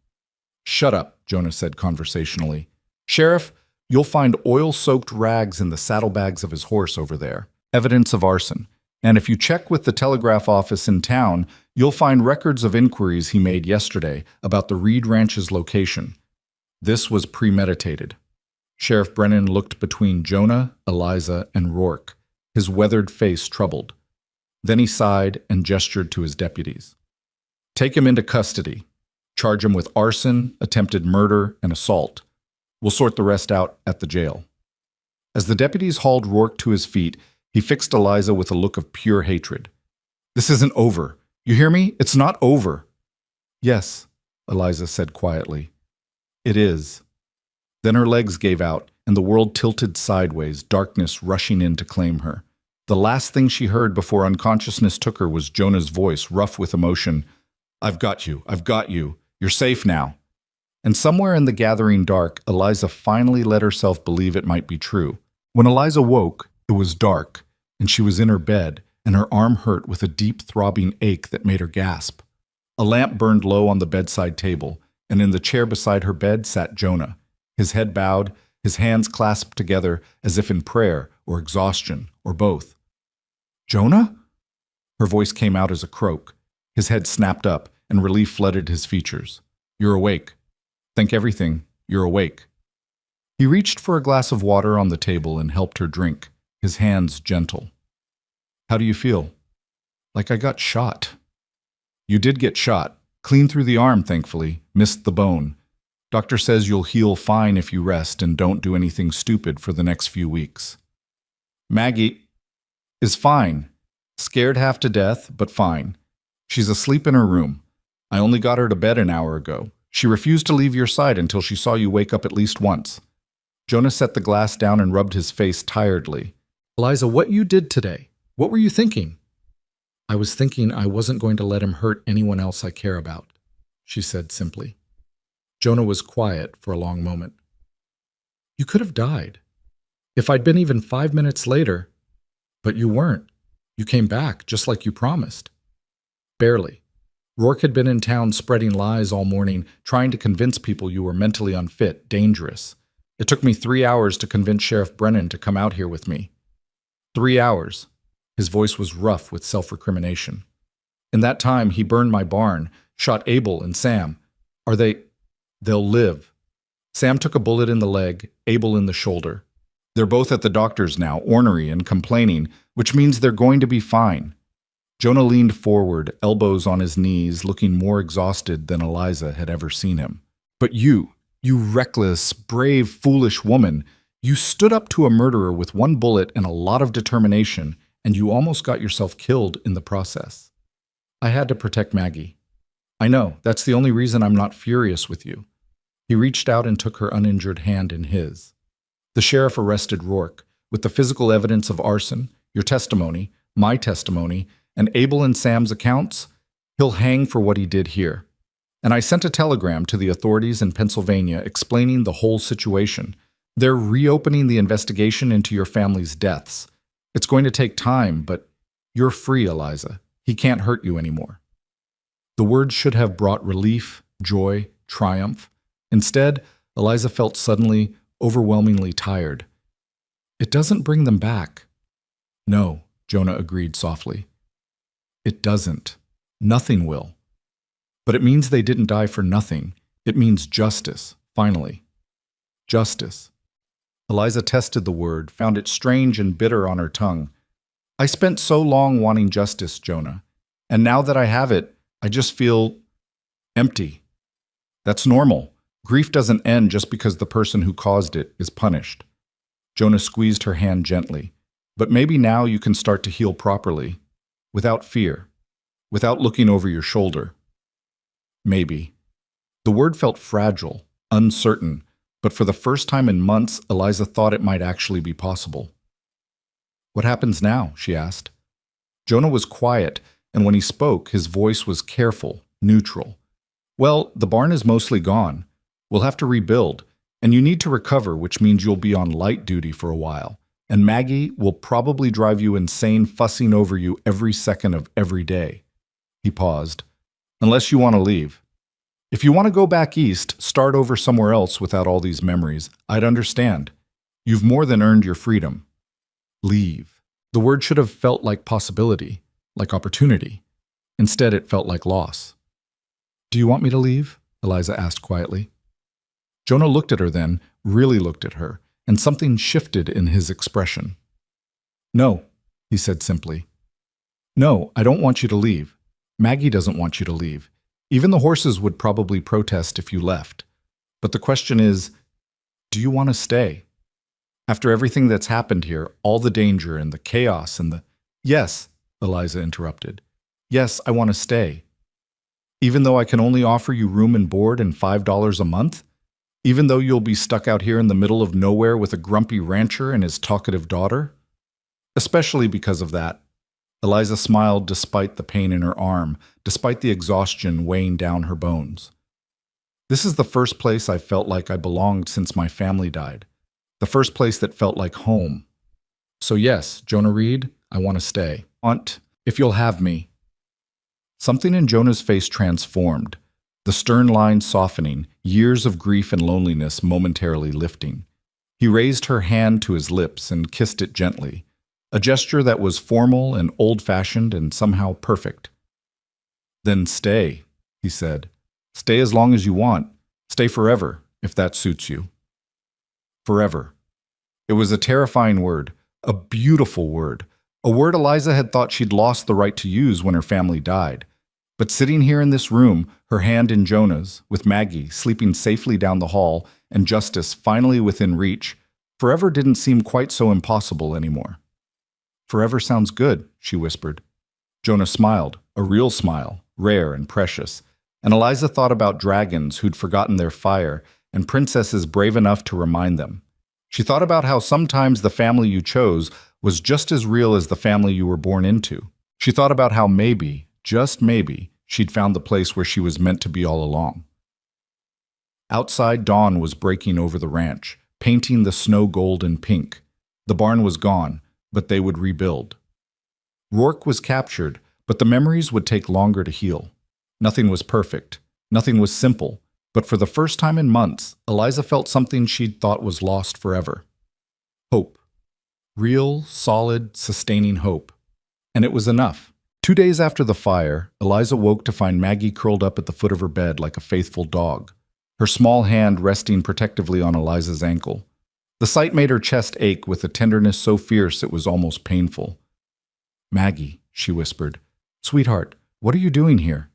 [SPEAKER 1] "Shut up," Jonah said conversationally. "Sheriff, you'll find oil-soaked rags in the saddlebags of his horse over there, evidence of arson. And if you check with the telegraph office in town, you'll find records of inquiries he made yesterday about the Reed Ranch's location." This was premeditated. Sheriff Brennan looked between Jonah, Eliza, and Rourke, his weathered face troubled. Then he sighed and gestured to his deputies. "Take him into custody. Charge him with arson, attempted murder, and assault. We'll sort the rest out at the jail." As the deputies hauled Rourke to his feet, he fixed Eliza with a look of pure hatred. "This isn't over. You hear me? It's not over." "Yes," Eliza said quietly. "It is." Then her legs gave out, and the world tilted sideways, darkness rushing in to claim her. The last thing she heard before unconsciousness took her was Jonah's voice, rough with emotion. I've got you. I've got you. You're safe now. And somewhere in the gathering dark, Eliza finally let herself believe it might be true. When Eliza woke, it was dark, and she was in her bed, and her arm hurt with a deep throbbing ache that made her gasp. A lamp burned low on the bedside table, and in the chair beside her bed sat Jonah, his head bowed, his hands clasped together as if in prayer or exhaustion or both. Jonah? Her voice came out as a croak. His head snapped up, and relief flooded his features. You're awake. Thank everything, you're awake. He reached for a glass of water on the table and helped her drink, his hands gentle. How do you feel? Like I got shot. You did get shot. Clean through the arm, thankfully. Missed the bone. Doctor says you'll heal fine if you rest and don't do anything stupid for the next few weeks. Maggie is fine. Scared half to death, but fine. She's asleep in her room. I only got her to bed an hour ago. She refused to leave your side until she saw you wake up at least once. Jonah set the glass down and rubbed his face tiredly. Eliza, what you did today? What were you thinking? I was thinking I wasn't going to let him hurt anyone else I care about, she said simply. Jonah was quiet for a long moment. You could have died. If I'd been even 5 minutes later, but you weren't. You came back just like you promised. Barely. Rourke had been in town spreading lies all morning, trying to convince people you were mentally unfit, dangerous. It took me 3 hours to convince Sheriff Brennan to come out here with me. 3 hours. His voice was rough with self-recrimination. In that time, he burned my barn, shot Abel and Sam. They'll live. Sam took a bullet in the leg, Abel in the shoulder. They're both at the doctor's now, ornery and complaining, which means they're going to be fine. Jonah leaned forward, elbows on his knees, looking more exhausted than Eliza had ever seen him. But you reckless, brave, foolish woman, you stood up to a murderer with one bullet and a lot of determination, and you almost got yourself killed in the process. I had to protect Maggie. I know, that's the only reason I'm not furious with you. He reached out and took her uninjured hand in his. The sheriff arrested Rourke, with the physical evidence of arson, your testimony, my testimony, and Abel and Sam's accounts. He'll hang for what he did here. And I sent a telegram to the authorities in Pennsylvania explaining the whole situation. They're reopening the investigation into your family's deaths. It's going to take time, but you're free, Eliza. He can't hurt you anymore. The words should have brought relief, joy, triumph. Instead, Eliza felt suddenly, overwhelmingly tired. It doesn't bring them back. No, Jonah agreed softly. It doesn't. Nothing will. But it means they didn't die for nothing. It means justice, finally. Justice. Eliza tested the word, found it strange and bitter on her tongue. I spent so long wanting justice, Jonah. And now that I have it, I just feel empty. That's normal. Grief doesn't end just because the person who caused it is punished. Jonah squeezed her hand gently. But maybe now you can start to heal properly, without fear, without looking over your shoulder. Maybe. The word felt fragile, uncertain, but for the first time in months, Eliza thought it might actually be possible. What happens now? She asked. Jonah was quiet, and when he spoke, his voice was careful, neutral. Well, the barn is mostly gone. We'll have to rebuild, and you need to recover, which means you'll be on light duty for a while. And Maggie will probably drive you insane fussing over you every second of every day. He paused. Unless you want to leave. If you want to go back east, start over somewhere else without all these memories, I'd understand. You've more than earned your freedom. Leave. The word should have felt like possibility, like opportunity. Instead, it felt like loss. Do you want me to leave? Eliza asked quietly. Jonah looked at her then, really looked at her, and something shifted in his expression. No, he said simply. No, I don't want you to leave. Maggie doesn't want you to leave. Even the horses would probably protest if you left. But the question is, do you want to stay? After everything that's happened here, all the danger and the chaos and the... Yes, Eliza interrupted. Yes, I want to stay. Even though I can only offer you room and board and $5 a month? Even though you'll be stuck out here in the middle of nowhere with a grumpy rancher and his talkative daughter? Especially because of that. Eliza smiled despite the pain in her arm, despite the exhaustion weighing down her bones. This is the first place I've felt like I belonged since my family died. The first place that felt like home. So yes, Jonah Reed, I want to stay. If you'll have me. Something in Jonah's face transformed, the stern line softening, years of grief and loneliness momentarily lifting. He raised her hand to his lips and kissed it gently, a gesture that was formal and old-fashioned and somehow perfect. Then stay, he said. Stay as long as you want. Stay forever, if that suits you. Forever. It was a terrifying word, a beautiful word, a word Eliza had thought she'd lost the right to use when her family died. But sitting here in this room, her hand in Jonah's, with Maggie sleeping safely down the hall and justice finally within reach, forever didn't seem quite so impossible anymore. Forever sounds good, she whispered. Jonah smiled, a real smile, rare and precious, and Eliza thought about dragons who'd forgotten their fire and princesses brave enough to remind them. She thought about how sometimes the family you chose was just as real as the family you were born into. She thought about how maybe, just maybe, she'd found the place where she was meant to be all along. Outside, dawn was breaking over the ranch, painting the snow gold and pink. The barn was gone, but they would rebuild. Rourke was captured, but the memories would take longer to heal. Nothing was perfect. Nothing was simple. But for the first time in months, Eliza felt something she'd thought was lost forever. Hope. Real, solid, sustaining hope. And it was enough. 2 days after the fire, Eliza woke to find Maggie curled up at the foot of her bed like a faithful dog, her small hand resting protectively on Eliza's ankle. The sight made her chest ache with a tenderness so fierce it was almost painful. "Maggie," she whispered. "Sweetheart, what are you doing here?"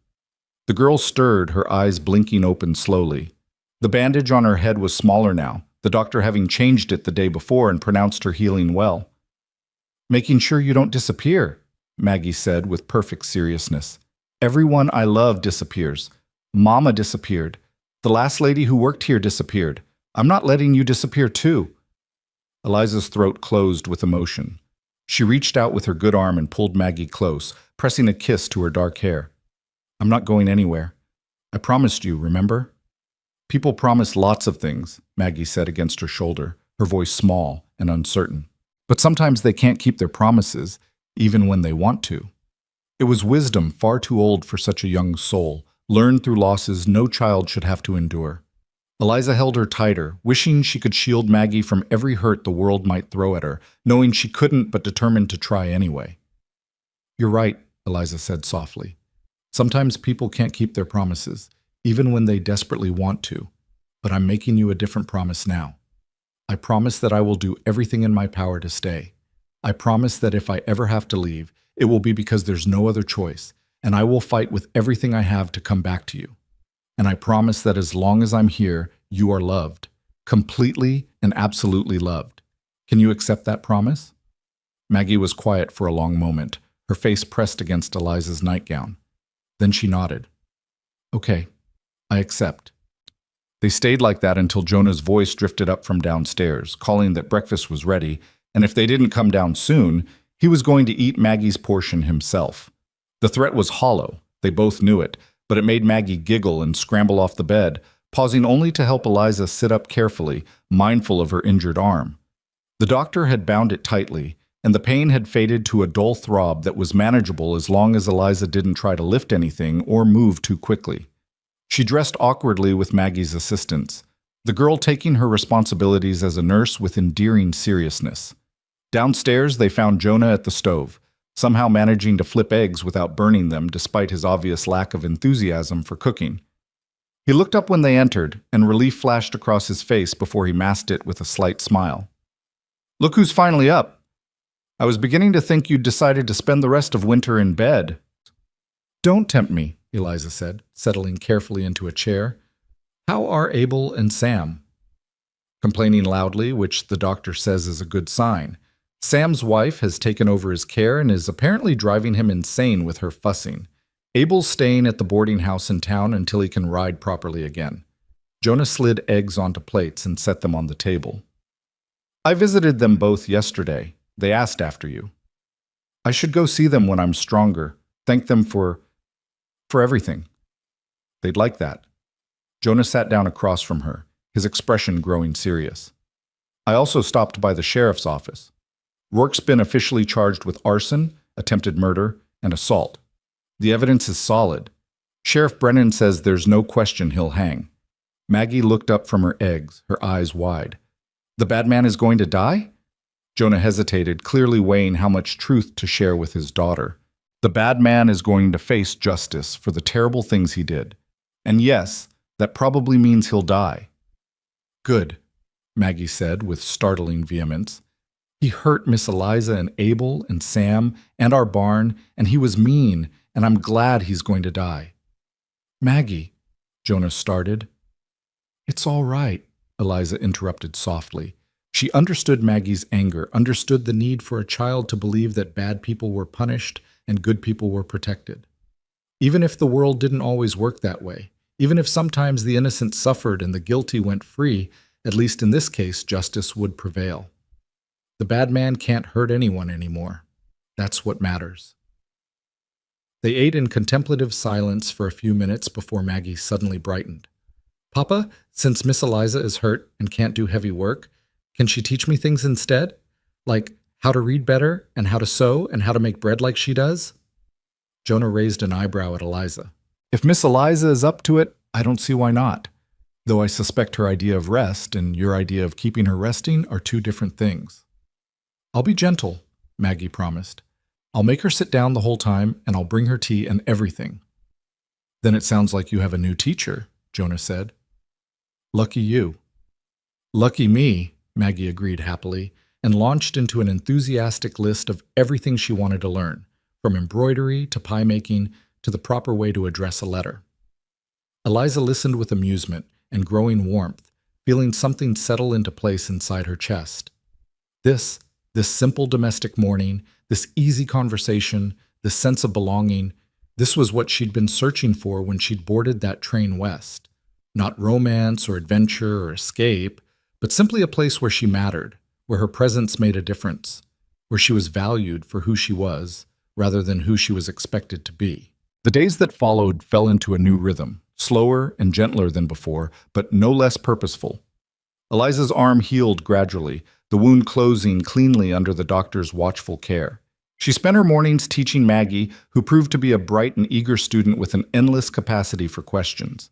[SPEAKER 1] The girl stirred, her eyes blinking open slowly. The bandage on her head was smaller now, the doctor having changed it the day before and pronounced her healing well. "Making sure you don't disappear," Maggie said with perfect seriousness. "Everyone I love disappears. Mama disappeared. The last lady who worked here disappeared. I'm not letting you disappear too." Eliza's throat closed with emotion. She reached out with her good arm and pulled Maggie close, pressing a kiss to her dark hair. "I'm not going anywhere. I promised you, remember?" "People promise lots of things," Maggie said against her shoulder, her voice small and uncertain. "But sometimes they can't keep their promises, even when they want to." It was wisdom far too old for such a young soul, learned through losses no child should have to endure. Eliza held her tighter, wishing she could shield Maggie from every hurt the world might throw at her, knowing she couldn't but determined to try anyway. "You're right," Eliza said softly. "Sometimes people can't keep their promises, even when they desperately want to. But I'm making you a different promise now. I promise that I will do everything in my power to stay. I promise that if I ever have to leave, it will be because there's no other choice, and I will fight with everything I have to come back to you. And I promise that as long as I'm here, you are loved, completely and absolutely loved. Can you accept that promise?" Maggie was quiet for a long moment, her face pressed against Eliza's nightgown. Then she nodded. "Okay, I accept." They stayed like that until Jonah's voice drifted up from downstairs, calling that breakfast was ready, and if they didn't come down soon, he was going to eat Maggie's portion himself. The threat was hollow, they both knew it, but it made Maggie giggle and scramble off the bed, pausing only to help Eliza sit up carefully, mindful of her injured arm. The doctor had bound it tightly, and the pain had faded to a dull throb that was manageable as long as Eliza didn't try to lift anything or move too quickly. She dressed awkwardly with Maggie's assistance, the girl taking her responsibilities as a nurse with endearing seriousness. Downstairs, they found Jonah at the stove, somehow managing to flip eggs without burning them despite his obvious lack of enthusiasm for cooking. He looked up when they entered, and relief flashed across his face before he masked it with a slight smile. "Look who's finally up. I was beginning to think you'd decided to spend the rest of winter in bed." "Don't tempt me," Eliza said, settling carefully into a chair. "How are Abel and Sam?" "Complaining loudly, which the doctor says is a good sign. Sam's wife has taken over his care and is apparently driving him insane with her fussing. Abel's staying at the boarding house in town until he can ride properly again." Jonah slid eggs onto plates and set them on the table. "I visited them both yesterday. They asked after you. I should go see them when I'm stronger. Thank them for everything. They'd like that. Jonah sat down across from her, his expression growing serious. I also stopped by the sheriff's office. Rourke's been officially charged with arson, attempted murder, and assault. The evidence is solid. Sheriff Brennan says there's no question he'll hang. Maggie looked up from her eggs, her eyes wide. The bad man is going to die? Jonah hesitated, clearly weighing how much truth to share with his daughter. The bad man is going to face justice for the terrible things he did. And yes, that probably means he'll die. Good, Maggie said with startling vehemence. He hurt Miss Eliza and Abel and Sam and our barn, and he was mean, and I'm glad he's going to die. Maggie, Jonah started. It's all right, Eliza interrupted softly. She understood Maggie's anger, understood the need for a child to believe that bad people were punished and good people were protected. Even if the world didn't always work that way, even if sometimes the innocent suffered and the guilty went free, at least in this case, justice would prevail. The bad man can't hurt anyone anymore. That's what matters. They ate in contemplative silence for a few minutes before Maggie suddenly brightened. Papa, since Miss Eliza is hurt and can't do heavy work, can she teach me things instead? Like how to read better and how to sew and how to make bread like she does? Jonah raised an eyebrow at Eliza. If Miss Eliza is up to it, I don't see why not. Though I suspect her idea of rest and your idea of keeping her resting are two different things. I'll be gentle, Maggie promised. I'll make her sit down the whole time and I'll bring her tea and everything. Then it sounds like you have a new teacher, Jonah said. Lucky you. Lucky me, Maggie agreed happily, and launched into an enthusiastic list of everything she wanted to learn, from embroidery to pie making to the proper way to address a letter. Eliza listened with amusement and growing warmth, feeling something settle into place inside her chest. This simple domestic morning, this easy conversation, this sense of belonging, this was what she'd been searching for when she'd boarded that train west. Not romance or adventure or escape, but simply a place where she mattered, where her presence made a difference, where she was valued for who she was rather than who she was expected to be. The days that followed fell into a new rhythm, slower and gentler than before, but no less purposeful. Eliza's arm healed gradually, the wound closing cleanly under the doctor's watchful care. She spent her mornings teaching Maggie, who proved to be a bright and eager student with an endless capacity for questions.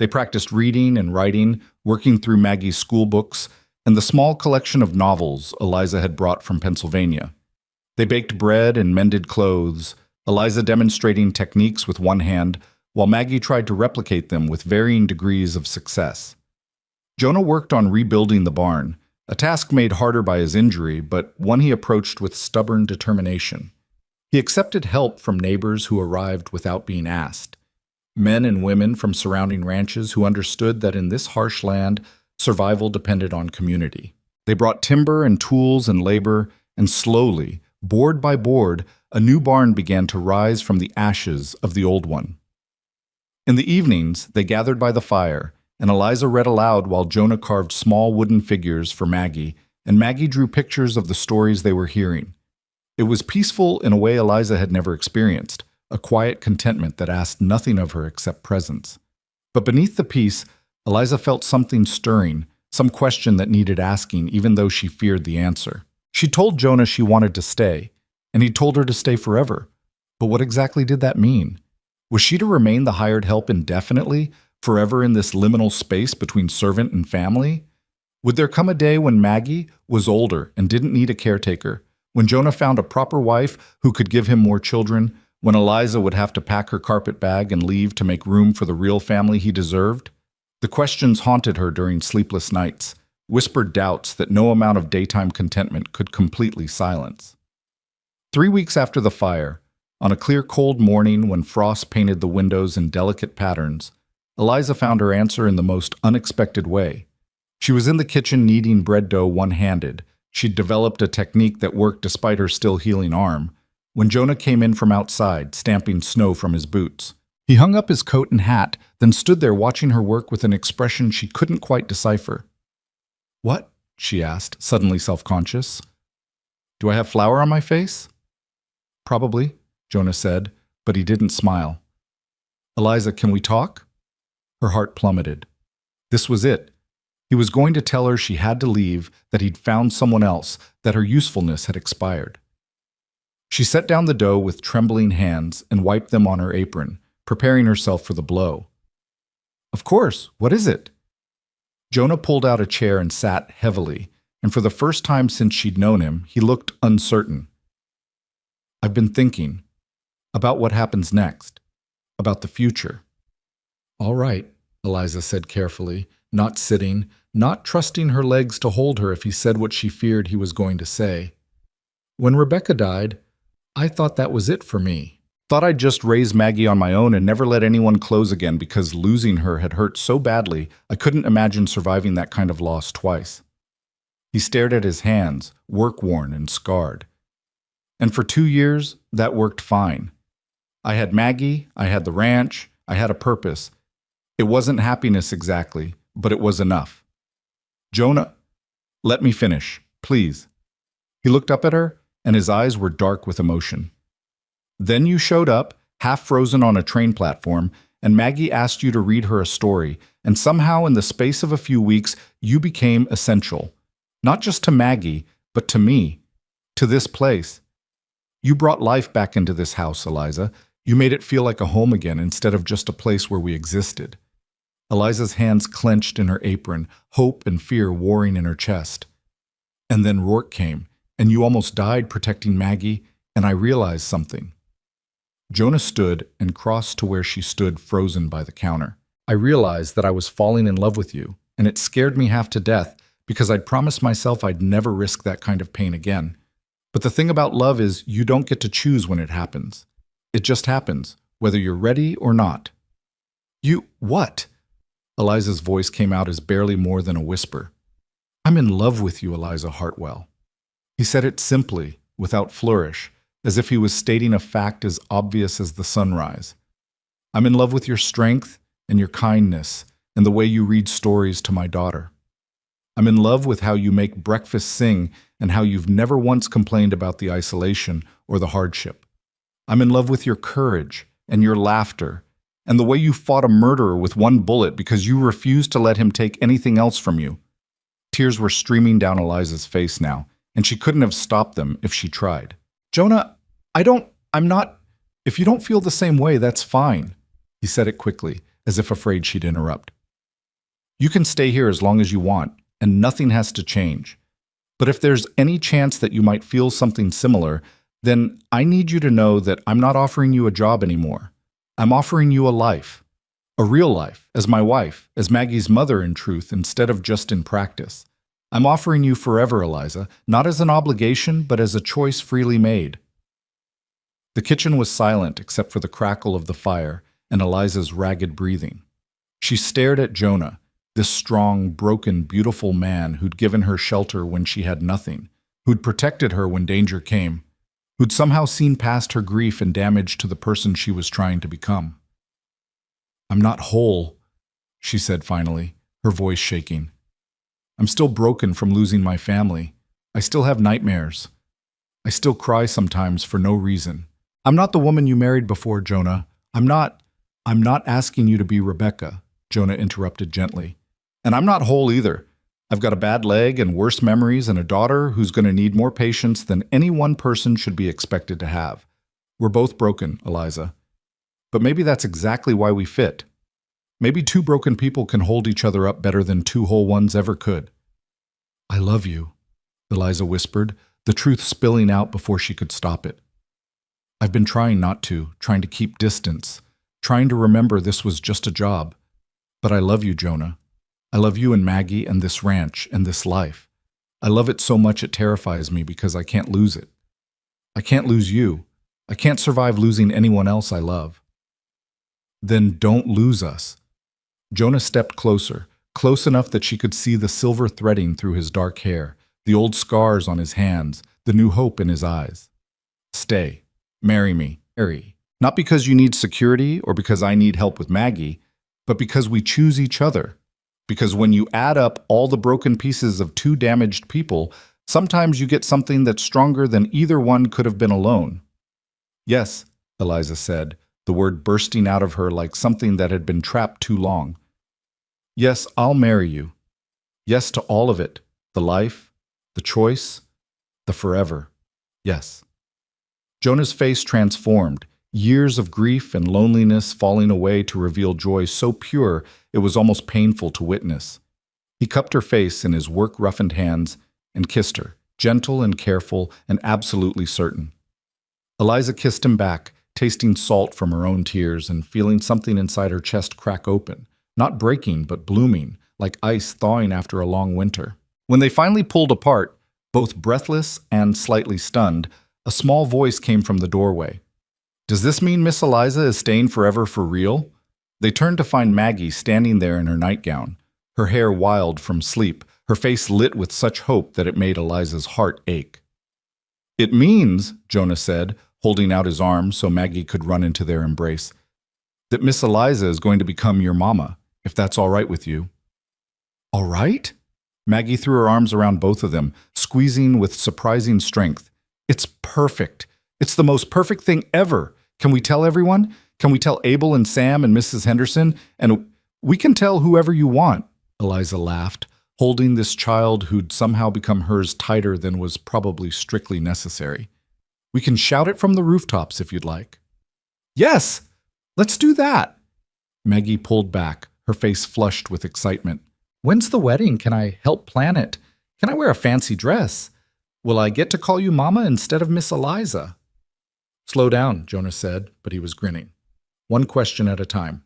[SPEAKER 1] They practiced reading and writing, working through Maggie's school books, and the small collection of novels Eliza had brought from Pennsylvania. They baked bread and mended clothes, Eliza demonstrating techniques with one hand, while Maggie tried to replicate them with varying degrees of success. Jonah worked on rebuilding the barn, a task made harder by his injury, but one he approached with stubborn determination. He accepted help from neighbors who arrived without being asked. Men and women from surrounding ranches who understood that in this harsh land, survival depended on community. They brought timber and tools and labor, and slowly, board by board, a new barn began to rise from the ashes of the old one. In the evenings, they gathered by the fire, and Eliza read aloud while Jonah carved small wooden figures for Maggie, and Maggie drew pictures of the stories they were hearing. It was peaceful in a way Eliza had never experienced, a quiet contentment that asked nothing of her except presence. But beneath the peace, Eliza felt something stirring, some question that needed asking even though she feared the answer. She told Jonah she wanted to stay, and he told her to stay forever. But what exactly did that mean? Was she to remain the hired help indefinitely, forever in this liminal space between servant and family? Would there come a day when Maggie was older and didn't need a caretaker, when Jonah found a proper wife who could give him more children, when Eliza would have to pack her carpet bag and leave to make room for the real family he deserved? The questions haunted her during sleepless nights, whispered doubts that no amount of daytime contentment could completely silence. 3 weeks after the fire, on a clear cold morning when frost painted the windows in delicate patterns, Eliza found her answer in the most unexpected way. She was in the kitchen kneading bread dough one-handed. She'd developed a technique that worked despite her still healing arm, when Jonah came in from outside, stamping snow from his boots. He hung up his coat and hat, then stood there watching her work with an expression she couldn't quite decipher. "What?" she asked, suddenly self-conscious. Do I have flour on my face? Probably, Jonah said, but he didn't smile. Eliza, can we talk? Her heart plummeted. This was it. He was going to tell her she had to leave, that he'd found someone else, that her usefulness had expired. She set down the dough with trembling hands and wiped them on her apron, preparing herself for the blow. Of course, what is it? Jonah pulled out a chair and sat heavily, and for the first time since she'd known him, he looked uncertain. I've been thinking about what happens next, about the future. All right, Eliza said carefully, not sitting, not trusting her legs to hold her if he said what she feared he was going to say. When Rebecca died, I thought that was it for me. Thought I'd just raise Maggie on my own and never let anyone close again because losing her had hurt so badly I couldn't imagine surviving that kind of loss twice. He stared at his hands, work-worn and scarred. And for 2 years, that worked fine. I had Maggie, I had the ranch, I had a purpose. It wasn't happiness exactly, but it was enough. Jonah, let me finish, please. He looked up at her, and his eyes were dark with emotion. Then you showed up, half frozen on a train platform, and Maggie asked you to read her a story, and somehow in the space of a few weeks, you became essential. Not just to Maggie, but to me, to this place. You brought life back into this house, Eliza. You made it feel like a home again instead of just a place where we existed. Eliza's hands clenched in her apron, hope and fear warring in her chest. And then Rourke came, and you almost died protecting Maggie, and I realized something. Jonah stood and crossed to where she stood frozen by the counter. I realized that I was falling in love with you, and it scared me half to death because I'd promised myself I'd never risk that kind of pain again. But the thing about love is you don't get to choose when it happens. It just happens, whether you're ready or not. You, what? Eliza's voice came out as barely more than a whisper. I'm in love with you, Eliza Hartwell. He said it simply, without flourish, as if he was stating a fact as obvious as the sunrise. I'm in love with your strength and your kindness and the way you read stories to my daughter. I'm in love with how you make breakfast sing and how you've never once complained about the isolation or the hardship. I'm in love with your courage and your laughter and the way you fought a murderer with one bullet because you refused to let him take anything else from you. Tears were streaming down Eliza's face now, and she couldn't have stopped them if she tried. Jonah, I'm not, if you don't feel the same way, that's fine. He said it quickly, as if afraid she'd interrupt. You can stay here as long as you want, and nothing has to change. But if there's any chance that you might feel something similar, then I need you to know that I'm not offering you a job anymore. I'm offering you a life. A real life, as my wife, as Maggie's mother in truth, instead of just in practice. I'm offering you forever, Eliza, not as an obligation, but as a choice freely made. The kitchen was silent except for the crackle of the fire and Eliza's ragged breathing. She stared at Jonah, this strong, broken, beautiful man who'd given her shelter when she had nothing, who'd protected her when danger came, who'd somehow seen past her grief and damage to the person she was trying to become. I'm not whole, she said finally, her voice shaking. I'm still broken from losing my family. I still have nightmares. I still cry sometimes for no reason. I'm not the woman you married before, Jonah. I'm not asking you to be Rebecca, Jonah interrupted gently. And I'm not whole either. I've got a bad leg and worse memories and a daughter who's going to need more patience than any one person should be expected to have. We're both broken, Eliza. But maybe that's exactly why we fit. Maybe two broken people can hold each other up better than two whole ones ever could. I love you, Eliza whispered, the truth spilling out before she could stop it. I've been trying not to, trying to keep distance, trying to remember this was just a job. But I love you, Jonah. I love you and Maggie and this ranch and this life. I love it so much it terrifies me because I can't lose it. I can't lose you. I can't survive losing anyone else I love. Then don't lose us. Jonah stepped closer, close enough that she could see the silver threading through his dark hair, the old scars on his hands, the new hope in his eyes. Stay. Marry me. Marry. Not because you need security or because I need help with Maggie, but because we choose each other. Because when you add up all the broken pieces of two damaged people, Sometimes you get something that's stronger than either one could have been alone. Yes, Eliza said, the word bursting out of her like something that had been trapped too long. Yes, I'll marry you. Yes to all of it, the life, the choice, the forever. Yes. Jonah's face transformed, years of grief and loneliness falling away to reveal joy so pure it was almost painful to witness. He cupped her face in his work-roughened hands and kissed her, gentle and careful and absolutely certain. Eliza kissed him back, tasting salt from her own tears and feeling something inside her chest crack open, not breaking but blooming, like ice thawing after a long winter. When they finally pulled apart, both breathless and slightly stunned, a small voice came from the doorway. Does this mean Miss Eliza is staying forever for real? They turned to find Maggie standing there in her nightgown, her hair wild from sleep, her face lit with such hope that it made Eliza's heart ache. It means, Jonah said, holding out his arms so Maggie could run into their embrace, that Miss Eliza is going to become your mama, if that's all right with you. All right? Maggie threw her arms around both of them, squeezing with surprising strength. It's perfect. It's the most perfect thing ever. Can we tell everyone? Can we tell Abel and Sam and Mrs. Henderson? And we can tell whoever you want, Eliza laughed, holding this child who'd somehow become hers tighter than was probably strictly necessary. We can shout it from the rooftops if you'd like. Yes, let's do that. Maggie pulled back, her face flushed with excitement. When's the wedding? Can I help plan it? Can I wear a fancy dress? Will I get to call you Mama instead of Miss Eliza? Slow down, Jonah said, but he was grinning. One question at a time.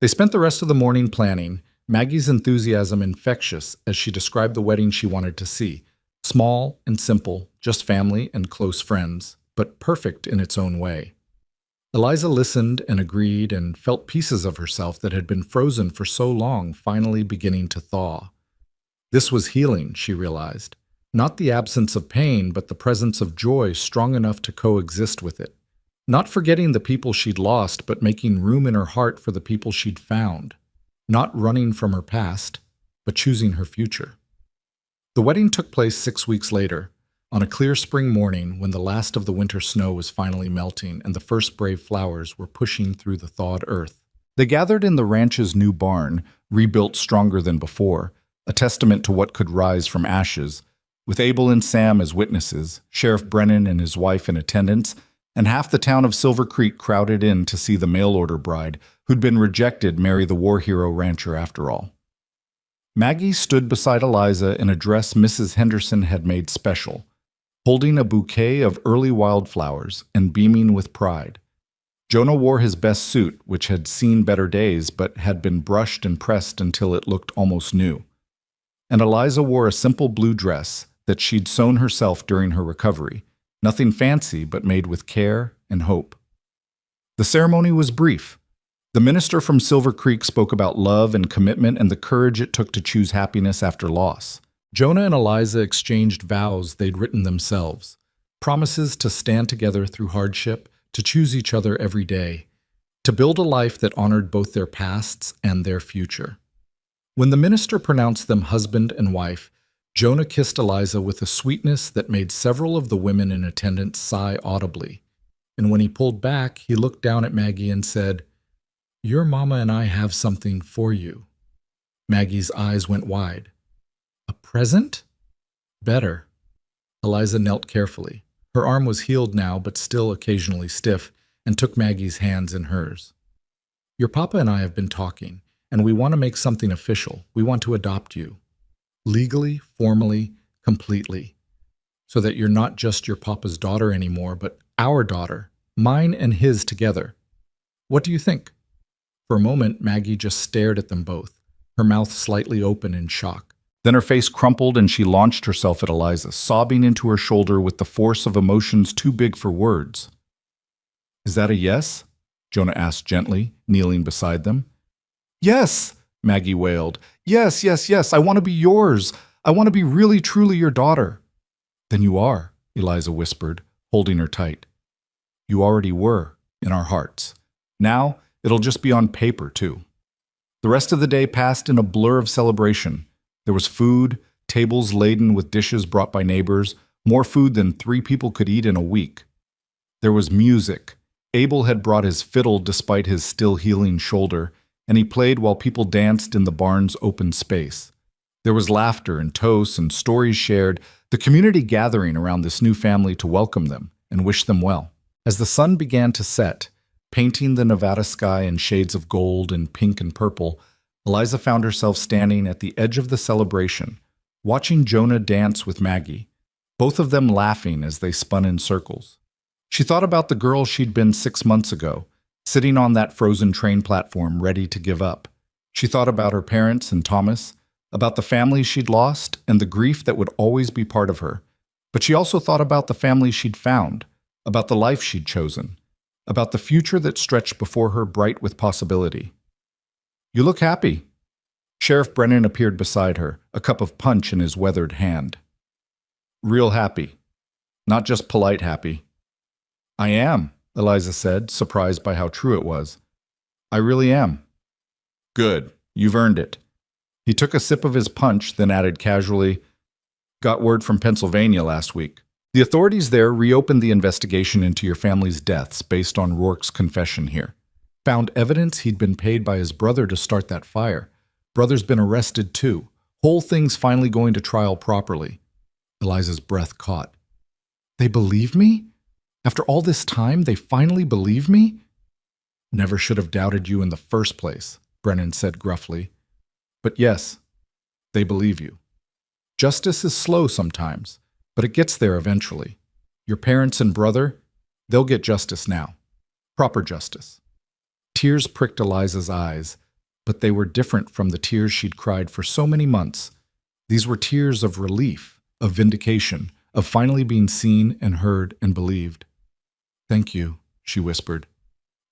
[SPEAKER 1] They spent the rest of the morning planning, Maggie's enthusiasm infectious as she described the wedding she wanted to see. Small and simple, just family and close friends, but perfect in its own way. Eliza listened and agreed and felt pieces of herself that had been frozen for so long finally beginning to thaw. This was healing, she realized. Not the absence of pain, but the presence of joy strong enough to coexist with it. Not forgetting the people she'd lost, but making room in her heart for the people she'd found. Not running from her past, but choosing her future. The wedding took place 6 weeks later, on a clear spring morning when the last of the winter snow was finally melting and the first brave flowers were pushing through the thawed earth. They gathered in the ranch's new barn, rebuilt stronger than before, a testament to what could rise from ashes, with Abel and Sam as witnesses, Sheriff Brennan and his wife in attendance, and half the town of Silver Creek crowded in to see the mail-order bride, who'd been rejected, marry the war hero rancher after all. Maggie stood beside Eliza in a dress Mrs. Henderson had made special, holding a bouquet of early wildflowers and beaming with pride. Jonah wore his best suit, which had seen better days but had been brushed and pressed until it looked almost new. And Eliza wore a simple blue dress that she'd sewn herself during her recovery, nothing fancy but made with care and hope. The ceremony was brief. The minister from Silver Creek spoke about love and commitment and the courage it took to choose happiness after loss. Jonah and Eliza exchanged vows they'd written themselves, promises to stand together through hardship, to choose each other every day, to build a life that honored both their pasts and their future. When the minister pronounced them husband and wife, Jonah kissed Eliza with a sweetness that made several of the women in attendance sigh audibly. And when he pulled back, he looked down at Maggie and said, "Your mama and I have something for you." Maggie's eyes went wide. "A present?" "Better." Eliza knelt carefully. Her arm was healed now, but still occasionally stiff, and took Maggie's hands in hers. "Your papa and I have been talking, and we want to make something official. We want to adopt you. Legally, formally, completely. So that you're not just your papa's daughter anymore, but our daughter, mine and his together. What do you think?" For a moment, Maggie just stared at them both, her mouth slightly open in shock. Then her face crumpled and she launched herself at Eliza, sobbing into her shoulder with the force of emotions too big for words. "Is that a yes?" Jonah asked gently, kneeling beside them. "Yes," Maggie wailed. "Yes, yes, yes, I want to be yours. I want to be really, truly your daughter." "Then you are," Eliza whispered, holding her tight. "You already were, in our hearts. Now, it'll just be on paper, too." The rest of the day passed in a blur of celebration. There was food, tables laden with dishes brought by neighbors, more food than 3 people could eat in a week. There was music. Abel had brought his fiddle despite his still healing shoulder, and he played while people danced in the barn's open space. There was laughter and toasts and stories shared, the community gathering around this new family to welcome them and wish them well. As the sun began to set, painting the Nevada sky in shades of gold and pink and purple, Eliza found herself standing at the edge of the celebration, watching Jonah dance with Maggie, both of them laughing as they spun in circles. She thought about the girl she'd been 6 months ago, sitting on that frozen train platform ready to give up. She thought about her parents and Thomas, about the family she'd lost and the grief that would always be part of her. But she also thought about the family she'd found, about the life she'd chosen, about the future that stretched before her bright with possibility. "You look happy." Sheriff Brennan appeared beside her, a cup of punch in his weathered hand. "Real happy. Not just polite happy." "I am," Eliza said, surprised by how true it was. "I really am." "Good. You've earned it." He took a sip of his punch, then added casually, "Got word from Pennsylvania last week. The authorities there reopened the investigation into your family's deaths based on Rourke's confession here. Found evidence he'd been paid by his brother to start that fire. Brother's been arrested too. Whole thing's finally going to trial properly." Eliza's breath caught. "They believe me? After all this time, they finally believe me?" "Never should have doubted you in the first place," Brennan said gruffly. "But yes, they believe you. Justice is slow sometimes, but it gets there eventually. Your parents and brother, they'll get justice now. Proper justice." Tears pricked Eliza's eyes, but they were different from the tears she'd cried for so many months. These were tears of relief, of vindication, of finally being seen and heard and believed. "Thank you," she whispered.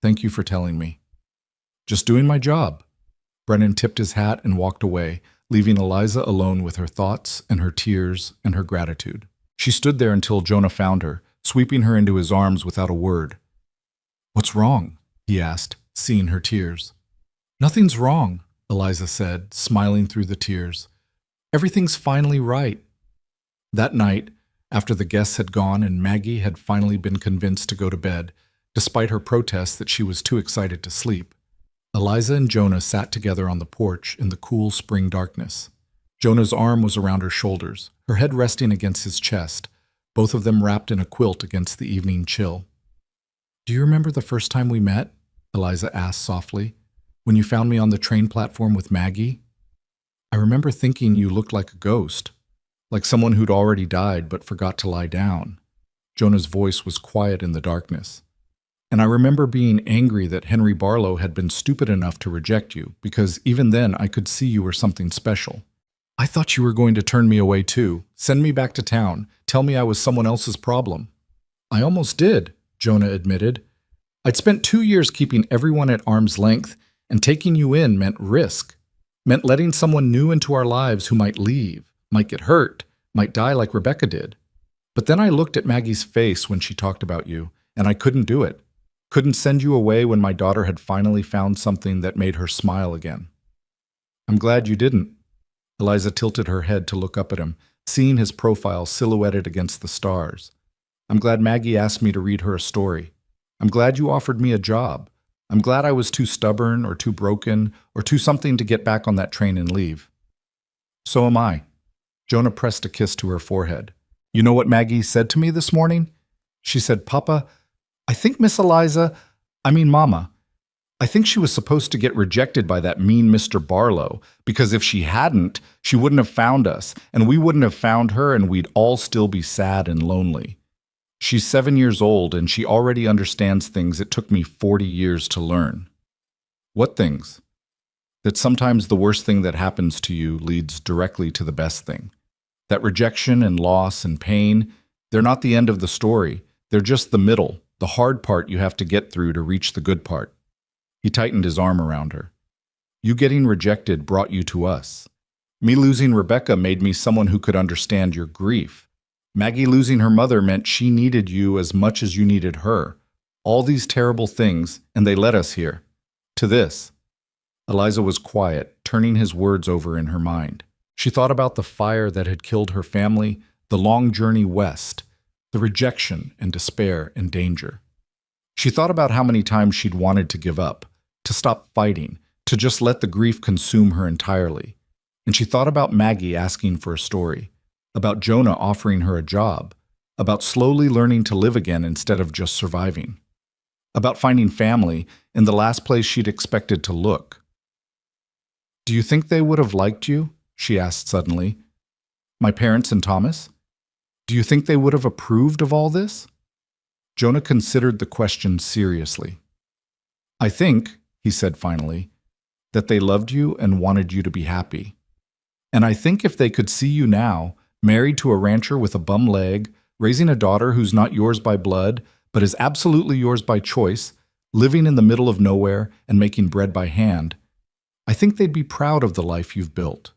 [SPEAKER 1] "Thank you for telling me." "Just doing my job." Brennan tipped his hat and walked away, leaving Eliza alone with her thoughts and her tears and her gratitude. She stood there until Jonah found her, sweeping her into his arms without a word. "What's wrong?" he asked, seeing her tears. "Nothing's wrong," Eliza said, smiling through the tears. "Everything's finally right." That night, after the guests had gone and Maggie had finally been convinced to go to bed, despite her protests that she was too excited to sleep, Eliza and Jonah sat together on the porch in the cool spring darkness. Jonah's arm was around her shoulders, her head resting against his chest, both of them wrapped in a quilt against the evening chill. "Do you remember the first time we met?" Eliza asked softly. "When you found me on the train platform with Maggie? I remember thinking you looked like a ghost, like someone who'd already died but forgot to lie down." Jonah's voice was quiet in the darkness. "And I remember being angry that Henry Barlow had been stupid enough to reject you, because even then I could see you were something special. I thought you were going to turn me away too, send me back to town, tell me I was someone else's problem." "I almost did," Jonah admitted. "I'd spent 2 years keeping everyone at arm's length, and taking you in meant risk. Meant letting someone new into our lives who might leave, might get hurt, might die like Rebecca did. But then I looked at Maggie's face when she talked about you, and I couldn't do it. Couldn't send you away when my daughter had finally found something that made her smile again." "I'm glad you didn't." Eliza tilted her head to look up at him, seeing his profile silhouetted against the stars. "I'm glad Maggie asked me to read her a story. I'm glad you offered me a job. I'm glad I was too stubborn or too broken or too something to get back on that train and leave." "So am I." Jonah pressed a kiss to her forehead. "You know what Maggie said to me this morning? She said, 'Papa, I think Mama, I think she was supposed to get rejected by that mean Mr. Barlow, because if she hadn't, she wouldn't have found us, and we wouldn't have found her, and we'd all still be sad and lonely. She's 7 years old, and she already understands things it took me 40 years to learn." "What things?" "That sometimes the worst thing that happens to you leads directly to the best thing. That rejection and loss and pain, they're not the end of the story. They're just the middle, the hard part you have to get through to reach the good part." He tightened his arm around her. "You getting rejected brought you to us. Me losing Rebecca made me someone who could understand your grief. Maggie losing her mother meant she needed you as much as you needed her. All these terrible things, and they led us here. To this." Eliza was quiet, turning his words over in her mind. She thought about the fire that had killed her family, the long journey west, the rejection and despair and danger. She thought about how many times she'd wanted to give up, to stop fighting, to just let the grief consume her entirely. And she thought about Maggie asking for a story, about Jonah offering her a job, about slowly learning to live again instead of just surviving, about finding family in the last place she'd expected to look. "Do you think they would have liked you?" she asked suddenly. "My parents and Thomas? Do you think they would have approved of all this?" Jonah considered the question seriously. "I think," he said finally, "that they loved you and wanted you to be happy. And I think if they could see you now, married to a rancher with a bum leg, raising a daughter who's not yours by blood, but is absolutely yours by choice, living in the middle of nowhere and making bread by hand, I think they'd be proud of the life you've built.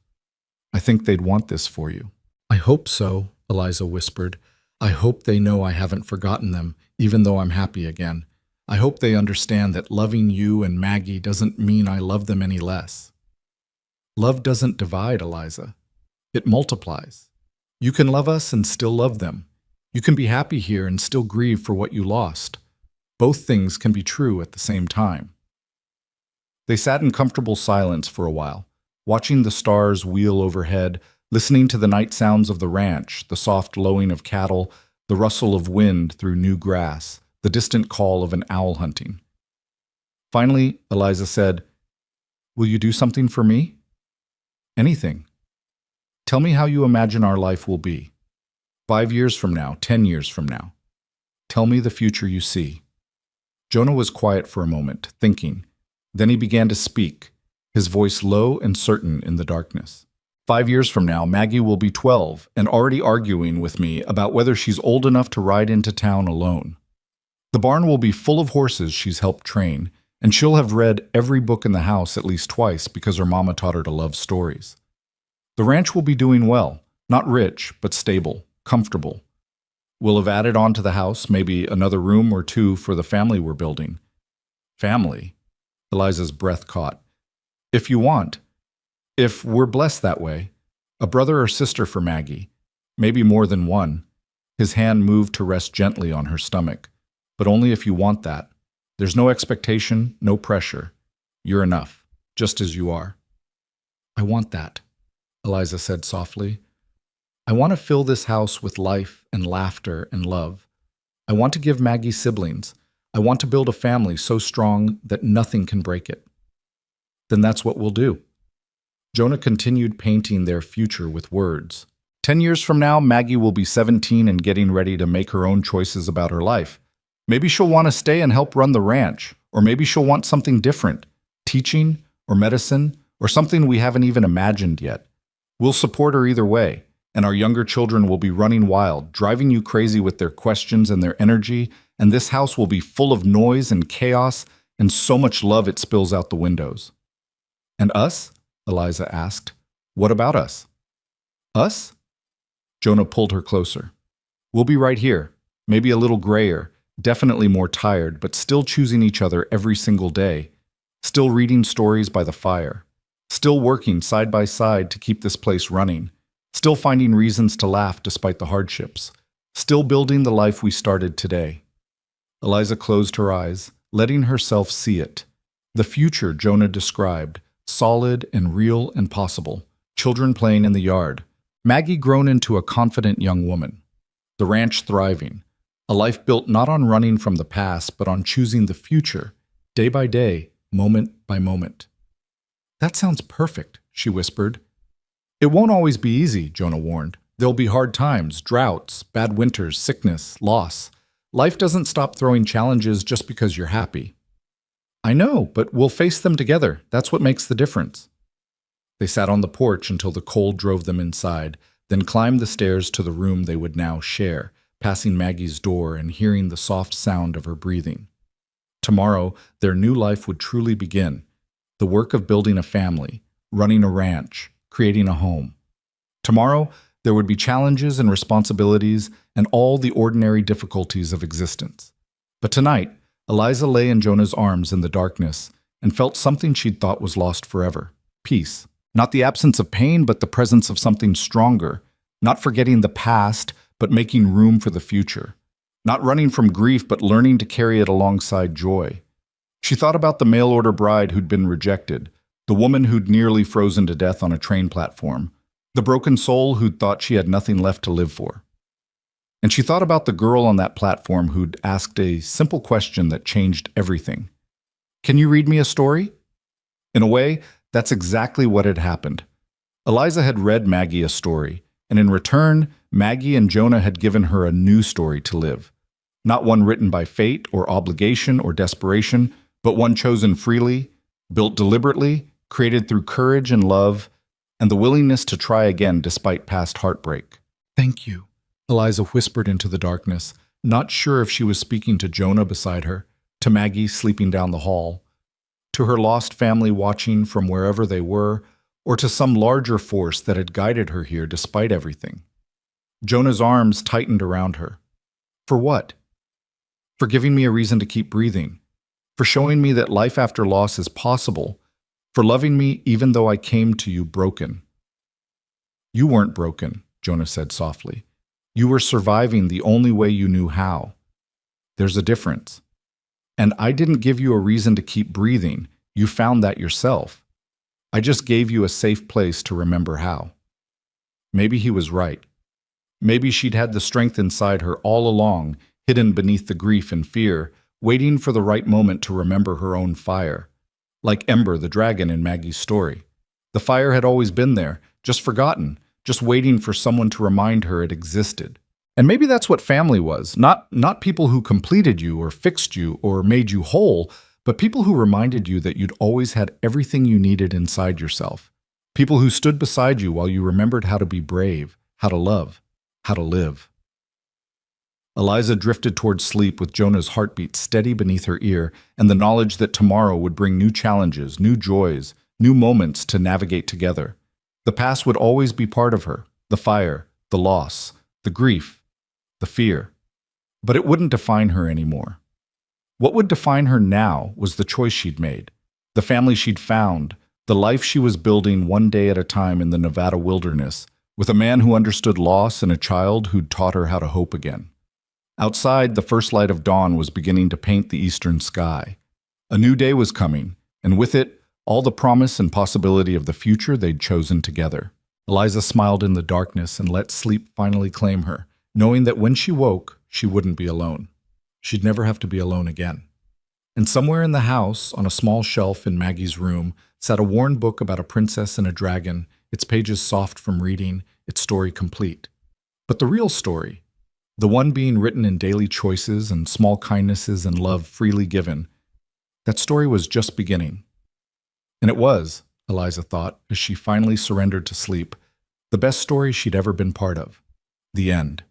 [SPEAKER 1] I think they'd want this for you." "I hope so," Eliza whispered. "I hope they know I haven't forgotten them, even though I'm happy again. I hope they understand that loving you and Maggie doesn't mean I love them any less." Love doesn't divide, Eliza. It multiplies. You can love us and still love them. You can be happy here and still grieve for what you lost. Both things can be true at the same time. They sat in comfortable silence for a while, watching the stars wheel overhead, listening to the night sounds of the ranch, the soft lowing of cattle, the rustle of wind through new grass, the distant call of an owl hunting. Finally, Eliza said, "Will you do something for me?" "Anything. Tell me how you imagine our life will be. 5 years from now, 10 years from now. Tell me the future you see." Jonah was quiet for a moment, thinking. Then he began to speak, his voice low and certain in the darkness. 5 years from now, Maggie will be 12 and already arguing with me about whether she's old enough to ride into town alone. The barn will be full of horses she's helped train, and she'll have read every book in the house at least twice because her mama taught her to love stories. The ranch will be doing well, not rich, but stable, comfortable. We'll have added on to the house maybe another room or two for the family we're building. Family? Eliza's breath caught. If you want. If we're blessed that way. A brother or sister for Maggie. Maybe more than one. His hand moved to rest gently on her stomach. But only if you want that. There's no expectation, no pressure. You're enough, just as you are. "I want that," Eliza said softly. "I want to fill this house with life and laughter and love. I want to give Maggie siblings. I want to build a family so strong that nothing can break it." "Then that's what we'll do." Jonah continued painting their future with words. 10 years from now, Maggie will be 17 and getting ready to make her own choices about her life. Maybe she'll want to stay and help run the ranch, or maybe she'll want something different, teaching or medicine or something we haven't even imagined yet. We'll support her either way, and our younger children will be running wild, driving you crazy with their questions and their energy, and this house will be full of noise and chaos and so much love it spills out the windows. "And us?" Eliza asked. "What about us?" "Us?" Jonah pulled her closer. "We'll be right here, maybe a little grayer, definitely more tired, but still choosing each other every single day, still reading stories by the fire, still working side by side to keep this place running, still finding reasons to laugh despite the hardships, still building the life we started today." Eliza closed her eyes, letting herself see it. The future Jonah described, solid and real and possible, children playing in the yard, Maggie grown into a confident young woman, the ranch thriving, a life built not on running from the past but on choosing the future, day by day, moment by moment. "That sounds perfect," she whispered. "It won't always be easy," Jonah warned. "There'll be hard times, droughts, bad winters, sickness, loss. Life doesn't stop throwing challenges just because you're happy." "I know, but we'll face them together. That's what makes the difference." They sat on the porch until the cold drove them inside, then climbed the stairs to the room they would now share, passing Maggie's door and hearing the soft sound of her breathing. Tomorrow, their new life would truly begin. The work of building a family, running a ranch, creating a home. Tomorrow, there would be challenges and responsibilities and all the ordinary difficulties of existence. But tonight, Eliza lay in Jonah's arms in the darkness and felt something she'd thought was lost forever: peace. Not the absence of pain, but the presence of something stronger. Not forgetting the past, but making room for the future. Not running from grief, but learning to carry it alongside joy. She thought about the mail-order bride who'd been rejected, the woman who'd nearly frozen to death on a train platform, the broken soul who'd thought she had nothing left to live for. And she thought about the girl on that platform who'd asked a simple question that changed everything. "Can you read me a story?" In a way, that's exactly what had happened. Eliza had read Maggie a story, and in return, Maggie and Jonah had given her a new story to live. Not one written by fate or obligation or desperation, but one chosen freely, built deliberately, created through courage and love, and the willingness to try again despite past heartbreak. "Thank you," Eliza whispered into the darkness, not sure if she was speaking to Jonah beside her, to Maggie sleeping down the hall, to her lost family watching from wherever they were, or to some larger force that had guided her here despite everything. Jonah's arms tightened around her. For what? For giving me a reason to keep breathing, for showing me that life after loss is possible, for loving me even though I came to you broken. "You weren't broken," Jonah said softly. "You were surviving the only way you knew how. There's a difference. And I didn't give you a reason to keep breathing. You found that yourself. I just gave you a safe place to remember how." Maybe he was right. Maybe she'd had the strength inside her all along, hidden beneath the grief and fear, waiting for the right moment to remember her own fire. Like Ember, the dragon in Maggie's story. The fire had always been there, just forgotten, just waiting for someone to remind her it existed. And maybe that's what family was, not people who completed you or fixed you or made you whole, but people who reminded you that you'd always had everything you needed inside yourself. People who stood beside you while you remembered how to be brave, how to love, how to live. Eliza drifted towards sleep with Jonah's heartbeat steady beneath her ear and the knowledge that tomorrow would bring new challenges, new joys, new moments to navigate together. The past would always be part of her, the fire, the loss, the grief, the fear. But it wouldn't define her anymore. What would define her now was the choice she'd made, the family she'd found, the life she was building one day at a time in the Nevada wilderness, with a man who understood loss and a child who'd taught her how to hope again. Outside, the first light of dawn was beginning to paint the eastern sky. A new day was coming, and with it, all the promise and possibility of the future they'd chosen together. Eliza smiled in the darkness and let sleep finally claim her, knowing that when she woke, she wouldn't be alone. She'd never have to be alone again. And somewhere in the house, on a small shelf in Maggie's room, sat a worn book about a princess and a dragon, its pages soft from reading, its story complete. But the real story, the one being written in daily choices and small kindnesses and love freely given, that story was just beginning. And it was, Eliza thought, as she finally surrendered to sleep, the best story she'd ever been part of. The end.